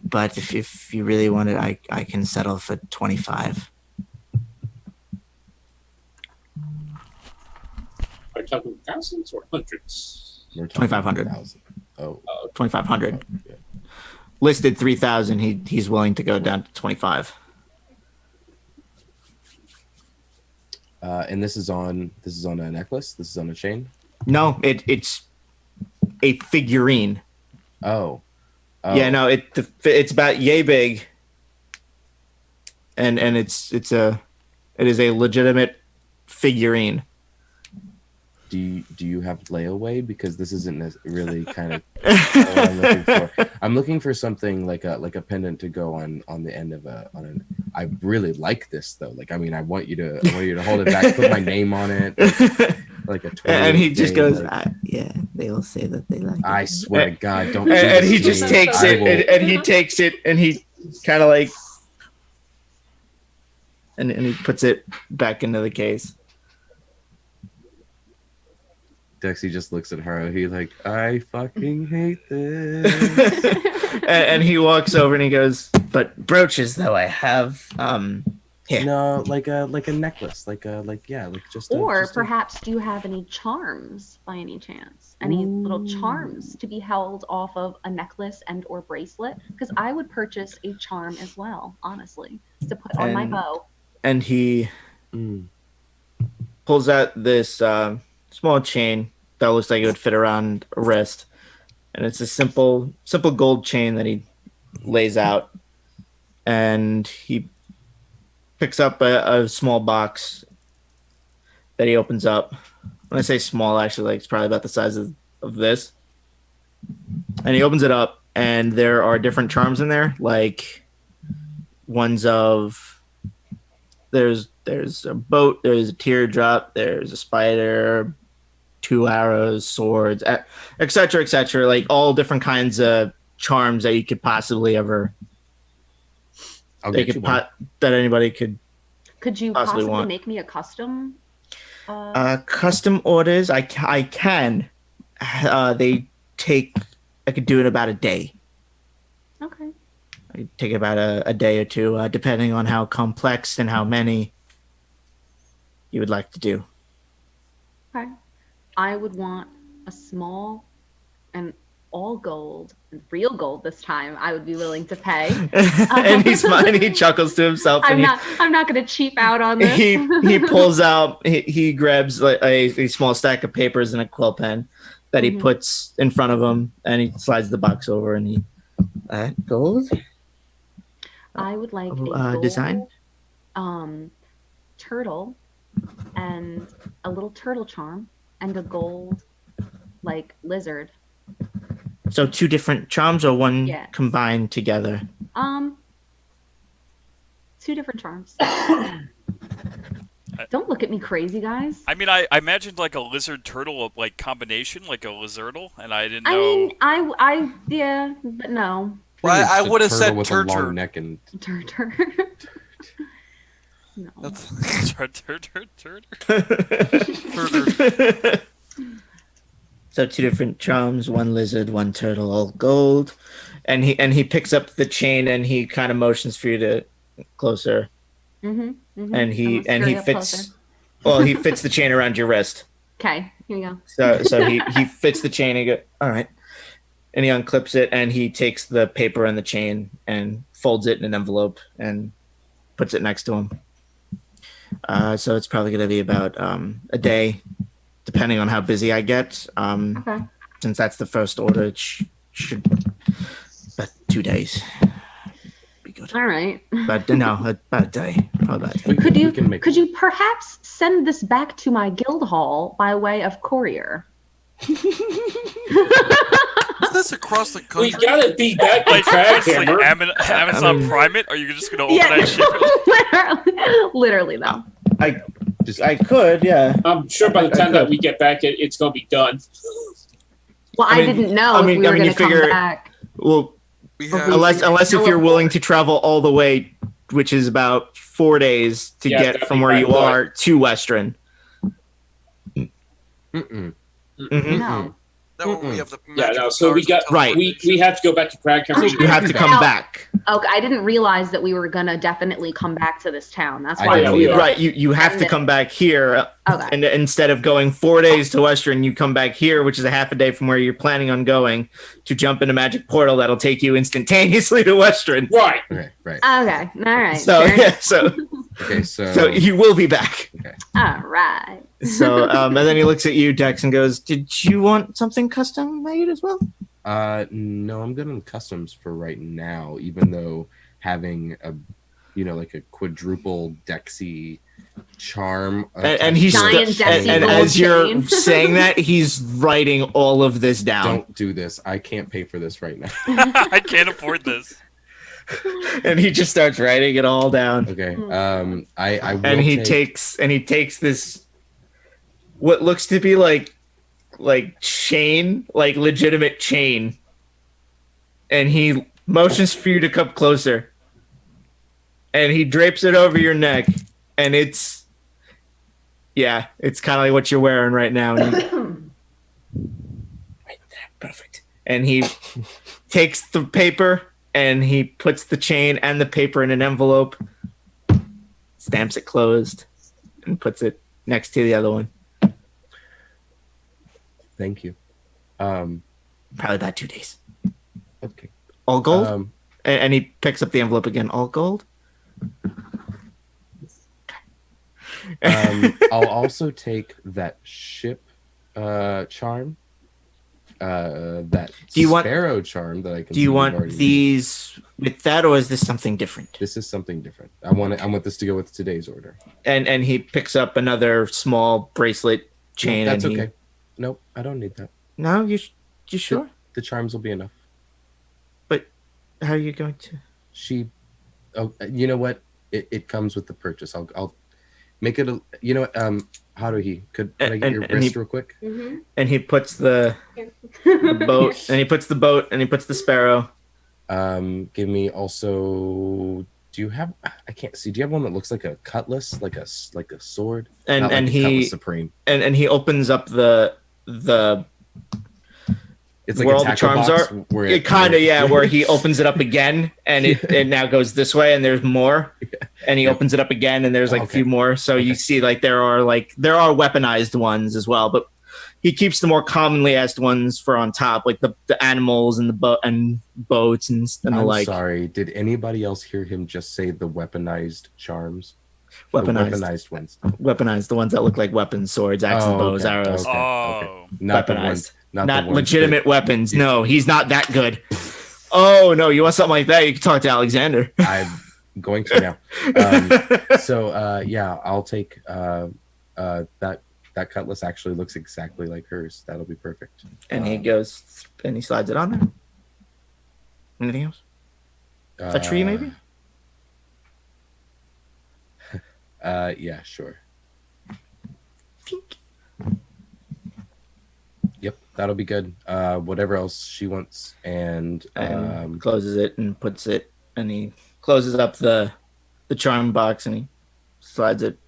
But if you really want it, I can settle for 25. Are you talking thousands or hundreds? 2,500. Oh, 2,500. Okay. Listed 3,000. He's willing to go down to 25. And this is on a necklace. This is on a chain. No, it's a figurine. Oh. Yeah, no, it's about yay big, and it is a legitimate figurine. Do you have layaway? Because this isn't really kind of what I'm looking for. I'm looking for something like a pendant to go on the end of I really like this though. Like, I mean, I want you to hold it back, put my name on it, like a. And he just goes, yeah. They all say that they like it. I swear to God, don't. And he just takes it, and he takes it, and he kind of like, and he puts it back into the case. Dexy just looks at her. He's like, I fucking hate this. and he walks over and he goes, but brooches though I have. Here. No, like a necklace, Perhaps do you have any charms by any chance? Any little charms to be held off of a necklace and or bracelet? Because I would purchase a charm as well, honestly, to put on my bow. And he pulls out this small chain that looks like it would fit around a wrist, and it's a simple gold chain that he lays out, and he picks up a small box that he opens up. When I say small, actually, like it's probably about the size of this. And he opens it up, and there are different charms in there, like ones of there's a boat, there's a teardrop, there's a spider, 2 arrows, swords, etc., like all different kinds of charms that you could possibly ever. That anybody could. Could you possibly make me a custom? Custom orders, I can. They take. I could do it about a day. Okay. I take about a day or two, depending on how complex and how many you would like to do. Okay. I would want a small and all gold, real gold this time, I would be willing to pay. And he chuckles to himself. I'm not going to cheap out on this. He pulls out. He grabs like a small stack of papers and a quill pen that he puts in front of him, and he slides the box over, and he gold. I would like a gold, design. Turtle, and a little turtle charm, and a gold like lizard. So 2 different charms, or one Yes. combined together? 2 different charms. Don't look at me crazy, guys. I mean, I imagined like a lizard turtle like combination, like a lizardle, and I didn't know. I mean, I yeah, but no. Well, I Just a would have turtle said with a long turtle. neck and Turtle. No. So 2 different charms, 1 lizard, 1 turtle, all gold. And he picks up the chain and he kind of motions for you to closer. And he fits he fits the chain around your wrist. Okay, here you go. So he fits the chain and all right. And he unclips it and he takes the paper and the chain and folds it in an envelope and puts it next to him. So it's probably going to be about a day, depending on how busy I get. Okay. Since that's the first order, it should about 2 days. Be good. All right. But no, about a day. Probably about a day. Could you perhaps send this back to my guild hall by way of courier? Is this across the country? We gotta be back Like, to track, like Amber. Amazon Prime it? Are you just gonna open that and ship it? Literally though. I could, yeah. I'm sure by the time that we get back, it's gonna be done. Well, I didn't know if we were going to come back. Well, unless if you're willing to travel all the way, which is about 4 days to get from where you are to Western. No. We have the so we got right. We have to go back to Prague. You have to come back. Okay, I didn't realize that we were going to definitely come back to this town. That's why. Right, you have to come back here. Okay. And instead of going 4 days to Western, you come back here, which is a half a day from where you're planning on going, to jump in a magic portal that'll take you instantaneously to Western. Right. Okay. Right. Okay. All right. So sure. yeah. So. Okay. So you will be back. Okay. All right. So and then he looks at you, Dex, and goes, "Did you want something custom made as well?" No, I'm good on customs for right now, even though having a, like a quadruple Dexy charm. And he's and as you're saying that, he's writing all of this down. Don't do this. I can't pay for this right now. I can't afford this. And he just starts writing it all down. Okay. I will and he takes this what looks to be like chain, like legitimate chain, and he motions for you to come closer, and he drapes it over your neck, and it's kind of like what you're wearing right now. And right there, perfect. And he takes the paper and he puts the chain and the paper in an envelope, stamps it closed, and puts it next to the other one. Thank you. Probably about 2 days. Okay. All gold? And he picks up the envelope again. All gold? I'll also take that ship charm. That sparrow charm that I can. Do you want these with that, or is this something different? This is something different. I want this to go with today's order. And he picks up another small bracelet chain. That's okay. Nope, I don't need that. No, you sure? The charms will be enough. But how are you going to? You know what? It comes with the purchase. I'll make it. Haruhi, could I get your wrist real quick? Mm-hmm. And he puts the boat, and he puts the boat, and he puts the sparrow. Give me also. Do you have? I can't see. Do you have one that looks like a cutlass, like a sword? And he Cutlass Supreme. And he opens up the. It's like where a all the charms box are. Where it kind of where he opens it up again, and it now goes this way, and there's more, and he opens it up again, and there's a few more. So you see, there are weaponized ones as well, but he keeps the more commonly asked ones for on top, like the animals and the boats and the I'm like. sorry. Did anybody else hear him just say the weaponized charms? Weaponized ones. Weaponized, the ones that look like weapons, swords, axes, bows, okay, arrows. Oh. Not the Weaponized. ones. Not the ones legitimate weapons. No, he's not that good. Oh no, you want something like that? You can talk to Alexander. I'm going to now. Yeah, I'll take that cutlass. Actually, looks exactly like hers. That'll be perfect. And he goes and he slides it on there. Anything else? A tree, maybe? Yeah, sure. Yep, that'll be good. Whatever else she wants, and closes it and puts it, and he closes up the charm box and he slides it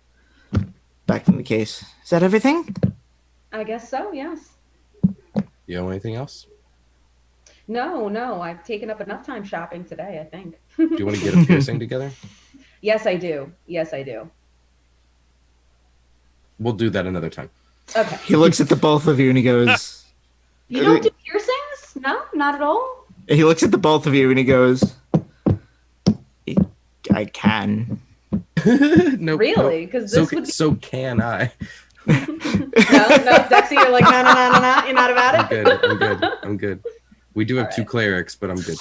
back in the case. Is that everything? I guess so, yes. You know anything else? No, I've taken up enough time shopping today, I think. Do you want to get a piercing together? Yes, I do. We'll do that another time. Okay. He looks at the both of you and he goes... You don't do piercings? No, not at all? He looks at the both of you and he goes... I can. No, really? Because this would be... So can I. No, Dexy, you're like, no, you're not about it? I'm good. We do have two clerics, but I'm good.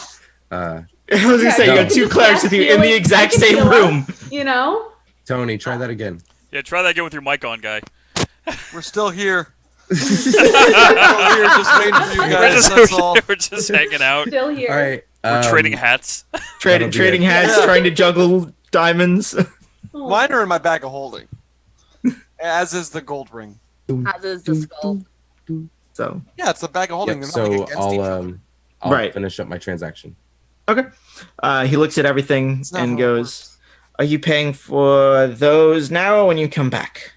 I was going to say, you got two clerics with you in the exact same room. You know? Tony, try that again. Yeah, try that again with your mic on, guy. We're still here. We're still here just waiting for you guys, that's all. We're just hanging out. Still here. All right. We're trading hats. Trading hats, trying to juggle diamonds. Mine are in my bag of holding. As is the gold ring. As is the skull. So yeah, it's a bag of holding. Yep, so I'll finish up my transaction. Okay. He looks at everything and goes, "Are you paying for those now or when you come back?"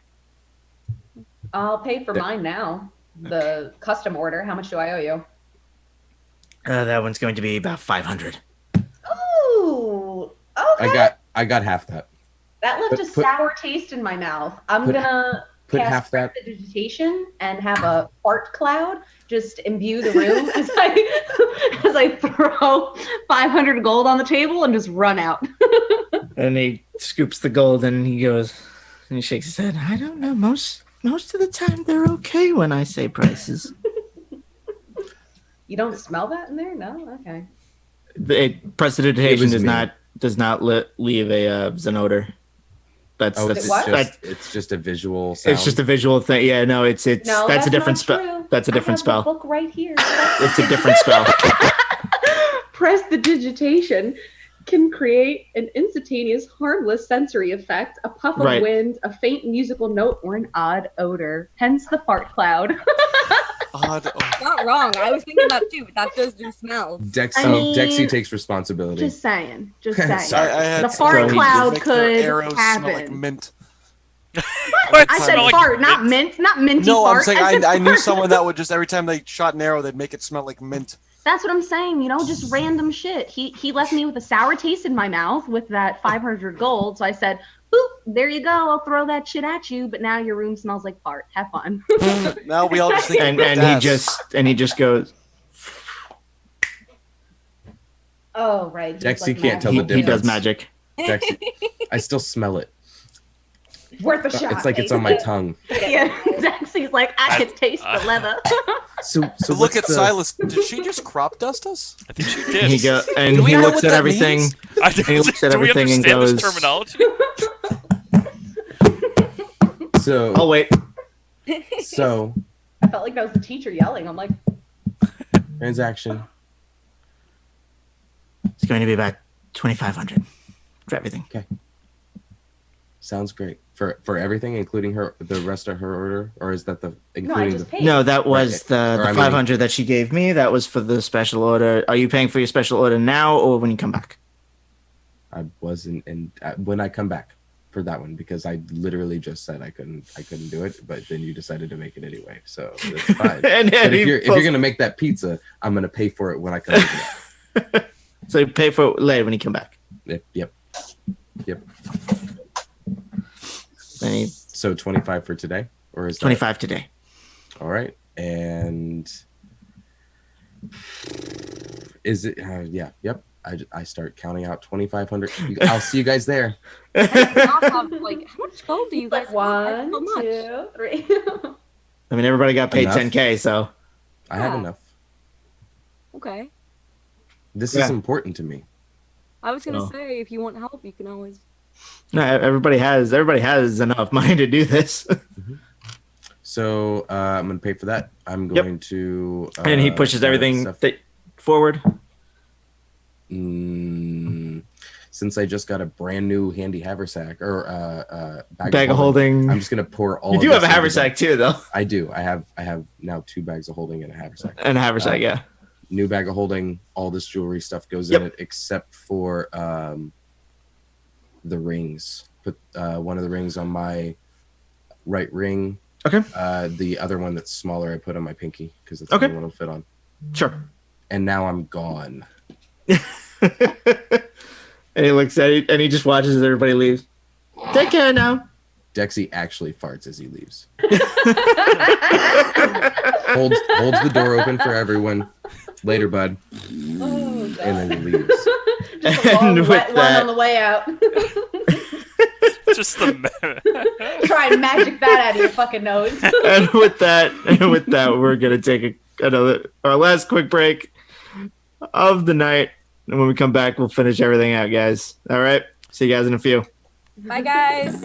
I'll pay for mine now. The custom order. How much do I owe you? That one's going to be about 500. Ooh. Okay. I got half that. That left a sour taste in my mouth. I'm gonna put cast half that prestidigitation and have a fart cloud just imbue the room as I throw 500 gold on the table and just run out. And he scoops the gold and he goes and he shakes his head. I don't know. Most of the time they're okay when I say prices. You don't smell that in there? No? Okay. Prestidigitation does not leave an odor. It's just a visual sound. It's just a visual thing. Yeah, no, that's a different spell. That's a different spell. Book right here. It's a different spell. Prestidigitation can create an instantaneous, harmless sensory effect, a puff of wind, a faint musical note, or an odd odor. Hence the fart cloud. Odd odor. Not wrong. I was thinking that too, but that does do smells. Dexy takes responsibility. Just saying. The fart cloud could happen. Like mint. I said fart, not mint, not minty fart. I'm saying I knew someone that would just every time they shot an arrow, they'd make it smell like mint. That's what I'm saying, just random shit. He left me with a sour taste in my mouth with that 500 gold, so I said, boop, there you go, I'll throw that shit at you, but now your room smells like fart. Have fun. Now we all just think and he just goes. Oh, right. Dexy can't tell the difference. He does magic. Dexy, I still smell it. Worth a shot. It's like it's on my tongue. Yeah, Dexy's like, I can taste the leather. So look at Silas. Did she just crop dust us? I think she did. He looks at everything. He looks at everything and goes. This terminology? So I'll wait. So I felt like that was the teacher yelling. I'm like, transaction. It's going to be about 2,500 for everything. Okay. Sounds great. For everything, including the rest of her order, or is that No, that was the 500 that she gave me. That was for the special order. Are you paying for your special order now or when you come back? I wasn't, and when I come back for that one, because I literally just said I couldn't do it, but then you decided to make it anyway, so that's fine. But if you're gonna make that pizza, I'm gonna pay for it when I come back. So you pay for it later when you come back. Yep. So 25 for today, or is 25 today? All right, And is it? Yeah. Yep. I start counting out 2,500. I'll see you guys there. Like, how much gold do you guys Like have? So 1, much. 2, 3. I mean, everybody got paid Enough. 10K, so I have Yeah. enough. Okay. This Yeah. is important to me. I was gonna Oh. say, if you want help, you can always. no, everybody has enough money to do this. So I'm gonna pay for that. I'm going to. And he pushes everything forward. Since I just got a brand new handy haversack or Bag of holding. I'm just gonna pour all. You of do have this a into haversack too, though. I do. I have now 2 bags of holding and a haversack. And a haversack, yeah. New bag of holding. All this jewelry stuff goes in it, except for the rings. Put one of the rings on my right ring. Okay. The other one that's smaller, I put on my pinky because that's Okay. the only one will fit on. Sure. And now I'm gone. And he looks at it and he just watches as everybody leaves. Take care now. Dexy actually farts as he leaves. holds the door open for everyone. Later, bud. Oh, and then he leaves. Just a long wet one on the way out. Just the Try and magic that out of your fucking nose. and with that, we're gonna take our last quick break of the night. And when we come back, we'll finish everything out, guys. All right. See you guys in a few. Bye, guys.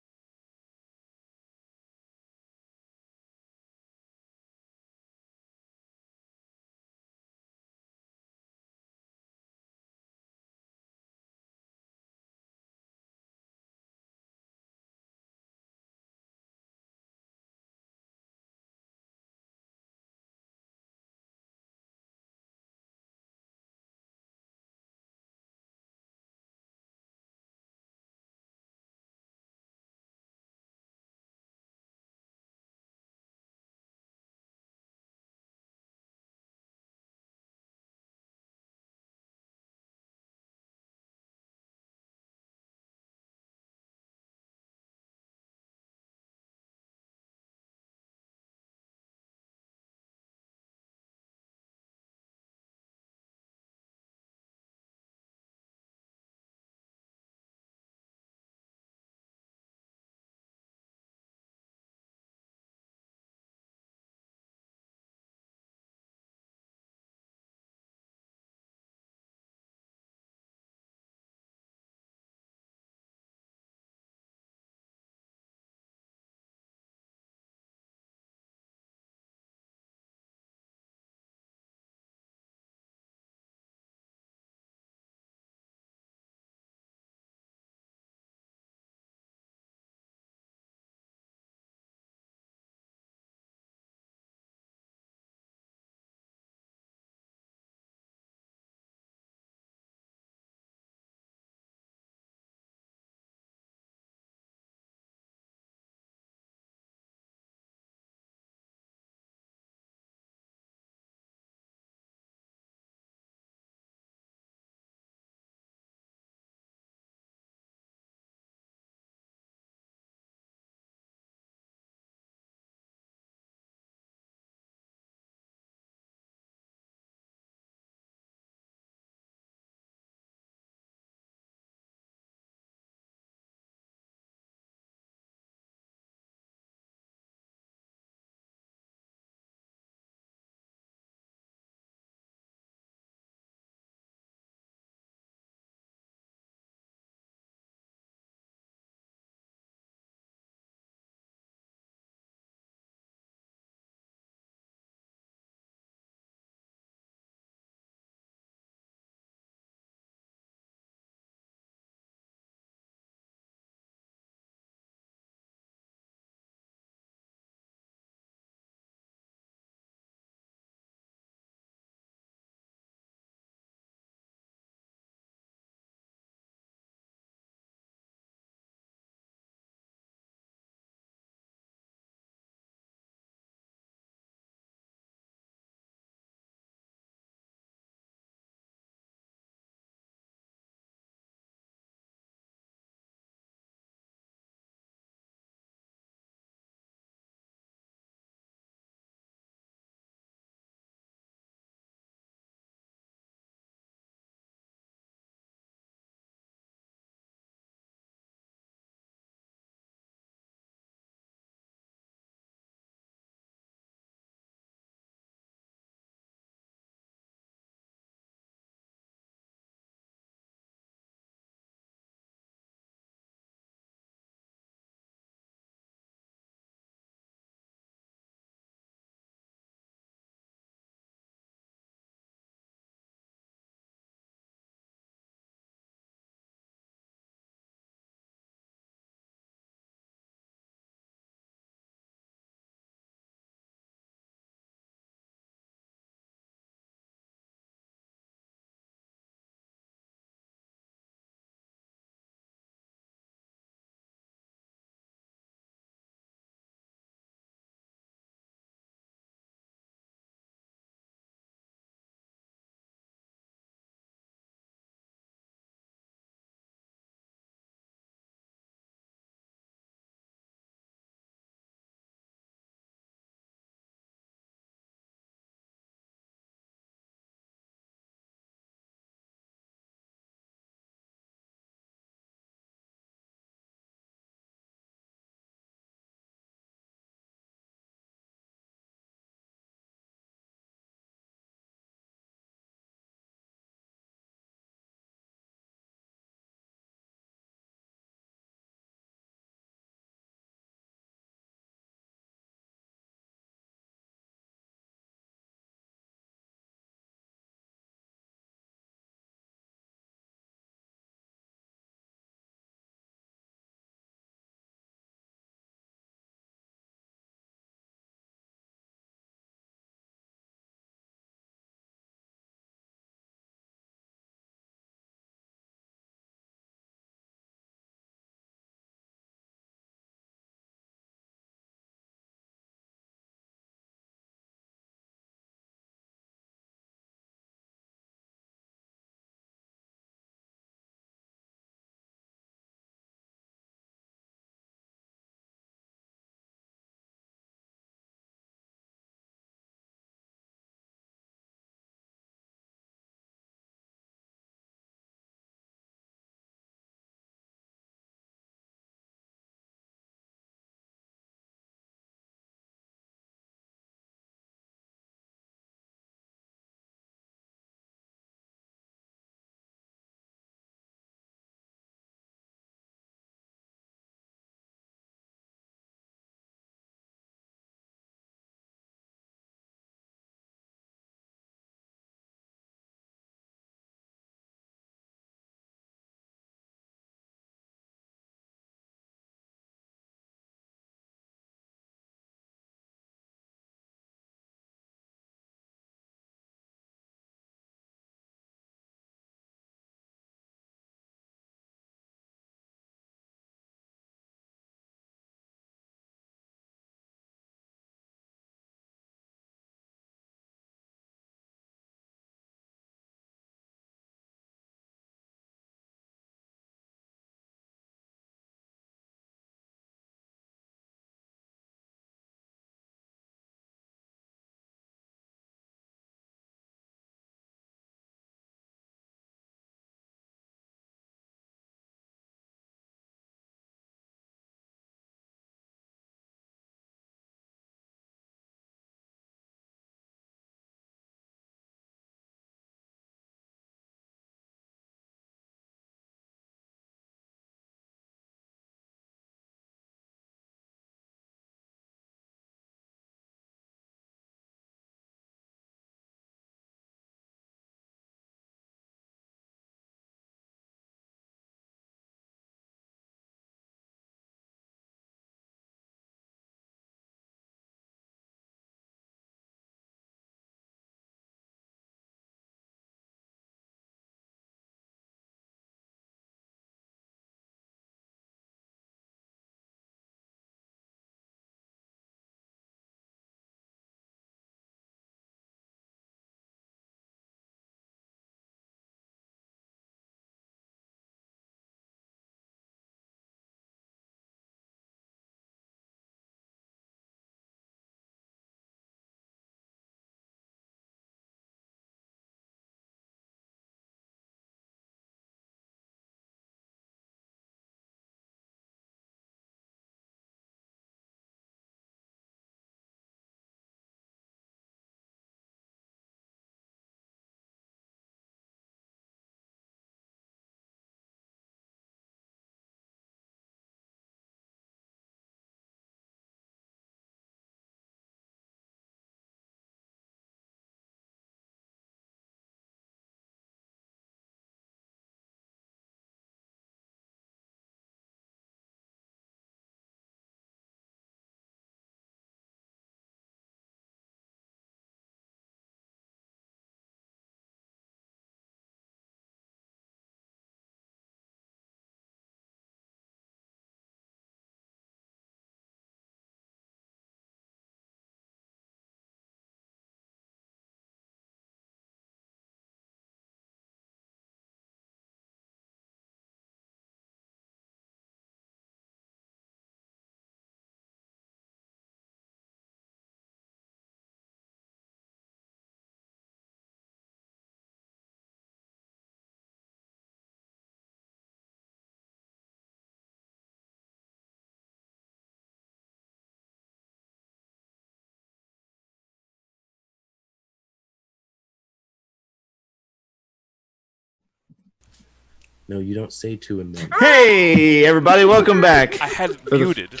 No, you don't say 2 and 1. Hey, everybody, welcome back. I had it muted.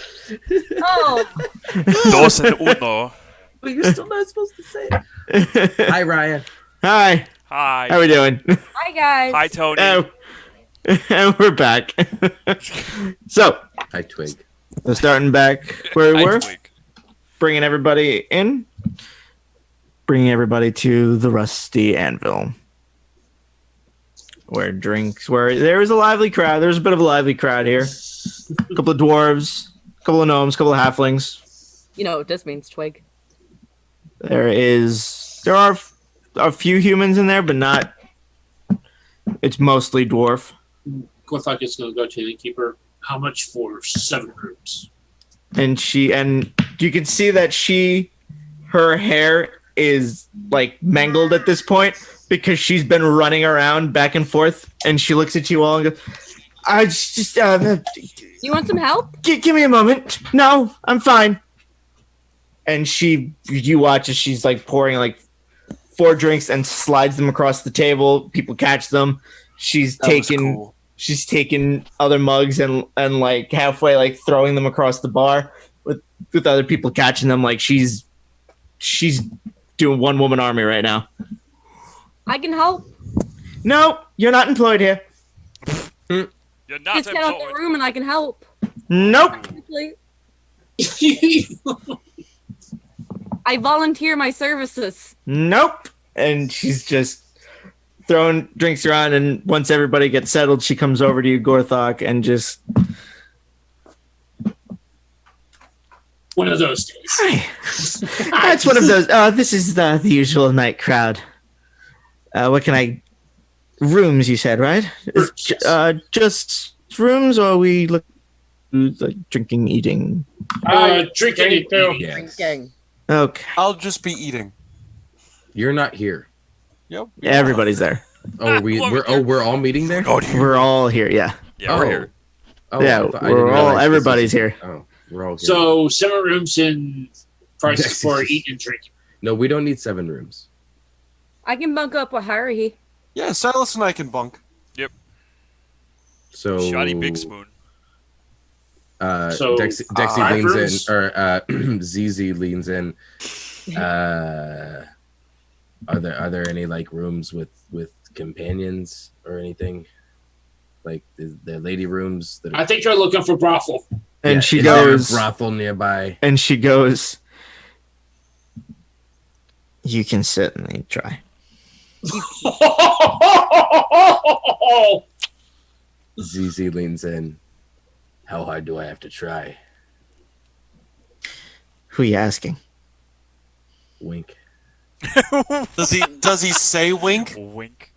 Oh, Dos and uno. But you're still not supposed to say it. Hi, Ryan. Hi, Hi. how we doing? hi guys. Hi, Tony. And we're back. So, Hi, Twig. we're starting back where we Hi, were, Twig. bringing everybody in, bringing everybody to the Rusty Anvil. Where there was a lively crowd. There's a bit of a lively crowd here. A couple of dwarves, a couple of gnomes, a couple of halflings. You know what this means, Twig. There are a few humans in there, but not. It's mostly dwarf. Gorthok is going to go to the innkeeper. How much for 7 rooms? And you can see that her hair is like mangled at this point because she's been running around back and forth, and she looks at you all and goes, "I just You want some help? give me a moment. No, I'm fine." And you watch as she's like pouring like 4 drinks and slides them across the table. People catch them. She's taking other mugs and like halfway like throwing them across the bar with other people catching them. Like she's doing one woman army right now. I can help. No, you're not employed here. You're not Just get out the employed. room and I can help. Nope. I volunteer my services. Nope. And she's just throwing drinks around, and once everybody gets settled, she comes over to you, Gorthok, and just One of those days. Hi. That's one of those. This is the usual night crowd. What can I? Rooms, you said, right? Just rooms, or are we look like drinking, eating? Drinking too. Yes. Drinking. Okay, I'll just be eating. You're not here. Yep. everybody's there. Oh, we're all meeting there. We're all here. Yeah, Yeah, we're here. Oh, yeah. I didn't realize this Everybody's was- here. Oh, we're all here. So 7 rooms and prices for eating and drinking. No, we don't need 7 rooms. I can bunk up with Haruhi. Yeah, Silas and I can bunk. So Shoddy Big Spoon. So, Dexy 5 leans rooms? in, or ZZ leans in. Are there any like rooms with companions or anything? Like the lady rooms that I think you're looking for brothel. And she is there a goes. brothel nearby. And she goes. You can certainly try. ZZ leans in. How hard do I have to try? Who are you asking? Wink. Does he say wink? Wink.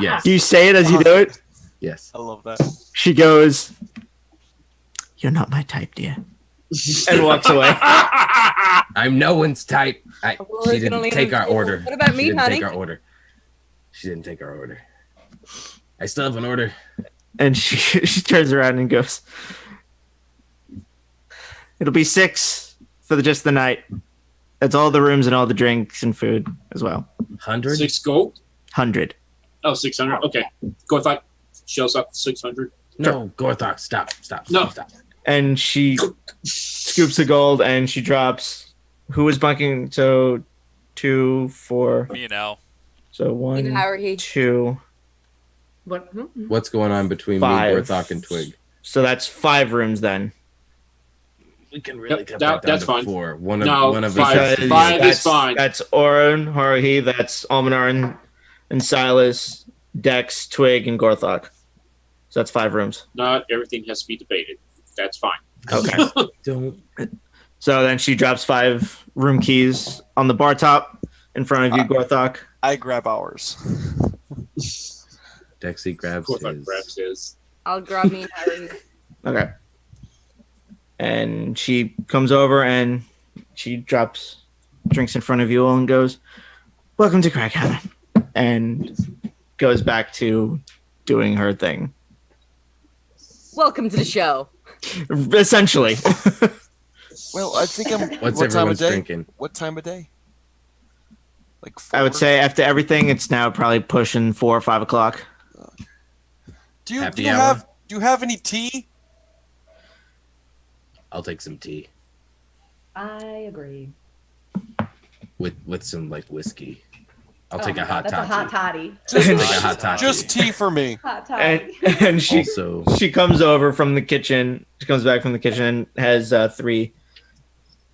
Yes. Do you say it as you do it? Yes. I love that. She goes, "You're not my type, dear," and walks away. I'm no one's type. Well, She it's gonna didn't leave take the our table. order. What about She me, didn't honey? take our order. She didn't take our order. I still have an order. And she turns around and goes, "It'll be 6 for just the night. That's all the rooms and all the drinks and food as well. 100? 6 gold? 100. Oh, 600. Okay. Gorthok shows up 600. No, Gorthok, stop. No. Stop. And she scoops the gold and she drops. Who was bunking? So 2, 4. Me and Al. So 1, Even Haruhi. 2. What? What's going on between 5. me, Gorthok, and Twig? So that's 5 rooms then. We can really Yep, cut that down that's to fine. 4. One No, of us. 5. has to be- 5 is that's, fine. That's Oren, Haruhi, that's Almanar and Silas, Dex, Twig, and Gorthok. So that's 5 rooms. Not everything has to be debated. That's fine. Okay. Don't. So then she drops 5 room keys on the bar top in front of you, Gorthok. I grab ours. Dexy grabs Gorthok his. grabs his. I'll grab me and Haruhi. Okay. And she comes over and she drops drinks in front of you all and goes, "Welcome to Crackhammer," and goes back to doing her thing. Welcome to the show. Essentially. Well, I think I'm. What's what time of everyone's day? drinking? What time of day? Like 4? I would say after everything, it's now probably pushing 4 or 5 o'clock. Do you Happy hour? have any tea? I'll take some tea I agree. with some like whiskey. I'll Oh take my a God, hot that's toddy. a hot toddy. Just, I'll take a hot toddy. just tea for me. Hot And toddy. and she Also, she comes over from the kitchen. She comes back from the kitchen and has 3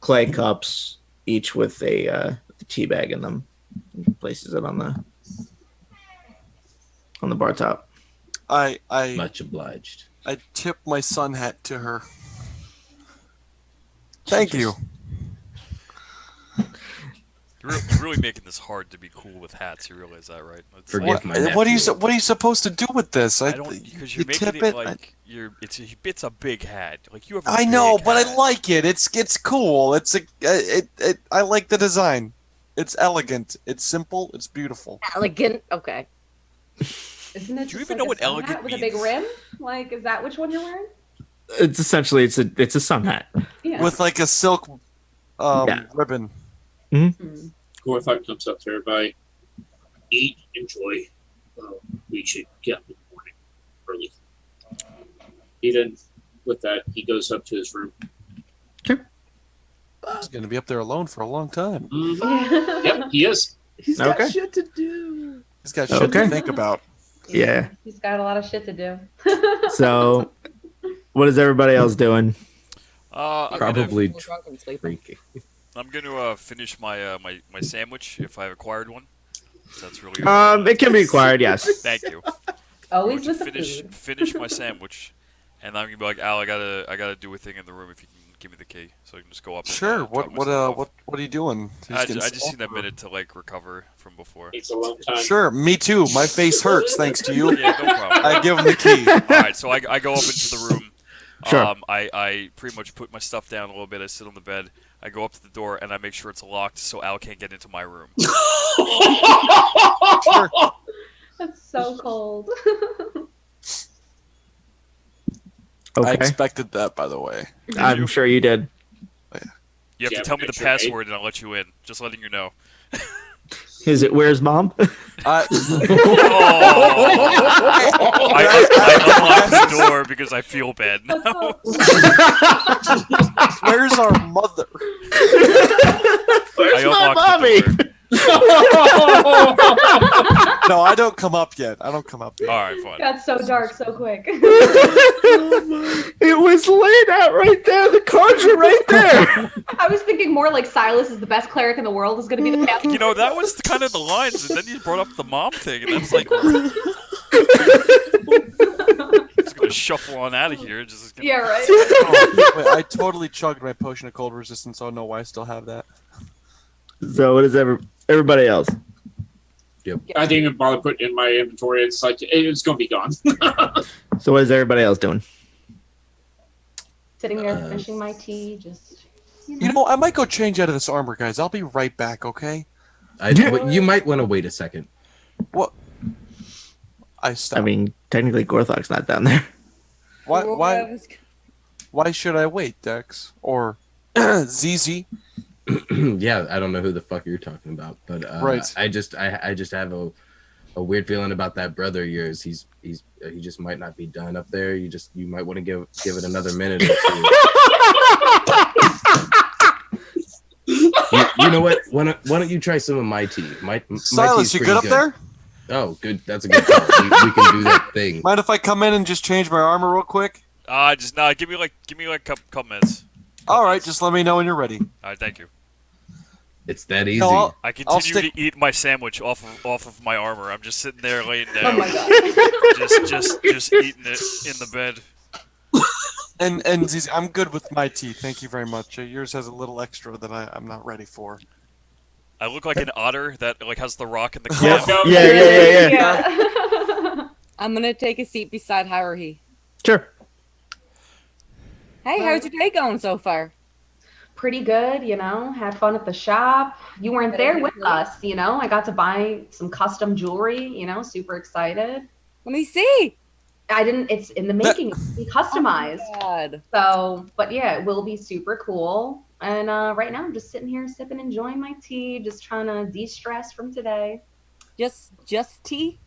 clay cups, each with a tea bag in them. And places it on the bar top. I much obliged. I tip my sun hat to her. Thank you. You're really making this hard to be cool with hats. You realize that, right? It's Forgive like, my What are you nephew. What are you supposed to do with this? I don't because you're making tip it like it's a big hat. Like you have. A I know, big but hat. I like it. It's cool. It's I like the design. It's elegant. It's simple. It's beautiful. Elegant. Okay. Isn't it Do you just even like know a what sun elegant hat with a big means? rim? Like, is that which one you're wearing? It's essentially it's a sun hat. Yeah. With like a silk ribbon. Gorthok comes up to everybody. Eat, enjoy. We should get up in the morning early. He then, with that, he goes up to his room. He's gonna be up there alone for a long time. Yep, he is. He's got shit to do. He's got shit to think about. Yeah. He's got a lot of shit to do. So, what is everybody else doing? Probably Drunk and sleeping. freaking. I'm gonna finish my my sandwich if I acquired one. So that's really. It can be acquired, yes. Thank you. Always I'm with going the to finish food. finish my sandwich, and I'm gonna be like, Al, I gotta do a thing in the room if you can give me the key, so I can just go up. And, Sure. drop What my stuff off. are you doing? I just need a minute to like recover from before. It's a long time. Sure. Me too. My face hurts thanks to you. Yeah, no problem. I give him the key. All right, so I go up into the room. Sure. I pretty much put my stuff down a little bit. I sit on the bed. I go up to the door and I make sure it's locked so Al can't get into my room. Sure. That's so cold. I Okay. expected that, by the way. I'm sure you did. You have Yeah, to tell me the picture, right? password and I'll let you in. Just letting you know. Is it where's mom? I unlocked the door because I feel bad now. Where's our mother? Where's I my unlocked mommy? the door. No, I don't come up yet. All right, fine. Got so dark so quick. It was laid out right there. The cards were right there. I was thinking more like Silas is the best cleric in the world is going to be the path. You know, that was kind of the lines, and then you brought up the mom thing, and that's like, just gonna shuffle on out of here. Just gonna... Yeah, right. Oh, wait, I totally chugged my potion of cold resistance, so I don't know why I still have that. So what is everybody else? Yep. I didn't even bother putting it in my inventory. It's like it's going to be gone. So what is everybody else doing? Sitting there finishing my tea, just. You know, I might go change out of this armor, guys. I'll be right back, okay? You might want to wait a second. What? I mean, technically Gorthok's not down there. Why should I wait, Dex? Or ZZ? Yeah, I don't know who the fuck you're talking about, but Right. I just have a weird feeling about that brother of yours. He just might not be done up there. You might want to give it another minute or two. you know what? Why don't you try some of my tea? My Silas, tea's you pretty good up there? Oh, good. That's a good call. We can do that thing. Mind if I come in and just change my armor real quick? Give me like a couple minutes. All right, just let me know when you're ready. All right, thank you. It's that easy. No, I continue to eat my sandwich off of my armor. I'm just sitting there laying down. Oh my god. just eating it in the bed. And ZZ, I'm good with my tea. Thank you very much. Yours has a little extra that I'm not ready for. I look like an otter that like has the rock in the Yeah. clam. Yeah. I'm gonna take a seat beside Haruhi. Sure. Hey, how's your day going so far? Pretty good, you know. Had fun at the shop. You weren't there with us, you know. I got to buy some custom jewelry, you know. Super excited. Let me see. I didn't. It's in the making. It's be customized. Oh God. So, but yeah, it will be super cool. And right now, I'm just sitting here sipping, enjoying my tea, just trying to de-stress from today. Just tea?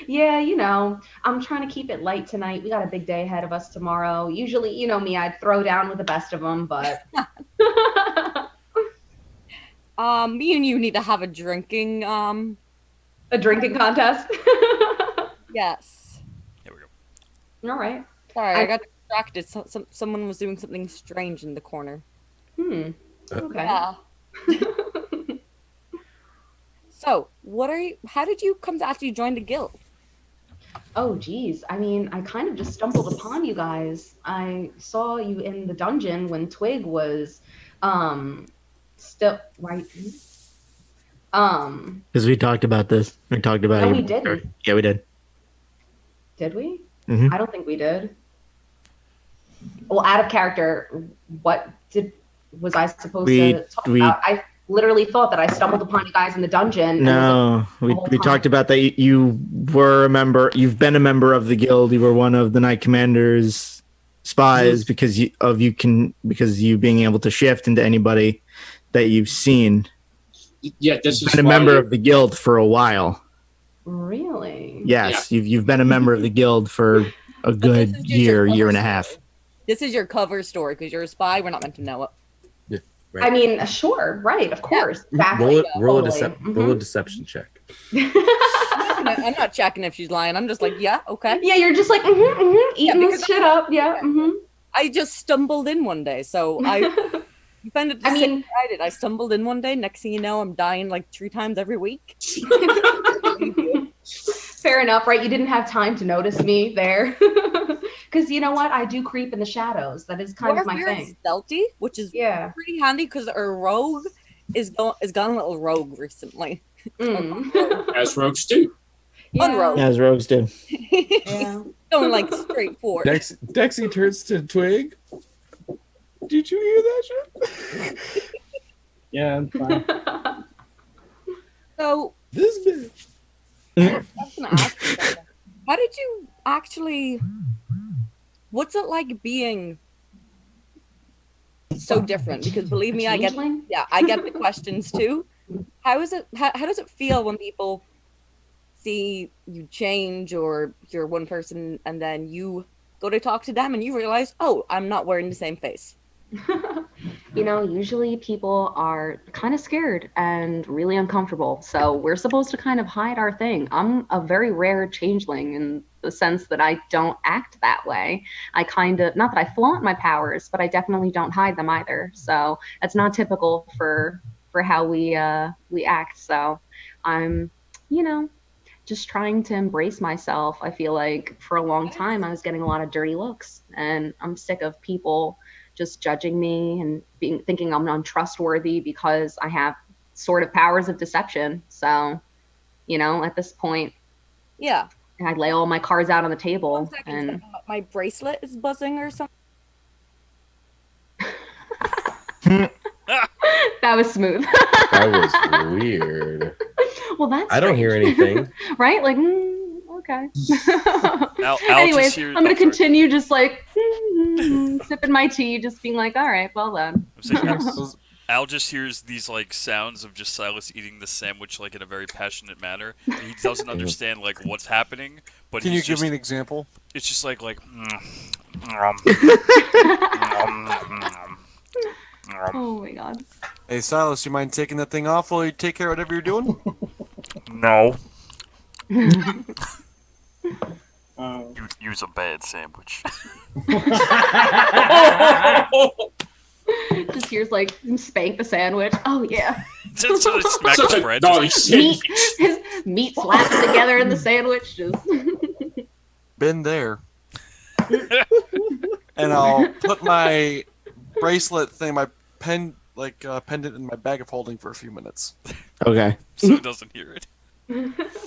Yeah, I'm trying to keep it light tonight. We got a big day ahead of us tomorrow. Usually, you know me, I'd throw down with the best of them, but Me and you need to have a drinking. a drinking contest. Yes. Here we go. All right. Sorry, I got distracted. Someone was doing something strange in the corner. Okay. Yeah. So, how did you come to actually join the guild? Oh, geez. I mean, I kind of just stumbled upon you guys. I saw you in the dungeon when Twig was, still right. Because we talked about this. We talked about No, you. we didn't. Yeah, we did. Did we? Mhm. I don't think we did. Well, out of character, what was I supposed to talk about? I literally thought that I stumbled upon you guys in the dungeon. No, we talked about that. You were a member. You've been a member of the guild. You were one of the Knight Commander's spies because you being able to shift into anybody that you've seen. Yeah, this You've is been a member of the guild for a while. Really? Yes, you've been a member of the guild for a good year and a half. This is your cover story because you're a spy. We're not meant to know it. Yeah, right. I mean, sure, right, of course. Exactly. Roll a deception check. I'm not checking if she's lying. I'm just like, yeah, okay. Yeah, you're just like, eating this shit up. Yeah. I just stumbled in one day, so I defended. I stumbled in one day. Next thing you know, I'm dying like 3 times every week. Fair enough, right? You didn't have time to notice me there. Because you know what? I do creep in the shadows. That is kind of my thing. Stealthy, which is pretty handy because our rogue is gone a little rogue recently. As rogues do. Unrogue. As rogues do. Don't like straightforward. Dexy turns to Twig. Did you hear that shit? Yeah, I'm fine. So this bitch. I was gonna ask you something. How did you actually? What's it like being so different? Because believe me, I get the questions too. How does it feel when people see you change or you're one person and then you go to talk to them and you realize, oh, I'm not wearing the same face? Usually people are kind of scared and really uncomfortable. So we're supposed to kind of hide our thing. I'm a very rare changeling in the sense that I don't act that way. I not that I flaunt my powers, but I definitely don't hide them either. So that's not typical for how we act. So I'm, just trying to embrace myself. I feel like for a long time I was getting a lot of dirty looks, and I'm sick of people just judging me and thinking I'm untrustworthy because I have sort of powers of deception. So, at this point, I lay all my cards out on the table. 1 second, and my bracelet is buzzing or something. That was smooth. That was weird. Well, that's I don't hear anything. Right? Like, okay. Al Anyways, I'm going to continue just like sipping my tea, just being like, all right, well done. Al just hears these like sounds of just Silas eating the sandwich like in a very passionate manner. He doesn't understand like what's happening. But Can you give me an example? It's just like. Oh my god. Hey Silas, you mind taking that thing off while you take care of whatever you're doing? No. Use a bad sandwich. Just hears like spank the sandwich. Oh yeah. Just smack the bread. His meat slaps together in the sandwich. Just been there. And I'll put my bracelet thing, my pendant in my bag of holding for a few minutes. Okay. So it doesn't hear it.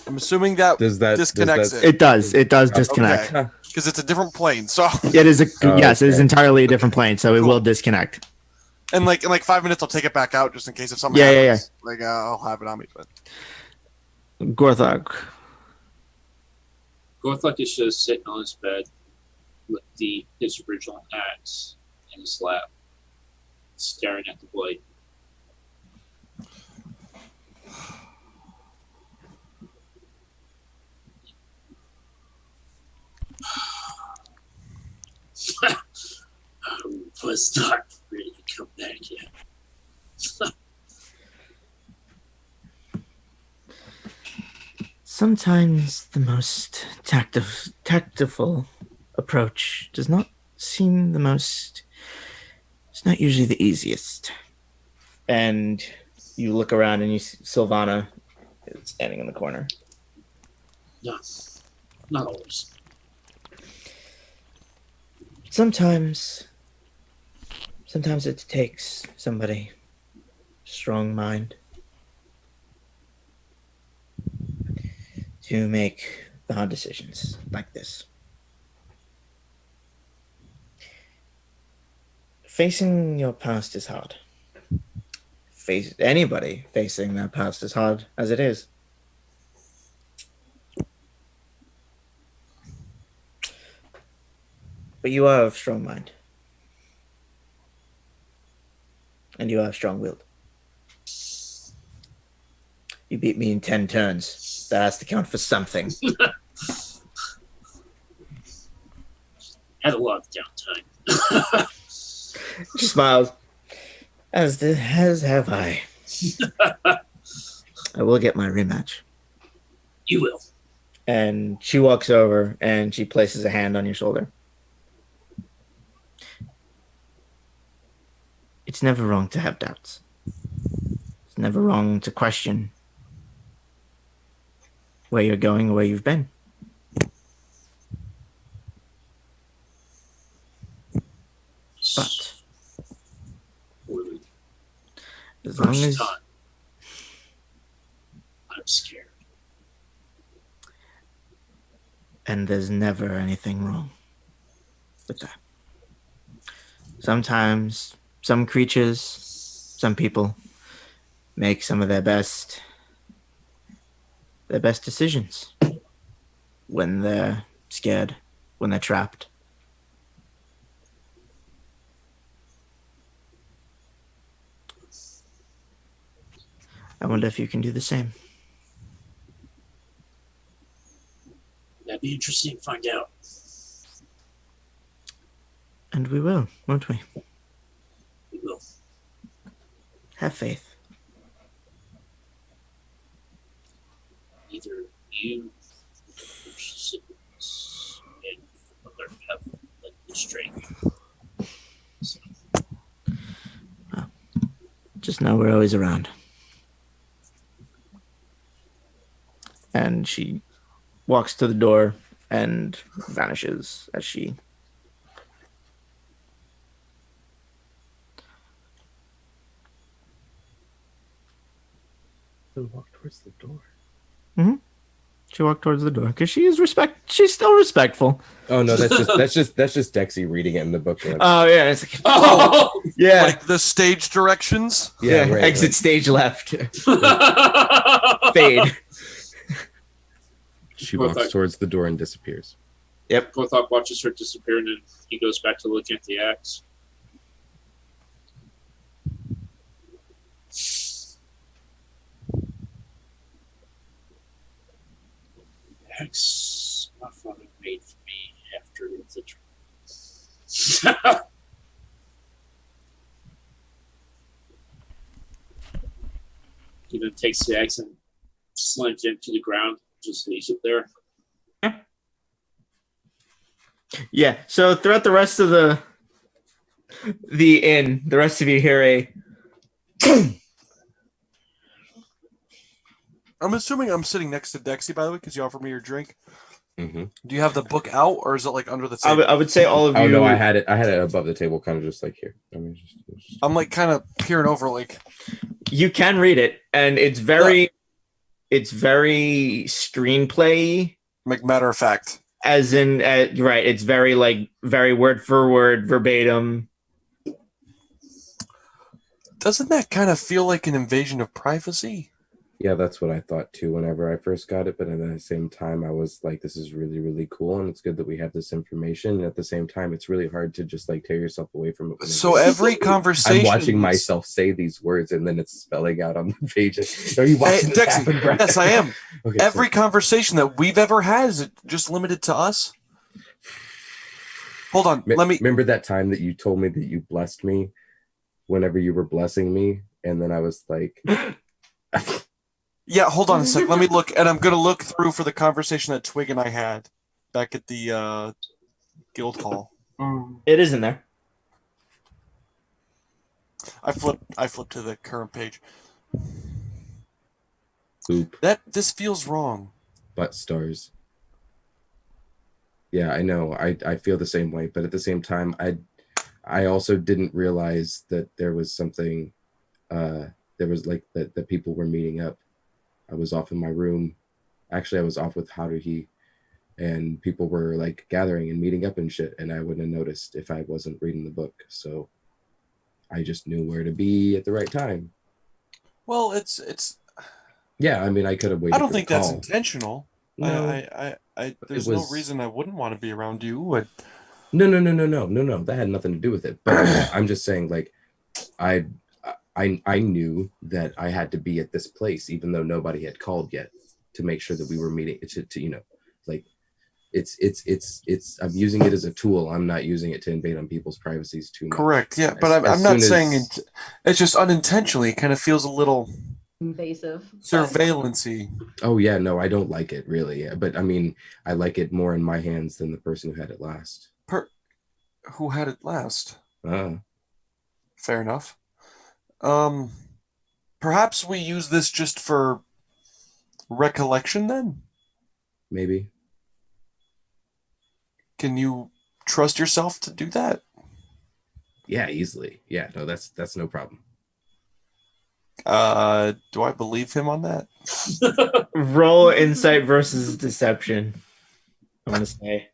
I'm assuming that disconnects it. It does disconnect. Because it's a different plane. So it is it is entirely a different plane, so it will disconnect. And in 5 minutes I'll take it back out just in case if something happens. Like I'll have it on me. But Gorthok is just sitting on his bed with his original axe in his lap, staring at the blade. was not ready to come back yet. Sometimes the most tactful approach does not seem the most. It's not usually the easiest. And you look around and you see Sylvana standing in the corner. No, not always. Sometimes it takes somebody strong mind to make the hard decisions like this. Facing your past is hard. Anybody facing their past is hard as it is. But you are of strong mind. And you are strong-willed. You beat me in 10 turns. That has to count for something. Had a lot of downtime. She smiles. As have I. I will get my rematch. You will. And she walks over and she places a hand on your shoulder. It's never wrong to have doubts. It's never wrong to question where you're going or where you've been. But as long as I'm scared. And there's never anything wrong with that. Sometimes some creatures, some people make some of their best decisions when they're scared, when they're trapped. I wonder if you can do the same. That'd be interesting to find out. And we will, won't we? We will. Have faith. Either you or Silas and Mother have led the strength. So. Well, just know we're always around. And she walks to the door and vanishes as she... So walk towards the door. Mm-hmm. She walked towards the door because she's still respectful. Oh no, that's just Dexy reading it in the book. Oh yeah, it's like, oh yeah, like the stage directions. Yeah, right, exit right. Stage left. Fade. She walks towards the door and disappears. Yep. Gorthok watches her disappear, and then he goes back to looking at the axe. Axe my father made for me after the trip. He then takes the axe and slams it into the ground, just leaves it there. Yeah. So throughout the rest of the inn, the rest of you hear a. I'm assuming I'm sitting next to Dexy, by the way, because you offered me your drink. Mm-hmm. Do you have the book out, or is it like under the table? I would say all of you. Oh no, I had it above the table, kind of just like here. I mean, just... I'm like kind of peering over, like. You can read it, and it's very screenplay. Like matter of fact. As in, right? It's very very word for word, verbatim. Doesn't that kind of feel like an invasion of privacy? Yeah, that's what I thought too whenever I first got it. But at the same time, I was like, this is really, really cool. And it's good that we have this information. And at the same time, it's really hard to just like tear yourself away from it. So every conversation... I'm watching myself say these words and then it's spelling out on the page. Are you watching this happen, Brad? Yes, I am. Okay, every conversation that we've ever had, is it just limited to us? Hold on. Let me. Remember that time that you told me that you blessed me whenever you were blessing me, and then I was like, Yeah, hold on a sec. Let me look, and I'm gonna look through for the conversation that Twig and I had back at the guild hall. It is in there. I flipped to the current page. "Oop, This feels wrong. butt stars." Yeah, I know. I feel the same way, but at the same time, I also didn't realize that there was something. There was like that people were meeting up. I was off in my room. Actually, I was off with Haruhi, and people were like gathering and meeting up and shit, and I wouldn't have noticed if I wasn't reading the book. So I just knew where to be at the right time. Well, it's. Yeah, I mean, I could have waited. I don't for the think that's call. intentional. No, There's no reason I wouldn't want to be around you. No. That had nothing to do with it. But I'm just saying, like, I knew that I had to be at this place, even though nobody had called yet, to make sure that we were meeting. To you know, like, it's. I'm using it as a tool. I'm not using it to invade on people's privacies too much. Correct. Yeah, but I'm not saying it's just unintentionally. It kind of feels a little invasive, surveillance-y. Oh yeah, no, I don't like it really. Yeah. But I mean, I like it more in my hands than the person who had it last. Who had it last? Fair enough. Perhaps we use this just for recollection then? Maybe. Can you trust yourself to do that? Yeah, easily. Yeah, no, that's no problem. Do I believe him on that? Roll insight versus deception. I want to say,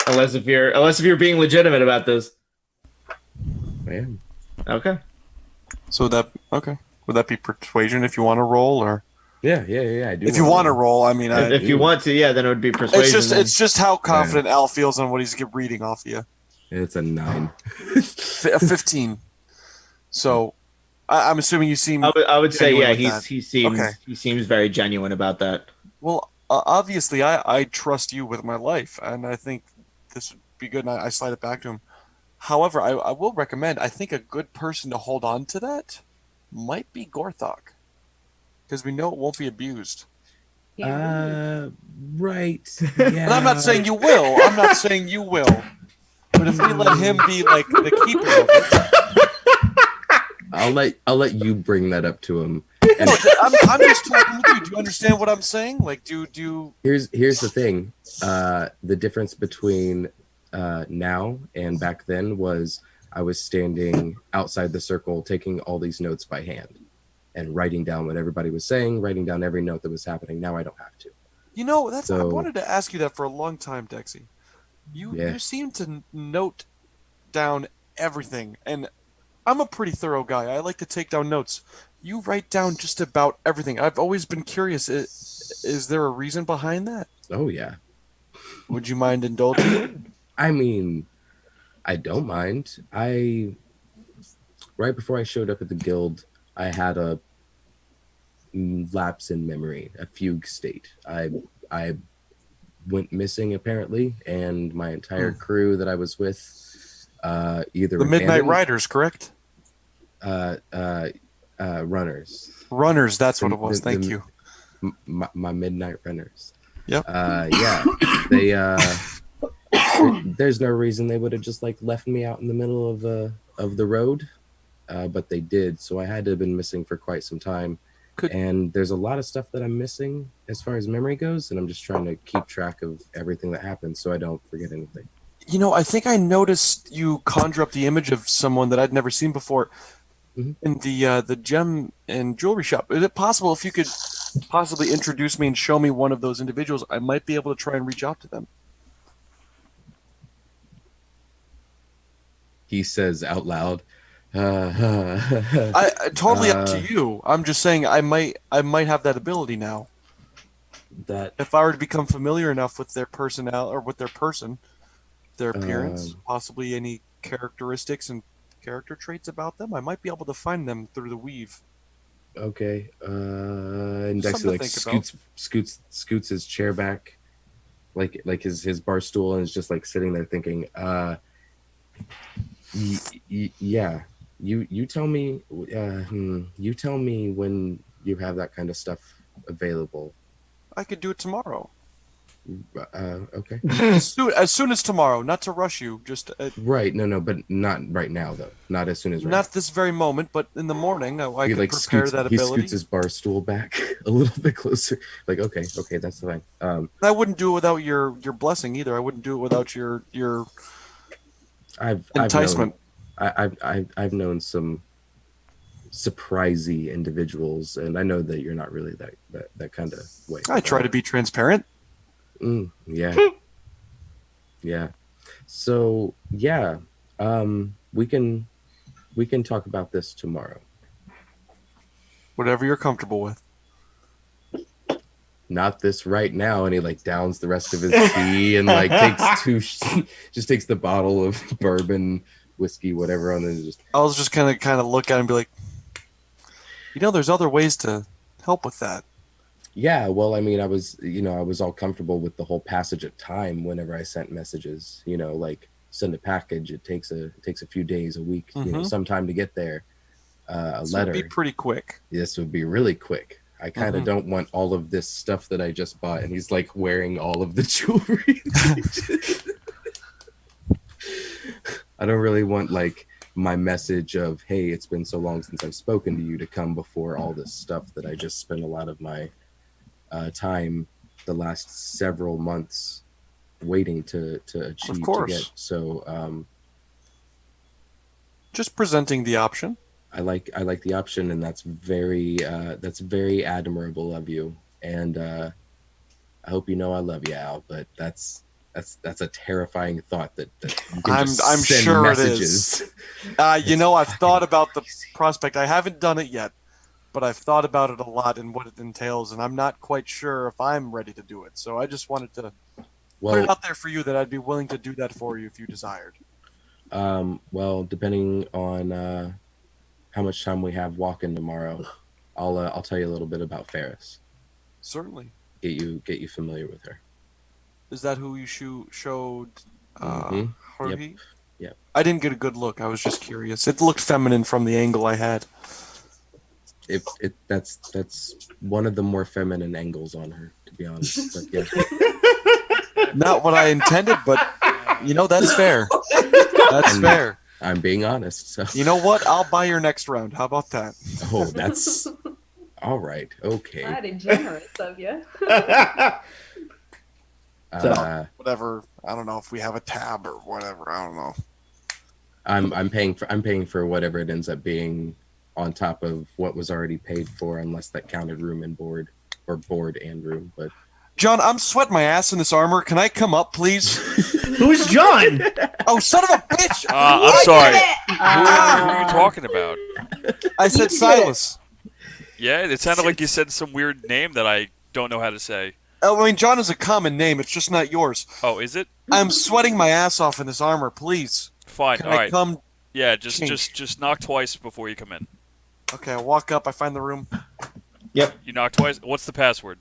unless if you're being legitimate about this. I am. Okay. So would that be persuasion if you want to roll, or? Yeah. I do. If you want to roll, I mean, if you want to, yeah, then it would be persuasion. It's just how confident Al feels on what he's reading off of you. It's a 9. A 15. So, I'm assuming you seem. I would say, yeah, he seems very genuine about that. Well, obviously, I trust you with my life, and I think this would be good. And I slide it back to him. However, I will recommend. I think a good person to hold on to that might be Gorthok, because we know it won't be abused. Right. Yeah. And I'm not saying you will. But if we let him be like the keeper of it, I'll let you bring that up to him. No, I'm just talking with you. Do you understand what I'm saying? Like, do Here's the thing. The difference between now and back then was I was standing outside the circle, taking all these notes by hand and writing down what everybody was saying, writing down every note that was happening. Now I don't have to. You know, I wanted to ask you that for a long time, Dexy. You seem to note down everything, and I'm a pretty thorough guy. I like to take down notes. You write down just about everything. I've always been curious. Is there a reason behind that? Oh, yeah. Would you mind indulging? I mean, I don't mind. Right before I showed up at the guild, I had a lapse in memory, a fugue state. I went missing apparently, and my entire crew that I was with either the Midnight Riders, correct? Runners. Runners, that's what it was. Thank you. My Midnight Runners. Yep. Yeah. They there's no reason they would have just like left me out in the middle of the road, but they did. So I had to have been missing for quite some time. And there's a lot of stuff that I'm missing as far as memory goes, and I'm just trying to keep track of everything that happens so I don't forget anything. You know, I think I noticed you conjure up the image of someone that I'd never seen before in the gem and jewelry shop. Is it possible if you could possibly introduce me and show me one of those individuals? I might be able to try and reach out to them. He says out loud, I totally up to you. I'm just saying I might have that ability now. That if I were to become familiar enough with their personnel or with their person, their appearance, possibly any characteristics and character traits about them, I might be able to find them through the weave. Okay. And Dexy like scoots his chair back, like his bar stool, and is just like sitting there thinking, Yeah. You tell me. You tell me when you have that kind of stuff available. I could do it tomorrow. Okay. As soon as tomorrow. Not to rush you. Just right. No, but not right now though. Not as soon as. Not this very moment, but in the morning, I could prepare that ability. He scoots his bar stool back a little bit closer. Like, okay, that's fine. I wouldn't do it without your blessing either. I wouldn't do it without your enticement. I've known some surprisey individuals, and I know that you're not really that kind of way. I try to be transparent. Yeah. Yeah. So yeah, we can talk about this tomorrow. Whatever you're comfortable with. Not this right now, and he like downs the rest of his tea and like takes the bottle of bourbon, whiskey, whatever on it. I was just kind of look at him and be like, there's other ways to help with that. Yeah, well, I mean, I was all comfortable with the whole passage of time whenever I sent messages. Like send a package, it takes a few days, a week, some time to get there. A letter would be pretty quick. This would be really quick. I kind of don't want all of this stuff that I just bought, and he's like wearing all of the jewelry. I don't really want like my message of, hey, it's been so long since I've spoken to you to come before all this stuff that I just spent a lot of my time the last several months waiting to achieve. Of course. To get. So just presenting the option. I like the option, and that's very admirable of you. And I hope you know I love you, Al. But that's a terrifying thought that you can just I'm send sure messages. It is. I've thought about the prospect. I haven't done it yet, but I've thought about it a lot and what it entails, and I'm not quite sure if I'm ready to do it. So I just wanted to put it out there for you that I'd be willing to do that for you if you desired. Well, depending on how much time we have walking tomorrow, I'll tell you a little bit about Ferris. Certainly. Get you familiar with her. Is that who you showed Haruhi? Yep. I didn't get a good look. I was just curious. It looked feminine from the angle I had. That's one of the more feminine angles on her, to be honest. But yeah. Not what I intended, but that's fair. That's fair. I'm being honest. So you know what? I'll buy your next round. How about that? Oh, that's all right. Okay. Mighty generous of you. Whatever. I don't know if we have a tab or whatever. I don't know. I'm paying for whatever it ends up being on top of what was already paid for, unless that counted room and board, or board and room. But John, I'm sweating my ass in this armor. Can I come up, please? Who's John? Oh, son of a bitch! I'm sorry. Who are you talking about? I said Silas. Yeah, it sounded like you said some weird name that I don't know how to say. I mean, John is a common name. It's just not yours. Oh, is it? I'm sweating my ass off in this armor. Please. Fine. Can All I right. come? Yeah, just knock twice before you come in. Okay, I walk up. I find the room. Yep. You knock twice. What's the password?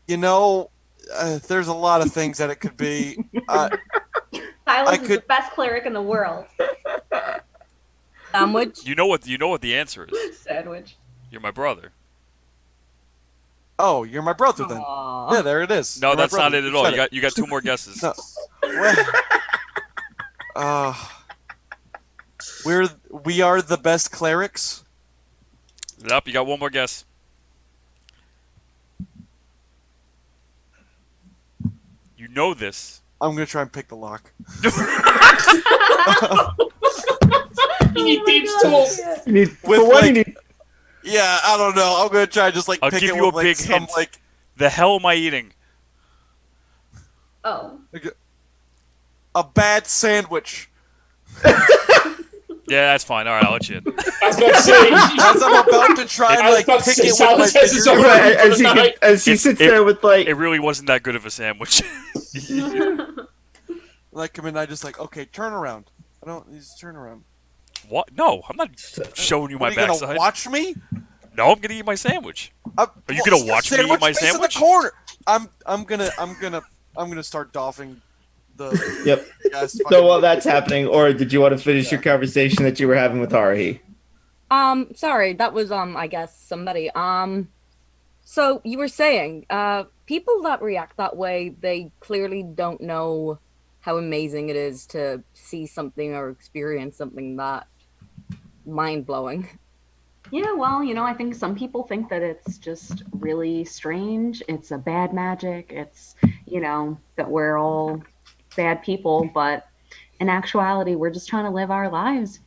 There's a lot of things that it could be. Silas is the best cleric in the world. Sandwich. You know what the answer is. Sandwich. You're my brother. Oh, you're my brother then. Aww. Yeah, there it is. No, You're my that's not brother. it at all. Said You got two more guesses. No. We are the best clerics. Yep, you got one more guess. You know this. I'm gonna try and pick the lock. You need thieves' tools. Yeah, I don't know. I'm gonna try just I'll pick give it you a with big some hint. The hell am I eating? Oh. A bad sandwich. Yeah, that's fine. All right, I'll let you in. I was about to say. As I'm about to try and pick it with my fingers. As he sits there with It really wasn't that good of a sandwich. Come in, I just okay, turn around. Just turn around. What? No, I'm not showing you my backside. backside. Are you gonna watch me? No, I'm gonna eat my sandwich. Are you gonna watch me eat my sandwich? In the corner. I'm gonna start doffing the Yep. guys. So while that's happening, or did you want to finish your conversation that you were having with Haruhi? Sorry, that was I guess somebody. So you were saying, people that react that way, they clearly don't know how amazing it is to see something or experience something that mind-blowing. Yeah, well, I think some people think that it's just really strange. It's a bad magic. It's, that we're all bad people, but in actuality, we're just trying to live our lives,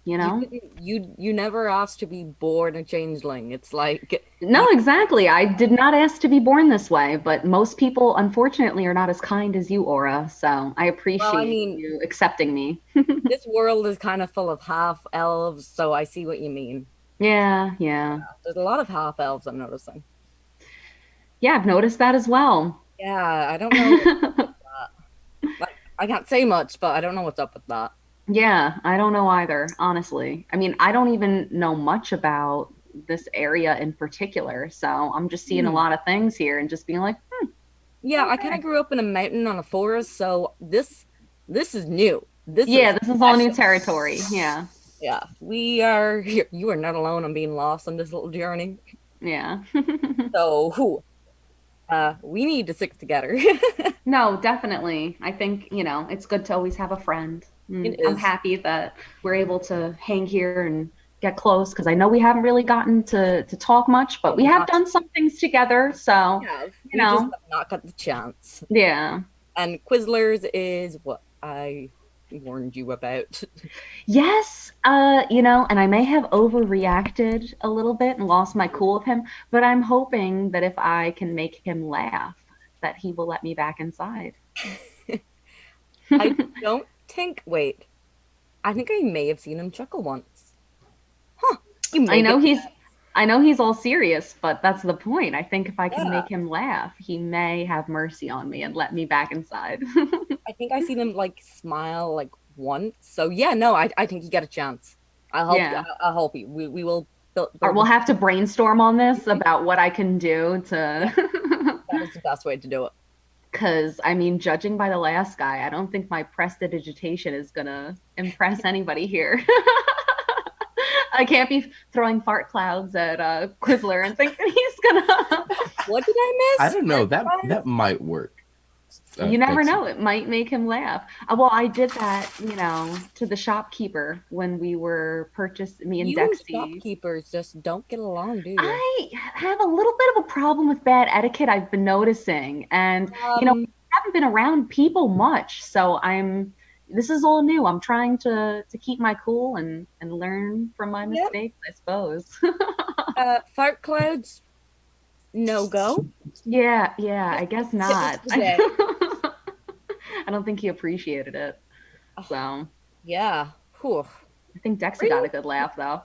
You never asked to be born a changeling. It's like No, exactly. I did not ask to be born this way, but most people, unfortunately, are not as kind as you, Aura. So I appreciate you accepting me. this world is kind of full of half elves, so I see what you mean. Yeah. There's a lot of half elves I'm noticing. Yeah, I've noticed that as well. Yeah, I don't know. I can't say much, but I don't know what's up with that. Yeah, I don't know either, honestly. I mean, I don't even know much about this area in particular, so I'm just seeing a lot of things here and just being like, Yeah, okay. I kind of grew up in a mountain on a forest, so this is new. This is all new territory. Yeah. Yeah, we are here. You are not alone on being lost on this little journey. Yeah. So, we need to stick together. No, definitely. I think, it's good to always have a friend. I'm happy that we're able to hang here and get close because I know we haven't really gotten to talk much, but we have done some things together. So, we just have not got the chance. Yeah. And Quizzlers is what I warned you about. Yes, and I may have overreacted a little bit and lost my cool with him, but I'm hoping that if I can make him laugh, that he will let me back inside. I don't think. Wait, I think I may have seen him chuckle once. Huh? I know he's all serious, but that's the point. I think if I can make him laugh, he may have mercy on me and let me back inside. I think I seen him smile once. So yeah, no, I think you get a chance. I'll help you. I'll help you. We will. Or we'll have to brainstorm on this about what I can do to. That is the best way to do it. Because, judging by the last guy, I don't think my prestidigitation is going to impress anybody here. I can't be throwing fart clouds at Quizzler and think that he's going to... What did I miss? I don't know. That might work. You never know. It might make him laugh. Well, I did that, to the shopkeeper when we were me and Dexy. Shopkeepers just don't get along, do you? I have a little bit of a problem with bad etiquette I've been noticing. And, we haven't been around people much. So this is all new. I'm trying to keep my cool and learn from my mistakes, I suppose. Fart clouds? No go? Yeah, I guess not. I don't think he appreciated it. So yeah. Whew. I think Dexy got a good laugh though.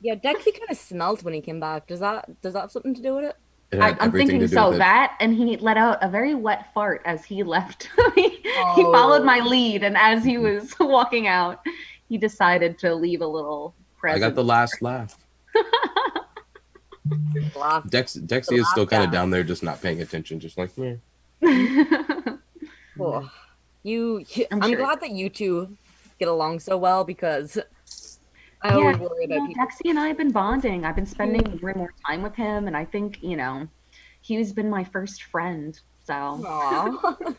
Yeah, Dexy kind of smelled when he came back. Does that have something to do with it? I'm thinking so. That and he let out a very wet fart as he left. He followed my lead, and as he was walking out, he decided to leave a little present. I got the last laugh. Dexy is still kind of down there, just not paying attention, just like me. Cool. I'm glad that you two get along so well because I always worry about people. Dexy and I have been bonding. I've been spending more time with him, and I think he's been my first friend. So Aww.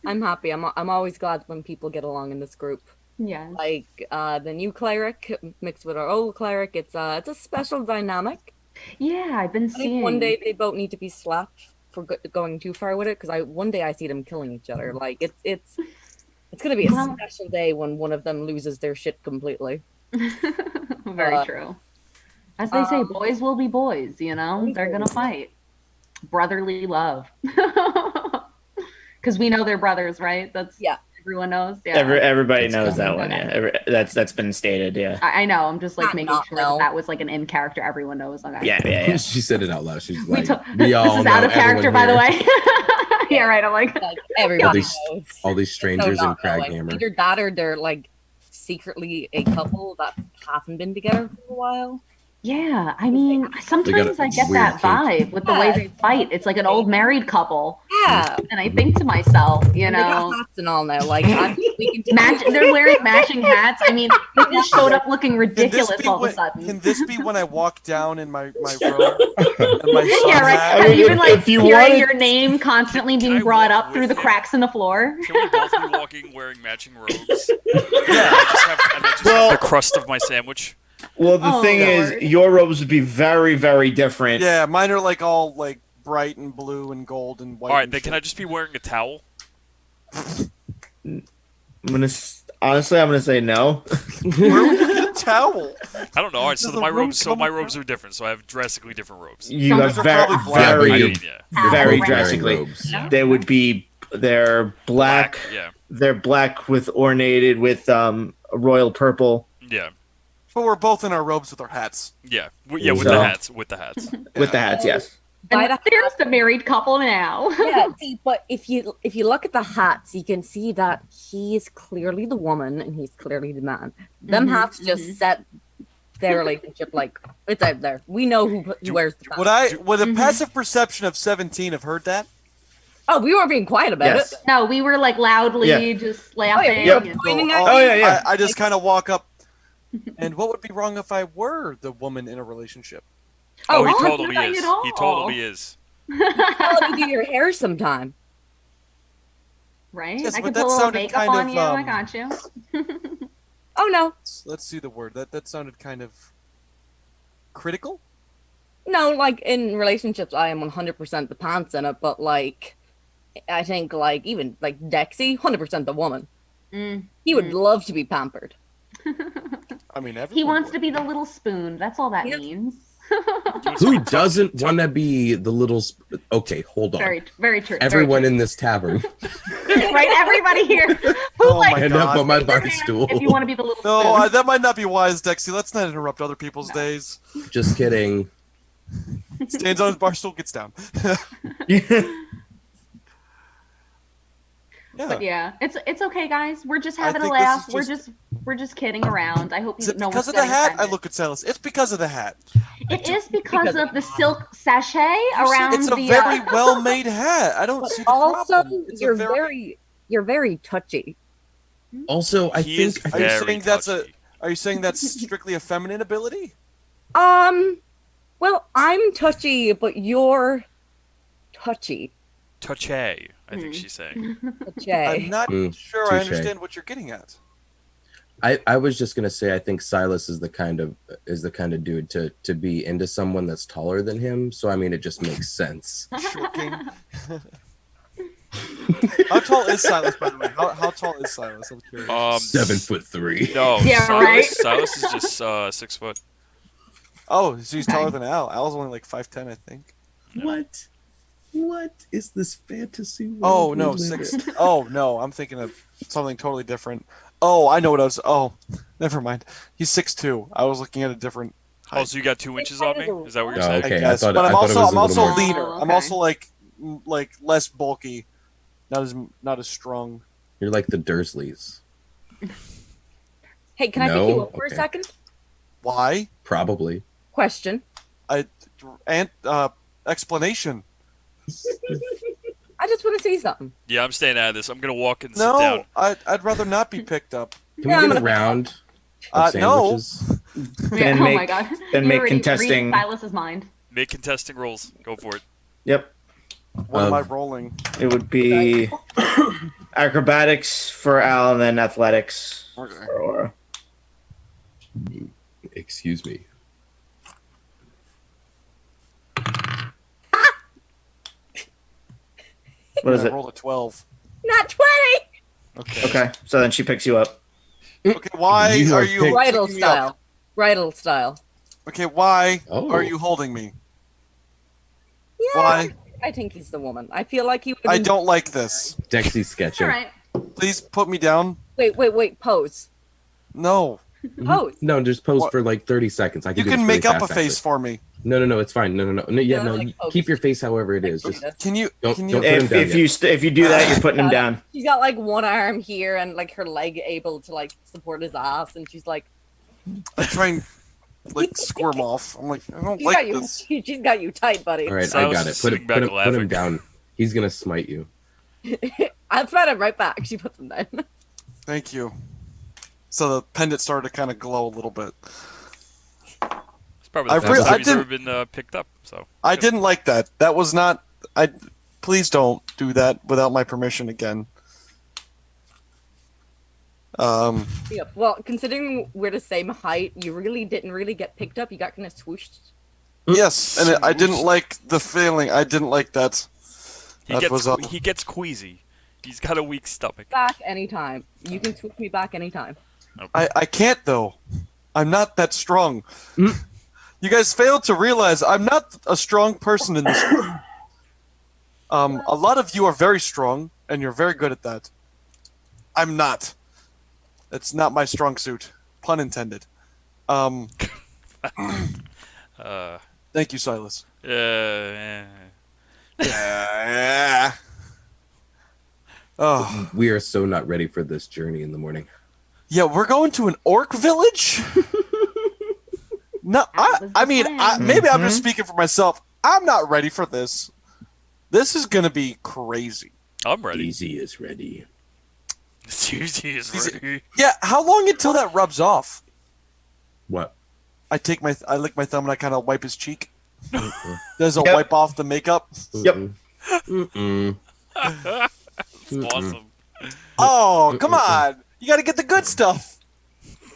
I'm happy. I'm always glad when people get along in this group. Yeah. Like the new cleric mixed with our old cleric. It's a special dynamic. Yeah, I've been seeing. One day they both need to be slapped for going too far with it because one day I see them killing each other. Like it's gonna be a special day when one of them loses their shit completely. Very true. As they say, boys will be boys. They're gonna fight. Brotherly love. Because we know they're brothers, right? Everyone knows. Yeah. Everybody knows that one. Yeah, that's been stated. Yeah. I know. I'm just making sure that was an in character. Everyone knows. Okay. Yeah. She said it out loud. She's like, we all this is know out of character, by the way. Yeah, right. I'm like everybody knows. All these strangers in Craghammer. Either that or they're secretly a couple that haven't been together for a while. Yeah, I mean, sometimes I get weird that vibe with the way they fight. It's like an old married couple. Yeah. And I think to myself, you And they got know, hats and all now. Like, we can they're wearing matching hats. I mean, they just showed up looking ridiculous all of a sudden. Can this be when I walk down in my robe and my sun Yeah, right. hat? Have you been like if you hearing wanted- your name constantly being brought up through the cracks in the floor? Can we both be walking wearing matching robes? I just have the crust of my sandwich. Well, the thing is, your robes would be very, very different. Yeah, mine are like all like bright and blue and gold and white. All right, then can I just be wearing a towel? Honestly, I'm gonna say no. Where would you get a towel? I don't know. All right, so Does the my robe robes, come my with robes are different. So I have drastically different robes. You have very drastically. They would be. They're black. Yeah. They're black with ornated with royal purple. Yeah. But we're both in our robes with our hats. Yeah. Yeah, with the hats. With the hats. With the hats, yes. And there's the married couple now. Yeah, see, but if you look at the hats, you can see that he is clearly the woman and he's clearly the man. Them hats just set their relationship like it's out there. We know who wears the hat. Would a passive perception of 17 have heard that? Oh, we weren't being quiet about it. No, we were like loudly just laughing. I just kind of walk up. And what would be wrong if I were the woman in a relationship? Oh, he totally is. He totally is. Let me do your hair sometime. Right? Yes, I but can that put a little sounded makeup kind on of, you. I got you. Oh no. Let's see the word. That sounded kind of critical. No, like in relationships, I am 100% the pants in it, but like, I think like even like Dexy, 100% the woman. He would love to be pampered. I mean, he wants to be the little spoon. That's all that means. Who doesn't want to be the little? Okay, hold on. Very true. Everyone in this tavern. Right, everybody here. Who End up on my bar stool. If you want to be the little No, spoon. that might not be wise, Dexy. Let's not interrupt other people's days. Just kidding. Stands on his bar stool, gets down. But yeah, it's okay, guys. We're just having a think this laugh. is We're just kidding around. I hope Is you it know because of the hat? I look at Silas. It's because of the hat. It is because of the silk sachet around It's a the. very well-made hat. I don't But see the also, problem. It's a you're very touchy. Also, I He is think Are you very saying that's Are you saying that's strictly a feminine ability? Well, I'm touchy, but you're touchy. Touche, I think she's saying. I'm not sure I touche. understand what you're getting at. I was just gonna say I think Silas is the kind of dude to be into someone that's taller than him. So I mean, it just makes sense. Shocking. How tall is Silas, by the way? How tall is Silas? I'm curious. 7'3". No, Yeah, Silas, right? Silas is just 6 foot. Oh, so he's taller than Al. Al's only like 5'10", I think. What? What is this fantasy world? Oh no, we live 6. in? Oh no, I'm thinking of something totally different. Oh, I know what I was. Oh, never mind. He's 6'2". I was looking at a different. Oh, so you got 2 inches on me? Is that what you're Oh, saying? okay. I guess. I thought But it was a I'm also little more- leaner. Oh, I'm okay. also like less bulky, not as strong. You're like the Dursleys. Hey, can I pick No? you up for a Okay. second? Why? Probably. Question. Explanation. I just want to say something. Yeah, I'm staying out of this. I'm gonna walk and sit No, down. I'd rather not be picked up. Can we get a round of No. sandwiches? Then oh make- my god. then You make already read contesting- Silas's mind. Make contesting rolls. Go for it. Yep. What am I rolling? It would be acrobatics for Al and then athletics Okay. for Aura. Excuse me. What is I it? rolled a 12. Not 20. Okay. Okay, so then she picks you up. Okay. Why You are are you picked. Bridal picking me up? style. Bridal style. Okay. Why Oh. are you holding me? Yeah. Why? I think he's the woman. I feel like he would. I don't like this. Dexy's sketching. All right. Please put me down. Wait. Pose. No. Pose. No, just pose What? for like 30 seconds. I You do can this make really up a fast, face actually. for me. No, it's fine. No. Yeah, No, no. like pose. Keep your face however it is. Just Can you? don't Can you? put him down If yet. you do that, you're putting him down. She's got like one arm here and like her leg able to like support his ass, and she's like, I'm trying. like squirm off. I'm like, I don't She's got like you. this. She's got you tight, buddy. All right, I Silas got is it. Put sitting it, back put, it, put him laughing. down. He's gonna smite you. I'll thread him right back. She puts him down. Thank you. So the pendant started to kind of glow a little bit. It's probably the first time he's ever been picked up. So I didn't like that. That was not. Please don't do that without my permission again. Yeah, well, considering we're the same height, you really didn't get picked up. You got kind of swooshed. Yes, and I didn't like the feeling. I didn't like that. He gets queasy. He's got a weak stomach. Back anytime. You can swoosh me back anytime. Okay. I can't though. I'm not that strong. You guys failed to realize I'm not a strong person in this. A lot of you are very strong, and you're very good at that. I'm not. It's not my strong suit. Pun intended. Thank you, Silas. Yeah. Oh. We are so not ready for this journey in the morning. Yeah, we're going to an orc village? No, I mean, maybe I'm just speaking for myself. I'm not ready for this. This is going to be crazy. I'm ready. Easy is ready. Easy is ready. Yeah, how long until that rubs off? What? I lick my thumb and I kind of wipe his cheek. Does it wipe off the makeup? Yep. That's awesome. Oh, come on. You got to get the good stuff.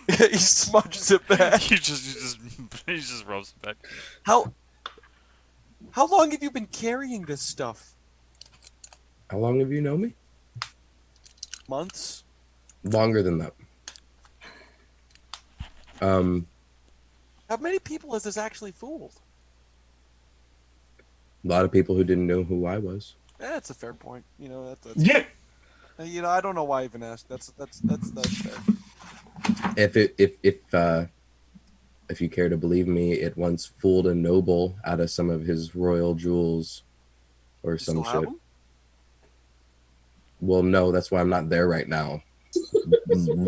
He smudges it back. he just rubs it back. How long have you been carrying this stuff? How long have you known me? Months? Longer than that. How many people has this actually fooled? A lot of people who didn't know who I was. That's a fair point. You know that's Yeah. You know, I don't know why I even asked. That's fair. If you care to believe me, it once fooled a noble out of some of his royal jewels, or some still have shit. them? Well, no, that's why I'm not there right now.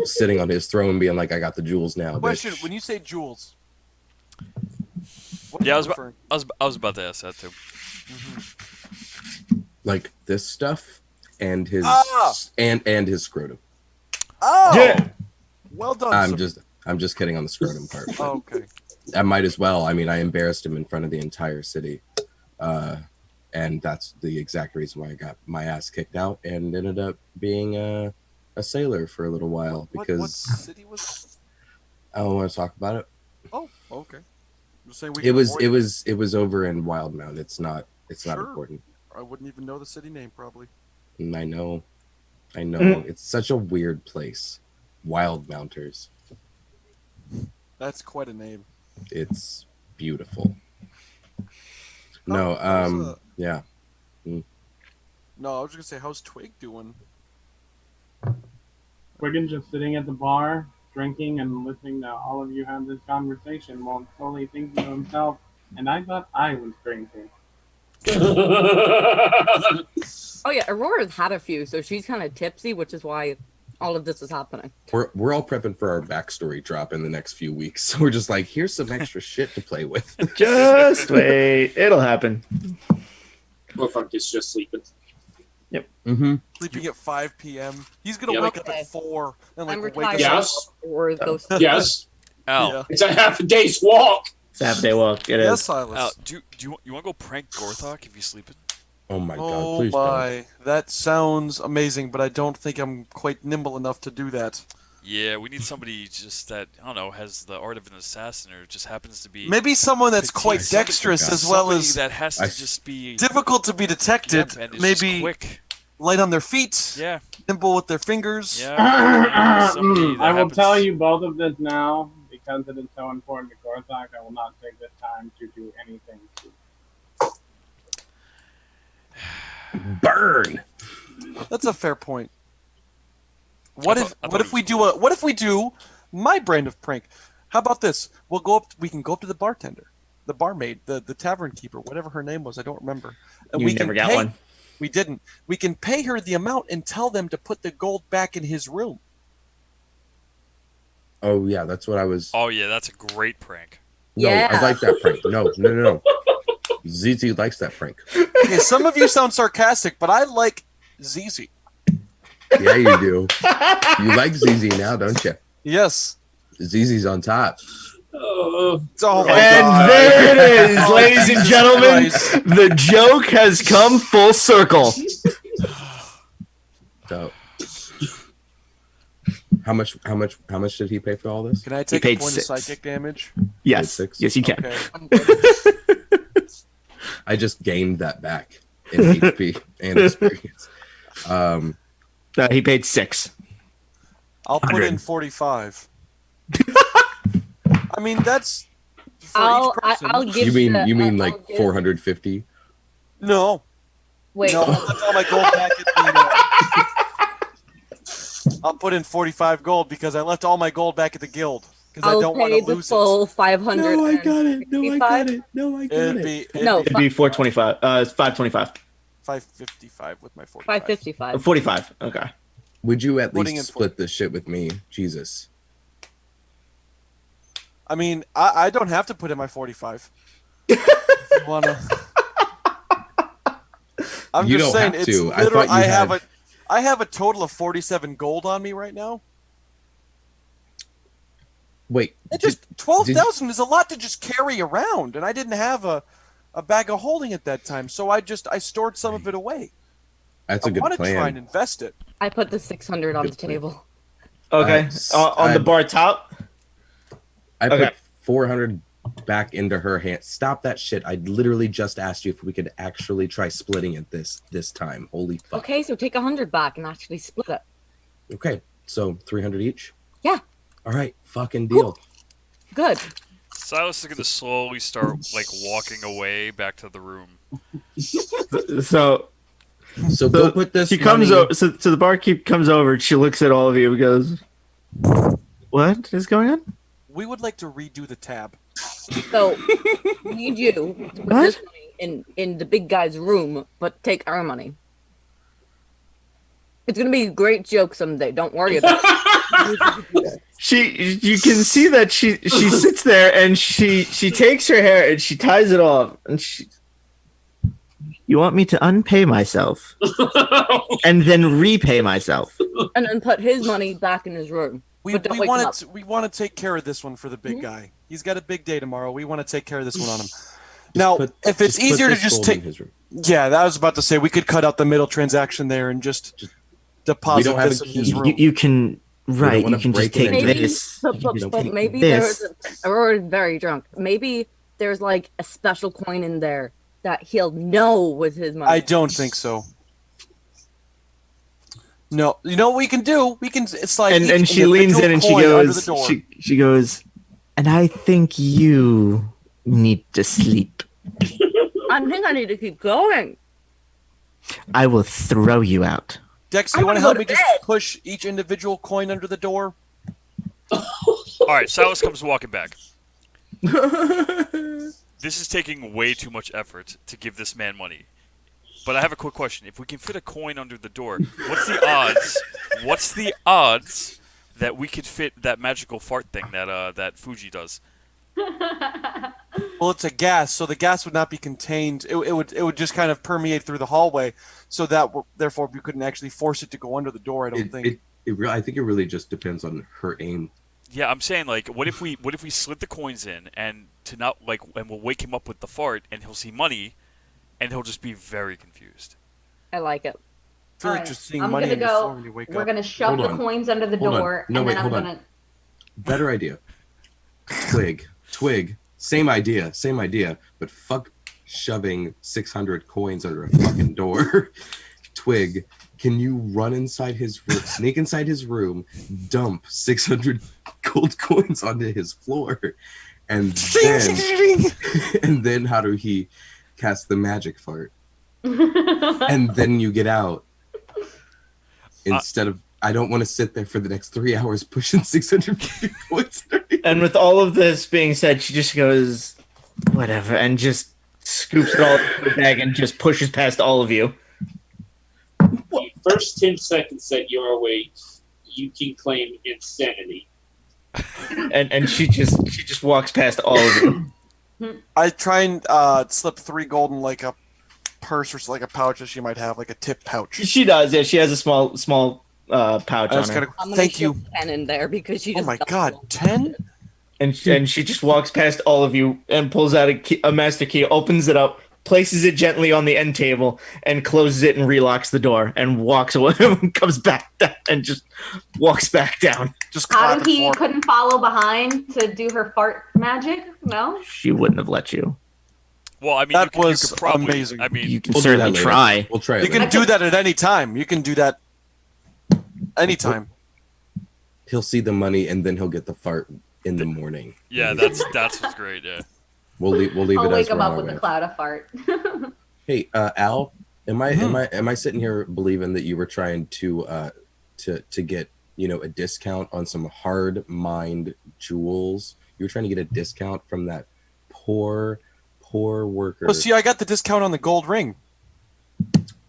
Sitting on his throne, being like, "I got the jewels now." Question: Bitch. when you say jewels, Yeah, I was about to ask that too. Like this stuff, and his and his scrotum. Oh, Yeah. Well done. I'm just kidding on the scrotum part. but Oh, okay. I might as well. I mean, I embarrassed him in front of the entire city, and that's the exact reason why I got my ass kicked out and ended up being a sailor for a little while because what city was it? I don't want to talk about it. Oh, okay. You're saying It was over in Wildmount. It's not Sure. important. I wouldn't even know the city name probably. And I know. It's such a weird place. Wildmounters. That's quite a name. It's beautiful. Yeah. No, I was just gonna say, how's Twig doing? Wiggins just sitting at the bar, drinking and listening to all of you have this conversation while slowly thinking to himself, and I thought I was drinking. Oh yeah, Aurora's had a few, so she's kind of tipsy, which is why all of this is happening. We're all prepping for our backstory drop in the next few weeks. So we're just like, here's some extra shit to play with. Just wait. It'll happen. Gorthok is just sleeping. Yep. Mm-hmm. Sleeping at 5 p.m. He's gonna Yep. wake up Okay. at 4 and like I'm wake retired. up. Yes. Or those. Yes. Al, Yeah. It's a half a day's walk. It's a half day walk. It Yes, is. Silas. Al, do you want to go prank Gorthok if he's sleeping? Oh my god, Oh please don't. my, that sounds amazing, but I don't think I'm quite nimble enough to do that. Yeah, we need somebody just that, I don't know, has the art of an assassin or just happens to be Maybe someone that's petite. quite dexterous as well Somebody as that has to I- just be difficult to be detected. Yep, and is Maybe just quick. light on their feet, Yeah, nimble with their fingers. yeah. Somebody that I will happens- tell you both of this now because it is so important to Gorthok. I will not take this time to do anything. Burn. That's a fair point. What I if thought we do my brand of prank? How about this? We can go up to the bartender, the barmaid, the tavern keeper, whatever her name was, I don't remember. And You we never can got one. We didn't. We can pay her the amount and tell them to put the gold back in his room. Oh yeah, that's what I was. Oh yeah, that's a great prank. Yeah. I like that prank. No. ZZ likes that prank. Okay, some of you sound sarcastic, but I like ZZ. Yeah, you do. You like ZZ now, don't you? Yes. ZZ's on top. Oh And God. there it is, Oh, ladies and Jesus gentlemen. Christ. The joke has come full circle. So, how much did he pay for all this? Can I take a paid point 6. of psychic damage? Yes. Six. Yes, you can. Okay. I just gained that back in HP and experience. He paid 6. I'll put 100. in 45. I mean, that's for I'll each person. I'll give You mean I'll like give- 450? No. Wait, No, I left all my gold back at the... I'll put in 45 gold because I left all my gold back at the guild. Because I I'll don't want pay to the lose full 500. No, I got it. No, I got it. It'd be It'd be 425. It's 525. 555 with my 45. 555. 45. Okay. Would you at Putting in least split this shit with me? Jesus. I mean, I don't have to put in my 45. If you wanna... I'm You just don't saying, have it's to. I literally, thought you I have a total of 47 gold on me right now. Wait. It just 12,000 is a lot to just carry around, and I didn't have a bag of holding at that time, so I stored some of it away. That's a good I want to plan. try and invest it. I put the 600 on the table. Okay. On the bar top? I Okay. put 400 back into her hand. Stop that shit. I literally just asked you if we could actually try splitting it this time. Holy fuck. Okay, so take 100 back and actually split it. Okay. So 300 each? Yeah. All right. Fucking deal. Good. Silas is gonna slowly start like walking away back to the room. So go put this. She comes money- over. So the barkeep comes over. She looks at all of you and goes, "What is going on?" We would like to redo the tab. So we need you to put What? this money in the big guy's room, but take our money. It's gonna be a great joke someday. Don't worry about it. You can see that she sits there and she takes her hair and she ties it off and she. You want me to unpay myself and then repay myself? And then put his money back in his room. We But don't wake him up. want to take care of this one for the big Mhm. guy. He's got a big day tomorrow. We want to take care of this one on him. Now, put- if it's just put easier to this just gold take, in his room. yeah, I was about to say we could cut out the middle transaction there and just deposit don't have this a in his key. room. You can right. wanna You can just break it take in. Maybe, this. but maybe this. there's we're very drunk. Maybe there's like a special coin in there that he'll know with his money. I don't think so. No, you know what we can do? We can. It's like And each she leans in and she individual coin under goes. the door. She goes. And I think you need to sleep. I think I need to keep going. I will throw you out. Dex, I you want to wanna help go me to just bed. push each individual coin under the door? All right, Silas comes walking back. This is taking way too much effort to give this man money. But I have a quick question. If we can fit a coin under the door, what's the odds? What's the odds that we could fit that magical fart thing that Fuji does? Well, it's a gas, so the gas would not be contained. It would just kind of permeate through the hallway, so that therefore we couldn't actually force it to go under the door. I don't think. I think it really just depends on her aim. Yeah, I'm saying like, what if we slid the coins in and we'll wake him up with the fart and he'll see money, and he'll just be very confused. I like it. I feel like Alright, just seeing I'm money gonna in your go. floor when you wake We're up. gonna shove Hold the on. coins under the Hold on. door, No, and wait, then I'm hold on. gonna. Better idea. Twig. Same idea, but fuck shoving 600 coins under a fucking door. Twig, can you run inside his room, sneak inside his room, dump 600 gold coins onto his floor, and then how do he cast the magic fart? And then you get out. Instead of, I don't want to sit there for the next 3 hours pushing 600 coins. And with all of this being said, she just goes, whatever, and just scoops it all into the bag and just pushes past all of you. The first 10 seconds that you're awake, you can claim insanity. and she just walks past all of you. I try and slip 3 gold in like a purse or like a pouch that she might have, like a tip pouch. She does, yeah. She has a small pouch I on just her. gotta I'm gonna thank shove you. 10 in there because she Oh just. my god, 10? And she just walks past all of you and pulls out a master key, opens it up, places it gently on the end table, and closes it and relocks the door and walks away and comes back down and just walks back down. Just clapping Haruhi for couldn't follow behind to do her fart magic? No? She wouldn't have let you. Well, I mean, That you was could probably, amazing. I mean, You can We'll do that certainly later. try. We'll try it. You can later. do that at any time. You can do that anytime. He'll see the money and then he'll get the fart in the morning. yeah, that's what's great. Yeah. We'll leave I'll it as wake we're him on up our with way. a cloud of fart. Hey, Al, am I sitting here believing that you were trying to get, you know, a discount on some hard mined jewels? You were trying to get a discount from that poor worker. Well, see, I got the discount on the gold ring.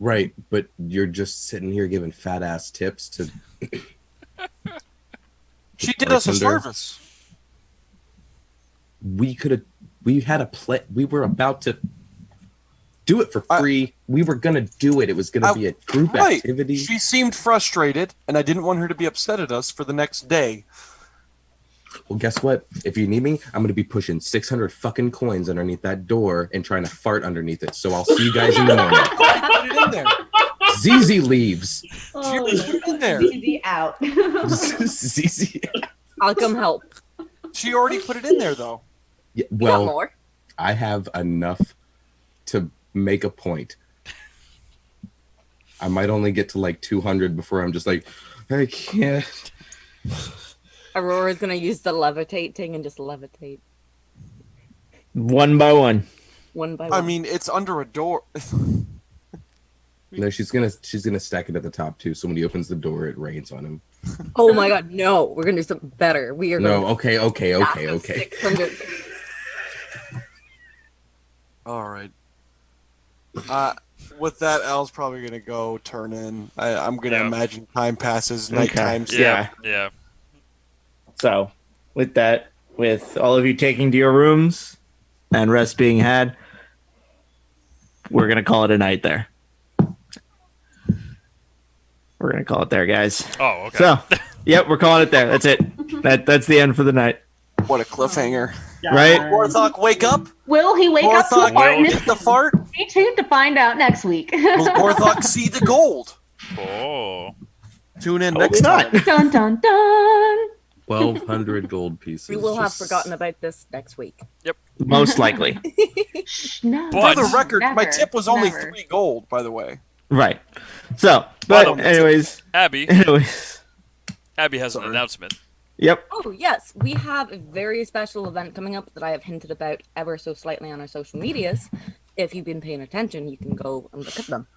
Right, but you're just sitting here giving fat ass tips to. She did us a bartender. service. We had a play. We were about to do it for free. We were gonna do it. It was gonna be a group activity. She seemed frustrated, and I didn't want her to be upset at us for the next day. Well, guess what? If you need me, I'm gonna be pushing 600 fucking coins underneath that door and trying to fart underneath it. So I'll see you guys in the morning. Put it in there. ZZ leaves. She already put it in there. Easy out. ZZ. I'll come help. She already put it in there, though. Yeah, You got well, more? I have enough to make a point. I might only get to like 200 before I'm just like, I can't. Aurora's gonna use the levitate thing and just levitate One by one. one by one. I mean, it's under a door. No, she's gonna stack it at the top too. So when he opens the door, it rains on him. Oh my god, no! We're gonna do something better. We are No, gonna okay. 600. All right. With that, Al's probably gonna go turn in. I'm gonna imagine time passes, night times. Yeah. So, with that, with all of you taking to your rooms and rest being had, we're gonna call it a night there. We're gonna call it there, guys. Oh, okay. So, yep, we're calling it there. That's it. That's the end for the night. What a cliffhanger! Right? Gorthok, wake up! Will he wake up to a Gorthok, fart in will his hit the fart? Stay tuned to find out next week. Will Gorthok see the gold? Oh. Tune in Probably next not. time. Dun dun dun. 1,200 gold pieces. We will have Just- forgotten about this next week. Most likely. No. But- For the record, my Never, tip was only never. 3 gold, by the way. Right. So, Bottom. but anyways, Abby has an announcement. yep. Oh yes, we have a very special event coming up that I have hinted about ever so slightly on our social medias. If you've been paying attention, you can go and look at them.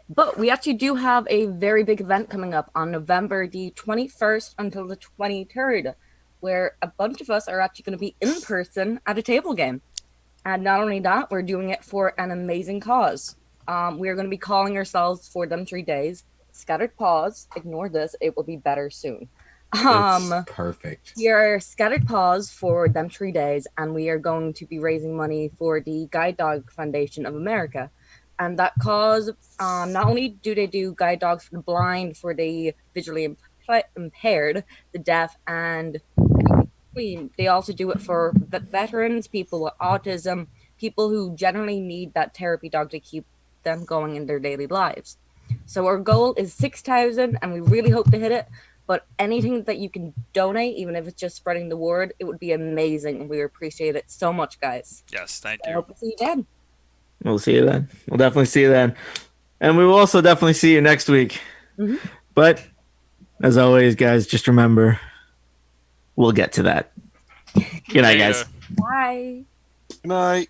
But we actually do have a very big event coming up on November the 21st until the 23rd, where a bunch of us are actually going to be in person at a table game. And not only that, we're doing it for an amazing cause. We are going to be calling ourselves for them 3 days. Scattered Paws. Ignore this. It will be better soon. It's perfect. We are Scattered Paws for them 3 days, and we are going to be raising money for the Guide Dog Foundation of America. And that cause, not only do they do guide dogs for the blind, for the visually impaired, the deaf, and they also do it for veterans, people with autism, people who generally need that therapy dog to keep them going in their daily lives. So our goal is 6,000, and we really hope to hit it. But anything that you can donate, even if it's just spreading the word, it would be amazing. We appreciate it so much, guys. Yes, thank I you. hope to see you then. We'll see you then. We'll definitely see you then. And we will also definitely see you next week. Mhm. But as always, guys, just remember, we'll get to that. Good night, guys. Bye. Good night.